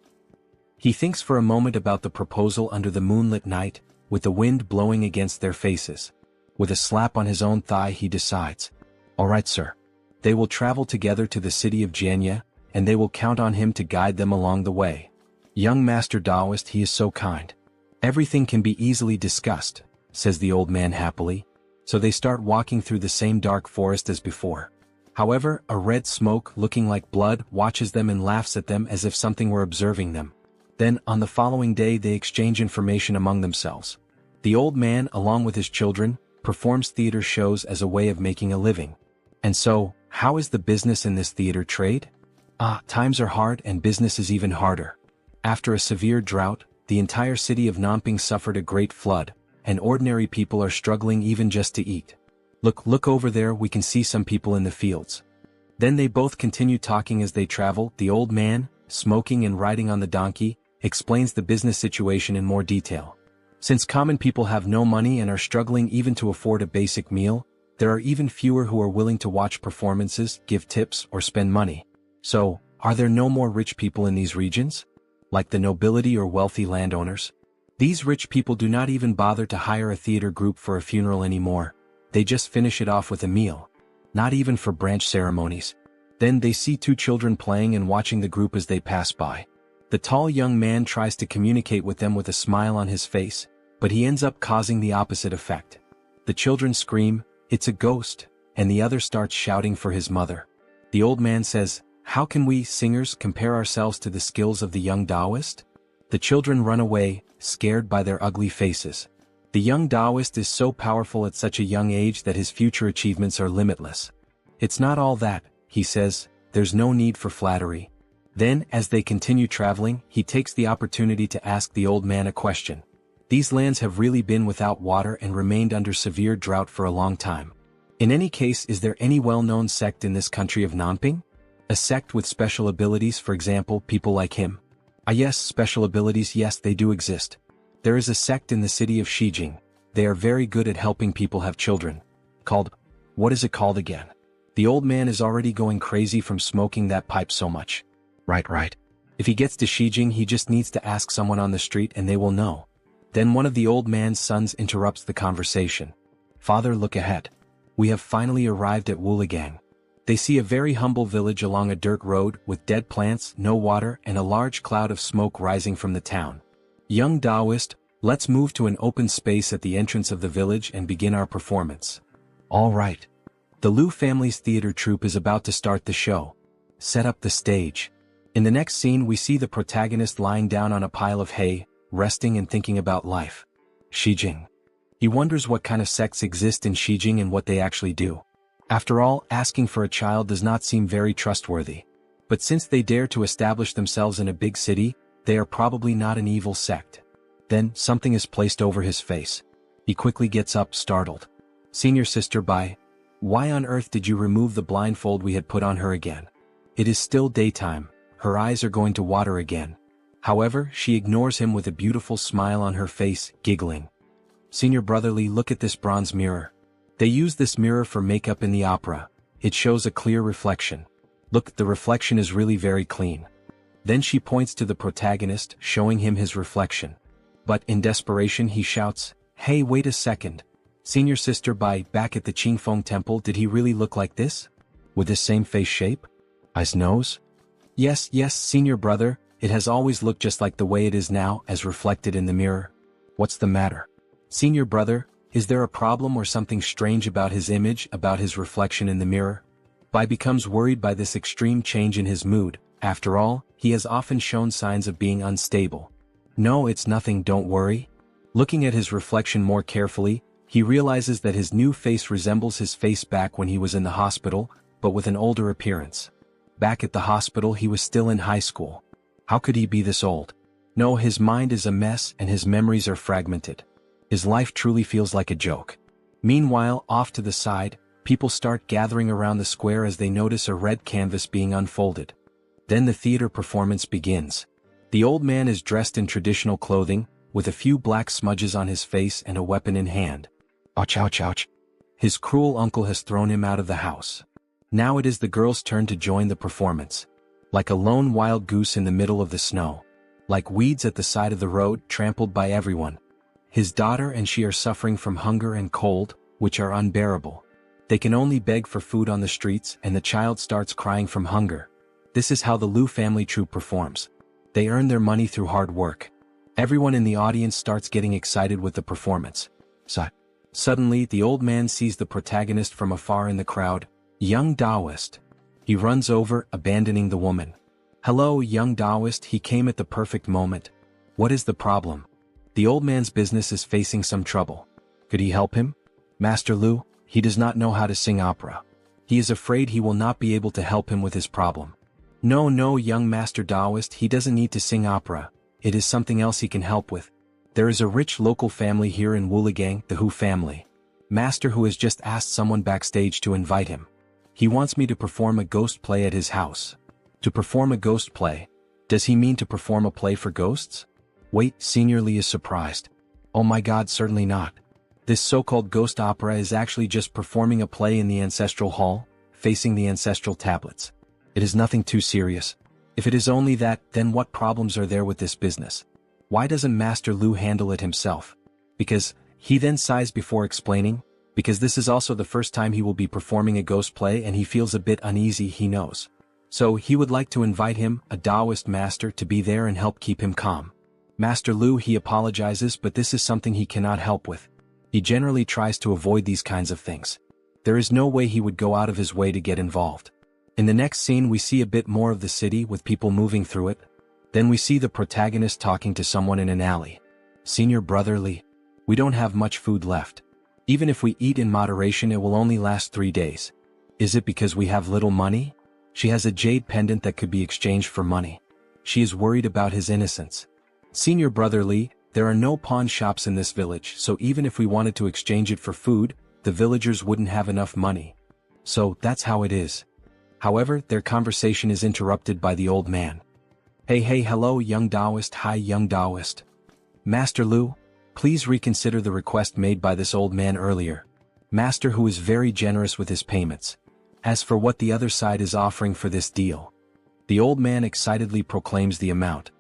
He thinks for a moment about the proposal under the moonlit night, with the wind blowing against their faces. With a slap on his own thigh, he decides. Alright, sir. They will travel together to the city of Janya, and they will count on him to guide them along the way. Young Master Taoist, he is so kind. Everything can be easily discussed, says the old man happily. So they start walking through the same dark forest as before. However, a red smoke looking like blood watches them and laughs at them as if something were observing them. Then, on the following day, they exchange information among themselves. The old man, along with his children, performs theater shows as a way of making a living. And so, how is the business in this theater trade? Times are hard and business is even harder. After a severe drought, the entire city of Nanping suffered a great flood, and ordinary people are struggling even just to eat. Look over there, we can see some people in the fields. Then they both continue talking as they travel. The old man, smoking and riding on the donkey, explains the business situation in more detail. Since common people have no money and are struggling even to afford a basic meal, there are even fewer who are willing to watch performances, give tips, or spend money. So, are there no more rich people in these regions? Like the nobility or wealthy landowners? These rich people do not even bother to hire a theater group for a funeral anymore. They just finish it off with a meal. Not even for branch ceremonies. Then they see 2 children playing and watching the group as they pass by. The tall young man tries to communicate with them with a smile on his face, but he ends up causing the opposite effect. The children scream, "It's a ghost," and the other starts shouting for his mother. The old man says, "How can we, singers, compare ourselves to the skills of the young Taoist?" The children run away, scared by their ugly faces. The young Taoist is so powerful at such a young age that his future achievements are limitless. It's not all that, he says, there's no need for flattery. Then, as they continue traveling, he takes the opportunity to ask the old man a question. These lands have really been without water and remained under severe drought for a long time. In any case, is there any well-known sect in this country of Nanping? A sect with special abilities, for example, people like him? Ah yes, special abilities, yes, they do exist. There is a sect in the city of Shijing. They are very good at helping people have children. Called, what is it called again? The old man is already going crazy from smoking that pipe so much. Right. If he gets to Shijing, he just needs to ask someone on the street and they will know. Then one of the old man's sons interrupts the conversation. Father, look ahead. We have finally arrived at Wuligang. They see a very humble village along a dirt road with dead plants, no water, and a large cloud of smoke rising from the town. Young Taoist, let's move to an open space at the entrance of the village and begin our performance. All right. The Liu family's theater troupe is about to start the show. Set up the stage. In the next scene, we see the protagonist lying down on a pile of hay, resting and thinking about life. Shijing. He wonders what kind of sects exist in Shijing and what they actually do. After all, asking for a child does not seem very trustworthy. But since they dare to establish themselves in a big city, they are probably not an evil sect. Then, something is placed over his face. He quickly gets up, startled. Senior sister, why on earth did you remove the blindfold we had put on her again? It is still daytime. Her eyes are going to water again. However, she ignores him with a beautiful smile on her face, giggling. Senior brotherly, look at this bronze mirror. They use this mirror for makeup in the opera. It shows a clear reflection. Look, the reflection is really very clean. Then she points to the protagonist, showing him his reflection. But in desperation he shouts, hey, wait a second. Senior sister, back at the Qingfeng temple, did he really look like this? With this same face shape? Eyes, nose? Yes, senior brother, it has always looked just like the way it is now, as reflected in the mirror. What's the matter? Senior brother, is there a problem or something strange about his image, about his reflection in the mirror? Bai becomes worried by this extreme change in his mood. After all, he has often shown signs of being unstable. No, it's nothing, don't worry. Looking at his reflection more carefully, he realizes that his new face resembles his face back when he was in the hospital, but with an older appearance. Back at the hospital he was still in high school. How could he be this old? No, his mind is a mess and his memories are fragmented. His life truly feels like a joke. Meanwhile, off to the side, people start gathering around the square as they notice a red canvas being unfolded. Then the theater performance begins. The old man is dressed in traditional clothing, with a few black smudges on his face and a weapon in hand. Ouch. His cruel uncle has thrown him out of the house. Now it is the girl's turn to join the performance. Like a lone wild goose in the middle of the snow. Like weeds at the side of the road, trampled by everyone. His daughter and she are suffering from hunger and cold, which are unbearable. They can only beg for food on the streets and the child starts crying from hunger. This is how the Liu family troupe performs. They earn their money through hard work. Everyone in the audience starts getting excited with the performance. Suddenly, the old man sees the protagonist from afar in the crowd, young Taoist. He runs over, abandoning the woman. Hello, young Taoist, he came at the perfect moment. What is the problem? The old man's business is facing some trouble. Could he help him? Master Liu, he does not know how to sing opera. He is afraid he will not be able to help him with his problem. No, young Master Taoist, he doesn't need to sing opera. It is something else he can help with. There is a rich local family here in Wuligang, the Hu family. Master Hu has just asked someone backstage to invite him. He wants me to perform a ghost play at his house. To perform a ghost play? Does he mean to perform a play for ghosts? Wait, Senior Li is surprised. Oh my god, certainly not. This so-called ghost opera is actually just performing a play in the ancestral hall, facing the ancestral tablets. It is nothing too serious. If it is only that, then what problems are there with this business? Why doesn't Master Liu handle it himself? Because, he then sighs before explaining, because this is also the first time he will be performing a ghost play and he feels a bit uneasy, he knows. So he would like to invite him, a Taoist master, to be there and help keep him calm. Master Liu, he apologizes, but this is something he cannot help with. He generally tries to avoid these kinds of things. There is no way he would go out of his way to get involved. In the next scene we see a bit more of the city with people moving through it. Then we see the protagonist talking to someone in an alley. Senior brother Li, we don't have much food left. Even if we eat in moderation it will only last 3 days. Is it because we have little money? She has a jade pendant that could be exchanged for money. She is worried about his innocence. Senior brother Li, There are no pawn shops in this village, so even if we wanted to exchange it for food, the villagers wouldn't have enough money. So, that's how it is. However, their conversation is interrupted by the old man. Hey, hello young Taoist. Hi young Taoist. Master Lu, please reconsider the request made by this old man earlier. Master who is very generous with his payments. As for what the other side is offering for this deal. The old man excitedly proclaims the amount.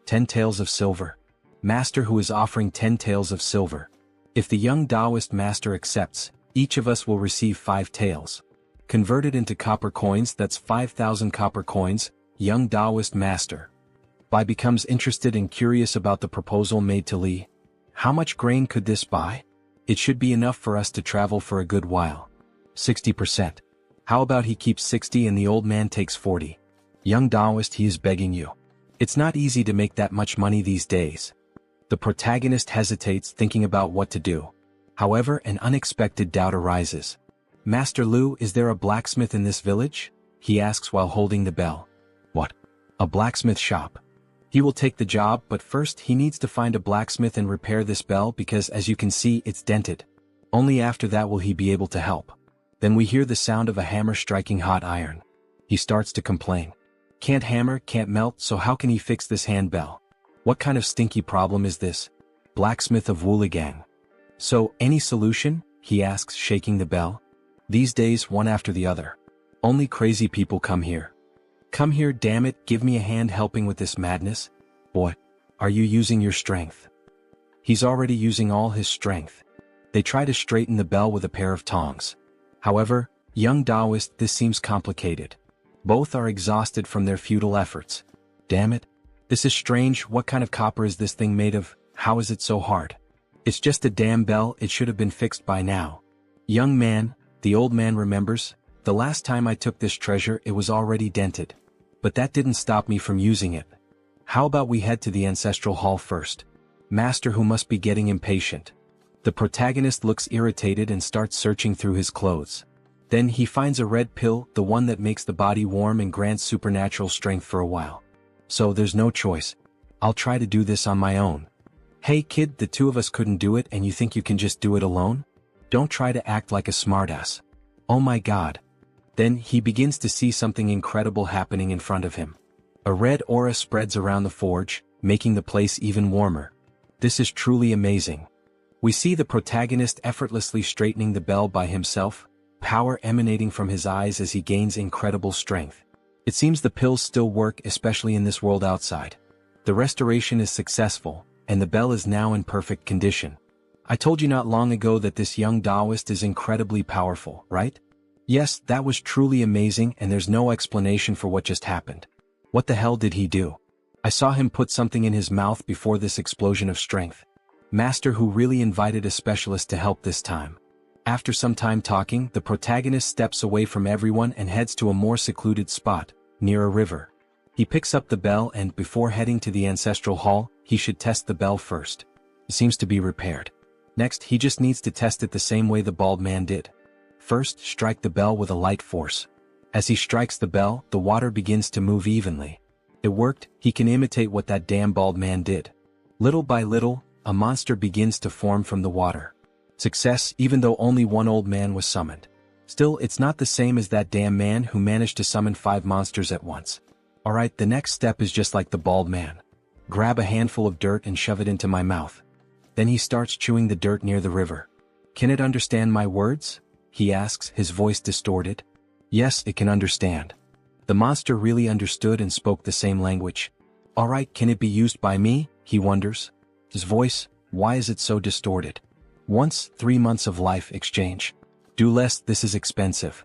10 taels of silver. Master who is offering 10 taels of silver. If the young Taoist master accepts, each of us will receive 5 taels. Converted into copper coins, that's 5,000 copper coins, young Taoist master. Bai becomes interested and curious about the proposal made to Li. How much grain could this buy? It should be enough for us to travel for a good while. 60%. How about he keeps 60 and the old man takes 40? Young Taoist, he is begging you. It's not easy to make that much money these days. The protagonist hesitates, thinking about what to do. However, an unexpected doubt arises. Master Lu, is there a blacksmith in this village? He asks while holding the bell. What? A blacksmith shop? He will take the job, but first he needs to find a blacksmith and repair this bell because as you can see it's dented. Only after that will he be able to help. Then we hear the sound of a hammer striking hot iron. He starts to complain. Can't hammer, can't melt, so how can he fix this handbell? What kind of stinky problem is this? Blacksmith of Wuligang. So, any solution? He asks, shaking the bell. These days, one after the other. Only crazy people come here. Come here, damn it, give me a hand helping with this madness. Boy, are you using your strength? He's already using all his strength. They try to straighten the bell with a pair of tongs. However, young Taoist, this seems complicated. Both are exhausted from their futile efforts. Damn it. This is strange, what kind of copper is this thing made of? How is it so hard? It's just a damn bell, it should have been fixed by now. Young man, the old man remembers, the last time I took this treasure it was already dented. But that didn't stop me from using it. How about we head to the ancestral hall first? Master who must be getting impatient. The protagonist looks irritated and starts searching through his clothes. Then he finds a red pill, the one that makes the body warm and grants supernatural strength for a while. So there's no choice. I'll try to do this on my own. Hey kid, the two of us couldn't do it and you think you can just do it alone? Don't try to act like a smartass. Oh my god. Then he begins to see something incredible happening in front of him. A red aura spreads around the forge, making the place even warmer. This is truly amazing. We see the protagonist effortlessly straightening the bell by himself, power emanating from his eyes as he gains incredible strength. It seems the pills still work, especially in this world outside. The restoration is successful, and the bell is now in perfect condition. I told you not long ago that this young Taoist is incredibly powerful, right? Yes, that was truly amazing and there's no explanation for what just happened. What the hell did he do? I saw him put something in his mouth before this explosion of strength. Master who really invited a specialist to help this time. After some time talking, the protagonist steps away from everyone and heads to a more secluded spot, near a river. He picks up the bell and before heading to the ancestral hall, he should test the bell first. It seems to be repaired. Next, he just needs to test it the same way the bald man did. First, strike the bell with a light force. As he strikes the bell, the water begins to move evenly. It worked, he can imitate what that damn bald man did. Little by little, a monster begins to form from the water. Success, even though only one old man was summoned. Still, it's not the same as that damn man who managed to summon 5 monsters at once. Alright, the next step is just like the bald man. Grab a handful of dirt and shove it into my mouth. Then he starts chewing the dirt near the river. Can it understand my words? He asks, his voice distorted. Yes, it can understand. The monster really understood and spoke the same language. Alright, can it be used by me? He wonders. His voice, why is it so distorted? Once, 3 months of life exchange. Do less, this is expensive.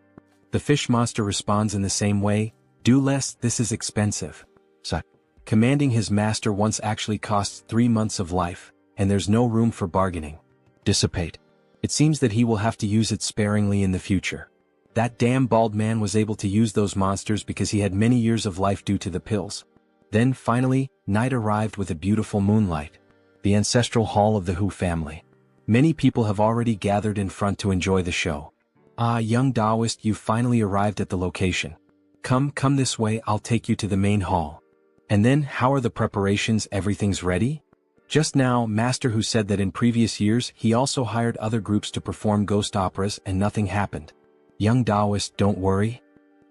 The fish monster responds in the same way, do less, this is expensive. So, commanding his master once actually costs 3 months of life, and there's no room for bargaining. Dissipate. It seems that he will have to use it sparingly in the future. That damn bald man was able to use those monsters because he had many years of life due to the pills. Then, finally, night arrived with a beautiful moonlight. The ancestral hall of the Hu family. Many people have already gathered in front to enjoy the show. Ah, young Taoist, you've finally arrived at the location. Come this way, I'll take you to the main hall. And then, how are the preparations, everything's ready? Just now, Master Hu said that in previous years he also hired other groups to perform ghost operas and nothing happened. Young Taoist, don't worry.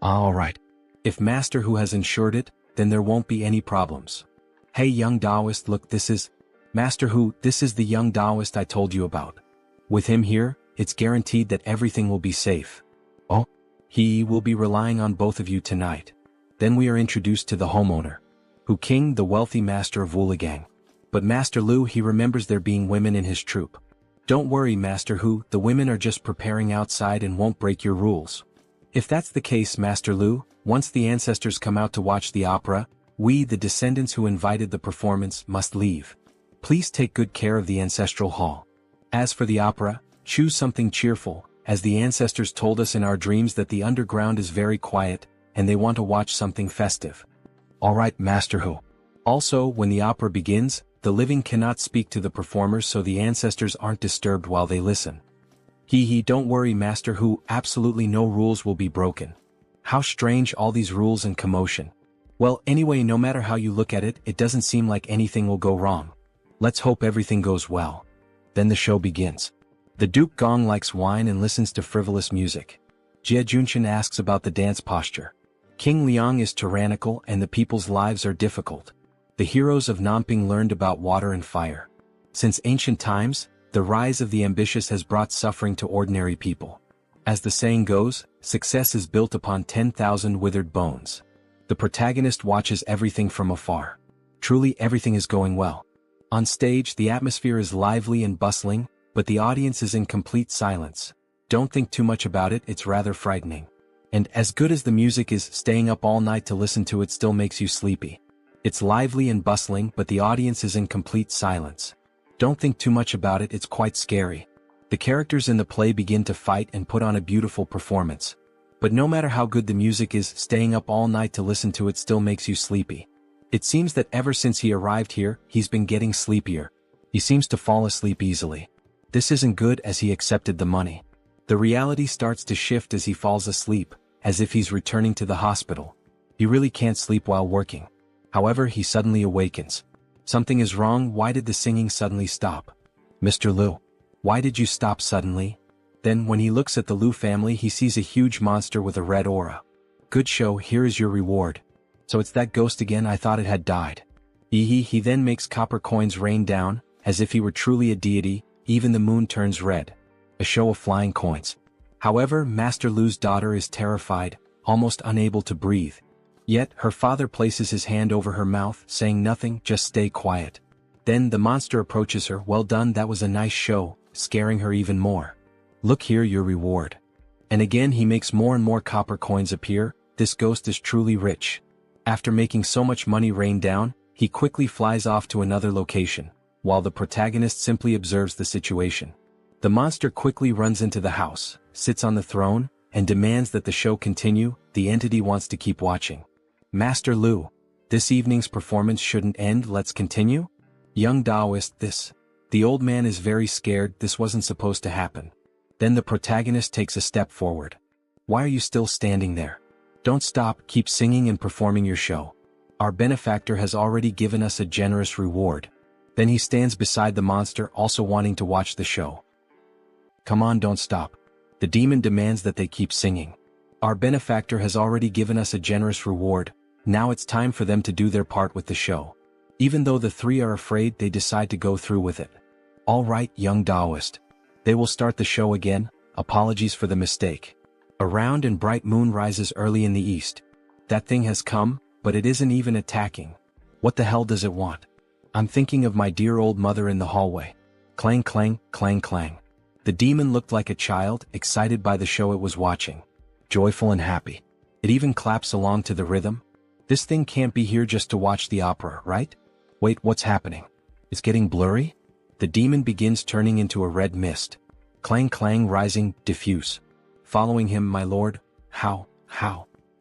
Alright. If Master Hu has ensured it, then there won't be any problems. Hey young Taoist, look, this is Master Hu, this is the young Taoist I told you about. With him here, it's guaranteed that everything will be safe. Oh? He will be relying on both of you tonight. Then we are introduced to the homeowner. Hu King, the wealthy master of Wuligang. But Master Lu, he remembers there being women in his troupe. Don't worry Master Hu, the women are just preparing outside and won't break your rules. If that's the case Master Lu, once the ancestors come out to watch the opera, we, the descendants who invited the performance, must leave. Please take good care of the ancestral hall. As for the opera, choose something cheerful, as the ancestors told us in our dreams that the underground is very quiet, and they want to watch something festive. Alright Master Hu. Also, when the opera begins, the living cannot speak to the performers so the ancestors aren't disturbed while they listen. Don't worry Master Hu, absolutely no rules will be broken. How strange all these rules and commotion. Well anyway, no matter how you look at it, it doesn't seem like anything will go wrong. Let's hope everything goes well. Then the show begins. The Duke Gong likes wine and listens to frivolous music. Jie Junshan asks about the dance posture. King Liang is tyrannical and the people's lives are difficult. The heroes of Nanping learned about water and fire. Since ancient times, the rise of the ambitious has brought suffering to ordinary people. As the saying goes, success is built upon 10,000 withered bones. The protagonist watches everything from afar. Truly everything is going well. On stage, the atmosphere is lively and bustling, but the audience is in complete silence. Don't think too much about it, it's rather frightening. And as good as the music is, staying up all night to listen to it still makes you sleepy. It's lively and bustling, but the audience is in complete silence. Don't think too much about it, it's quite scary. The characters in the play begin to fight and put on a beautiful performance. But no matter how good the music is, staying up all night to listen to it still makes you sleepy. It seems that ever since he arrived here, he's been getting sleepier. He seems to fall asleep easily. This isn't good, as he accepted the money. The reality starts to shift as he falls asleep, as if he's returning to the hospital. He really can't sleep while working. However, he suddenly awakens. Something is wrong. Why did the singing suddenly stop? Mr. Lu, why did you stop suddenly? Then when he looks at the Lu family, he sees a huge monster with a red aura. Good show, here is your reward. So it's that ghost again, I thought it had died. He then makes copper coins rain down, as if he were truly a deity, even the moon turns red. A show of flying coins. However, Master Lu's daughter is terrified, almost unable to breathe. Yet, her father places his hand over her mouth, saying nothing, just stay quiet. Then the monster approaches her. Well done, that was a nice show, scaring her even more. Look here, your reward. And again he makes more and more copper coins appear. This ghost is truly rich. After making so much money rain down, he quickly flies off to another location, while the protagonist simply observes the situation. The monster quickly runs into the house, sits on the throne, and demands that the show continue. The entity wants to keep watching. Master Lu, this evening's performance shouldn't end, let's continue? Young Taoist, this. The old man is very scared, this wasn't supposed to happen. Then the protagonist takes a step forward. Why are you still standing there? Don't stop, keep singing and performing your show. Our benefactor has already given us a generous reward. Then he stands beside the monster, also wanting to watch the show. Come on, don't stop. The demon demands that they keep singing. Our benefactor has already given us a generous reward, now it's time for them to do their part with the show. Even though the three are afraid, they decide to go through with it. Alright, young Taoist. They will start the show again, apologies for the mistake. A round and bright moon rises early in the east. That thing has come, but it isn't even attacking. What the hell does it want? I'm thinking of my dear old mother in the hallway. Clang clang, clang clang. The demon looked like a child, excited by the show it was watching. Joyful and happy. It even claps along to the rhythm. This thing can't be here just to watch the opera, right? Wait, what's happening? It's getting blurry? The demon begins turning into a red mist. Clang clang, rising, diffuse. Following him, my lord. How?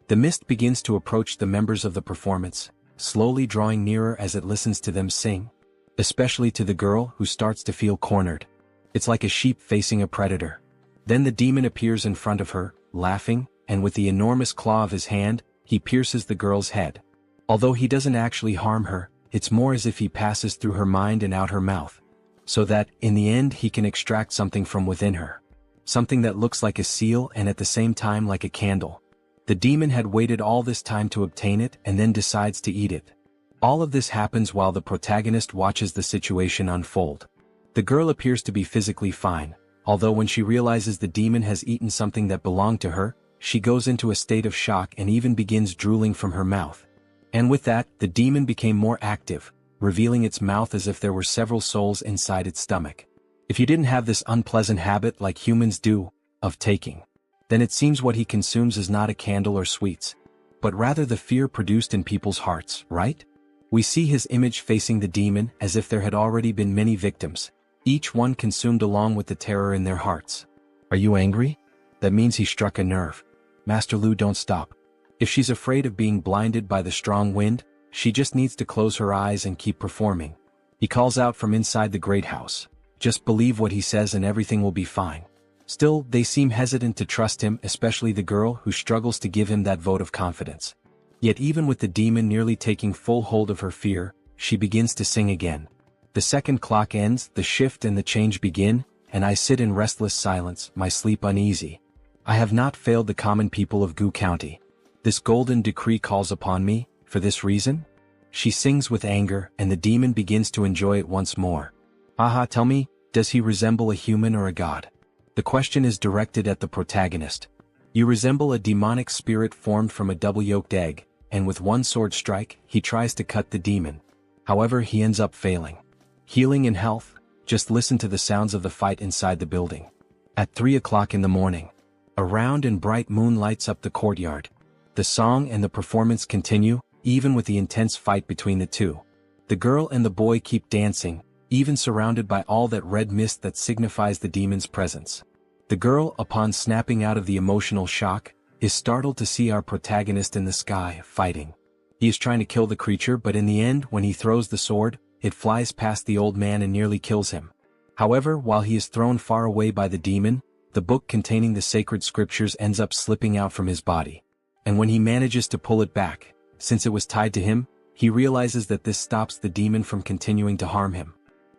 The mist begins to approach the members of the performance, slowly drawing nearer as it listens to them sing. Especially to the girl, who starts to feel cornered. It's like a sheep facing a predator. Then the demon appears in front of her, laughing, and with the enormous claw of his hand, he pierces the girl's head. Although he doesn't actually harm her, it's more as if he passes through her mind and out her mouth, so that, in the end, he can extract something from within her. Something that looks like a seal and at the same time like a candle. The demon had waited all this time to obtain it and then decides to eat it. All of this happens while the protagonist watches the situation unfold. The girl appears to be physically fine, although when she realizes the demon has eaten something that belonged to her, she goes into a state of shock and even begins drooling from her mouth. And with that, the demon became more active, revealing its mouth as if there were several souls inside its stomach. If you didn't have this unpleasant habit like humans do, of taking, then it seems what he consumes is not a candle or sweets, but rather the fear produced in people's hearts, right? We see his image facing the demon as if there had already been many victims, each one consumed along with the terror in their hearts. Are you angry? That means he struck a nerve. Master Lu, don't stop. If she's afraid of being blinded by the strong wind, she just needs to close her eyes and keep performing. He calls out from inside the great house. Just believe what he says and everything will be fine. Still, they seem hesitant to trust him, especially the girl who struggles to give him that vote of confidence. Yet even with the demon nearly taking full hold of her fear, she begins to sing again. The second clock ends, the shift and the change begin, and I sit in restless silence, my sleep uneasy. I have not failed the common people of Gu County. This golden decree calls upon me, for this reason? She sings with anger, and the demon begins to enjoy it once more. Aha, tell me, does he resemble a human or a god? The question is directed at the protagonist. You resemble a demonic spirit formed from a double-yolked egg, and with one sword strike, he tries to cut the demon. However, he ends up failing. Healing and health, just listen to the sounds of the fight inside the building. At 3 o'clock in the morning, a round and bright moon lights up the courtyard. The song and the performance continue, even with the intense fight between the two. The girl and the boy keep dancing, even surrounded by all that red mist that signifies the demon's presence. The girl, upon snapping out of the emotional shock, is startled to see our protagonist in the sky, fighting. He is trying to kill the creature, but in the end, when he throws the sword, it flies past the old man and nearly kills him. However, while he is thrown far away by the demon, the book containing the sacred scriptures ends up slipping out from his body. And when he manages to pull it back, since it was tied to him, he realizes that this stops the demon from continuing to harm him.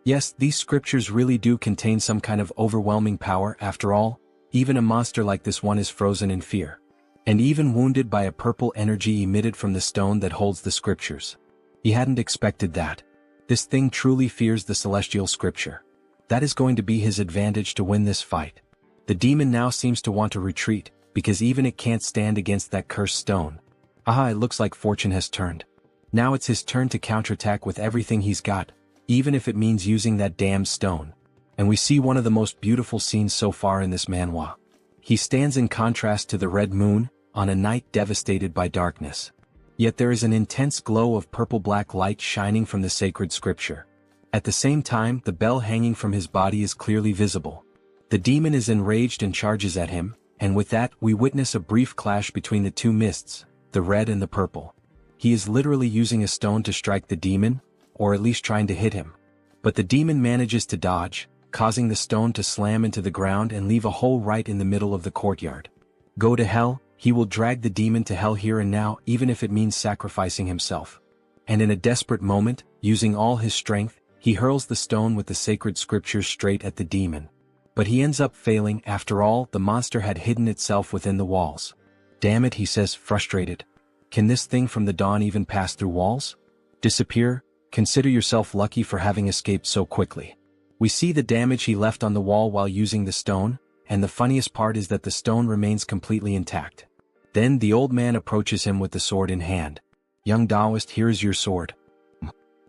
Yes, these scriptures really do contain some kind of overwhelming power. After all, even a monster like this one is frozen in fear. And even wounded by a purple energy emitted from the stone that holds the scriptures. He hadn't expected that. This thing truly fears the celestial scripture. That is going to be his advantage to win this fight. The demon now seems to want to retreat, because even it can't stand against that cursed stone. Aha, it looks like fortune has turned. Now it's his turn to counterattack with everything he's got, even if it means using that damn stone. And we see one of the most beautiful scenes so far in this manhwa. He stands in contrast to the red moon, on a night devastated by darkness. Yet there is an intense glow of purple-black light shining from the sacred scripture. At the same time, the bell hanging from his body is clearly visible. The demon is enraged and charges at him, and with that, we witness a brief clash between the two mists, the red and the purple. He is literally using a stone to strike the demon, or at least trying to hit him. But the demon manages to dodge, causing the stone to slam into the ground and leave a hole right in the middle of the courtyard. Go to hell, he will drag the demon to hell here and now, even if it means sacrificing himself. And in a desperate moment, using all his strength, he hurls the stone with the sacred scriptures straight at the demon. But he ends up failing. After all, the monster had hidden itself within the walls. Damn it, he says, frustrated. Can this thing from the dawn even pass through walls? Disappear? Consider yourself lucky for having escaped so quickly. We see the damage he left on the wall while using the stone, and the funniest part is that the stone remains completely intact. Then the old man approaches him with the sword in hand. Young Taoist, here is your sword.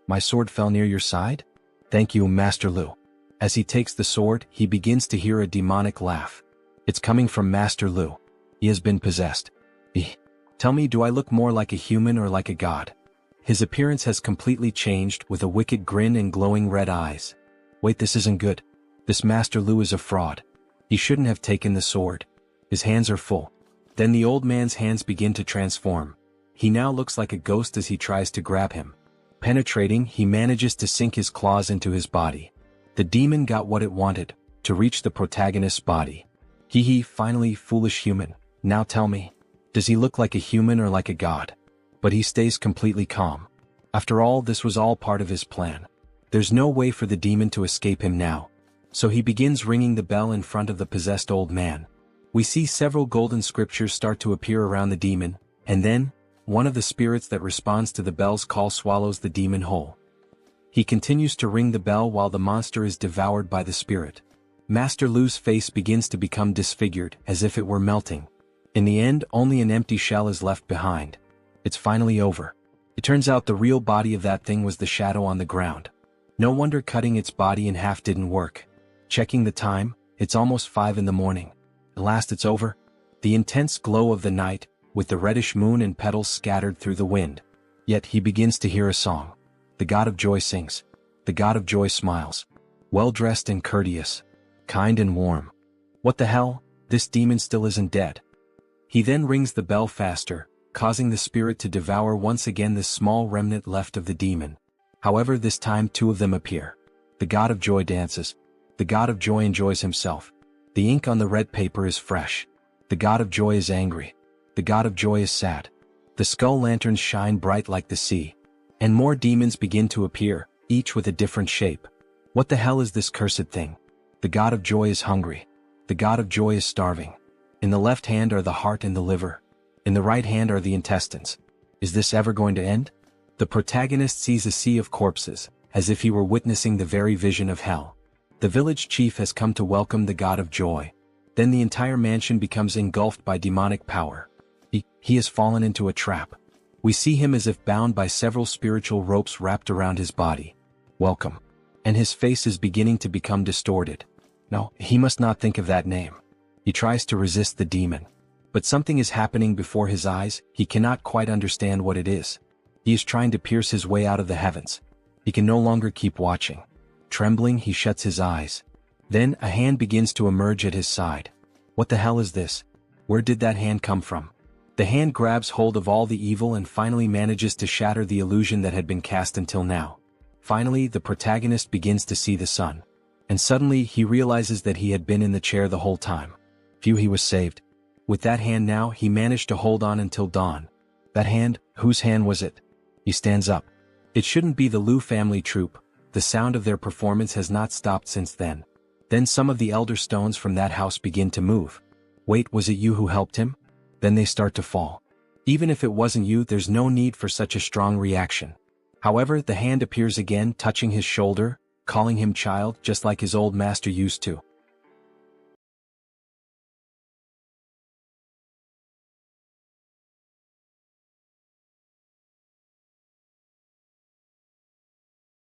My sword fell near your side? Thank you, Master Lu. As he takes the sword, he begins to hear a demonic laugh. It's coming from Master Lu. He has been possessed. Tell me, do I look more like a human or like a god? His appearance has completely changed, with a wicked grin and glowing red eyes. Wait, this isn't good. This Master Lu is a fraud. He shouldn't have taken the sword. His hands are full. Then the old man's hands begin to transform. He now looks like a ghost as he tries to grab him. Penetrating, he manages to sink his claws into his body. The demon got what it wanted, to reach the protagonist's body. Finally, foolish human. Now tell me, does he look like a human or like a god? But he stays completely calm. After all, this was all part of his plan. There's no way for the demon to escape him now. So he begins ringing the bell in front of the possessed old man. We see several golden scriptures start to appear around the demon, and then, one of the spirits that responds to the bell's call swallows the demon whole. He continues to ring the bell while the monster is devoured by the spirit. Master Lu's face begins to become disfigured, as if it were melting. In the end, only an empty shell is left behind. It's finally over. It turns out the real body of that thing was the shadow on the ground. No wonder cutting its body in half didn't work. Checking the time, it's almost 5 in the morning. At last it's over. The intense glow of the night, with the reddish moon and petals scattered through the wind. Yet he begins to hear a song. The God of Joy sings. The God of Joy smiles. Well-dressed and courteous. Kind and warm. What the hell? This demon still isn't dead. He then rings the bell faster, causing the spirit to devour once again the small remnant left of the demon. However, this time 2 of them appear. The God of Joy dances. The God of Joy enjoys himself. The ink on the red paper is fresh. The God of Joy is angry. The God of Joy is sad. The skull lanterns shine bright like the sea. And more demons begin to appear, each with a different shape. What the hell is this cursed thing? The God of Joy is hungry. The God of Joy is starving. In the left hand are the heart and the liver. In the right hand are the intestines. Is this ever going to end? The protagonist sees a sea of corpses, as if he were witnessing the very vision of hell. The village chief has come to welcome the God of Joy. Then the entire mansion becomes engulfed by demonic power. He has fallen into a trap. We see him as if bound by several spiritual ropes wrapped around his body. Welcome. And his face is beginning to become distorted. No, he must not think of that name. He tries to resist the demon. But something is happening before his eyes. He cannot quite understand what it is. He is trying to pierce his way out of the heavens. He can no longer keep watching. Trembling, he shuts his eyes. Then, a hand begins to emerge at his side. What the hell is this? Where did that hand come from? The hand grabs hold of all the evil and finally manages to shatter the illusion that had been cast until now. Finally, the protagonist begins to see the sun. And suddenly, he realizes that he had been in the chair the whole time. Phew, he was saved. With that hand now, he managed to hold on until dawn. That hand, whose hand was it? He stands up. It shouldn't be the Lu family troupe. The sound of their performance has not stopped since then. Then some of the elder stones from that house begin to move. Wait, was it you who helped him? Then they start to fall. Even if it wasn't you, there's no need for such a strong reaction. However, the hand appears again, touching his shoulder, calling him child just like his old master used to.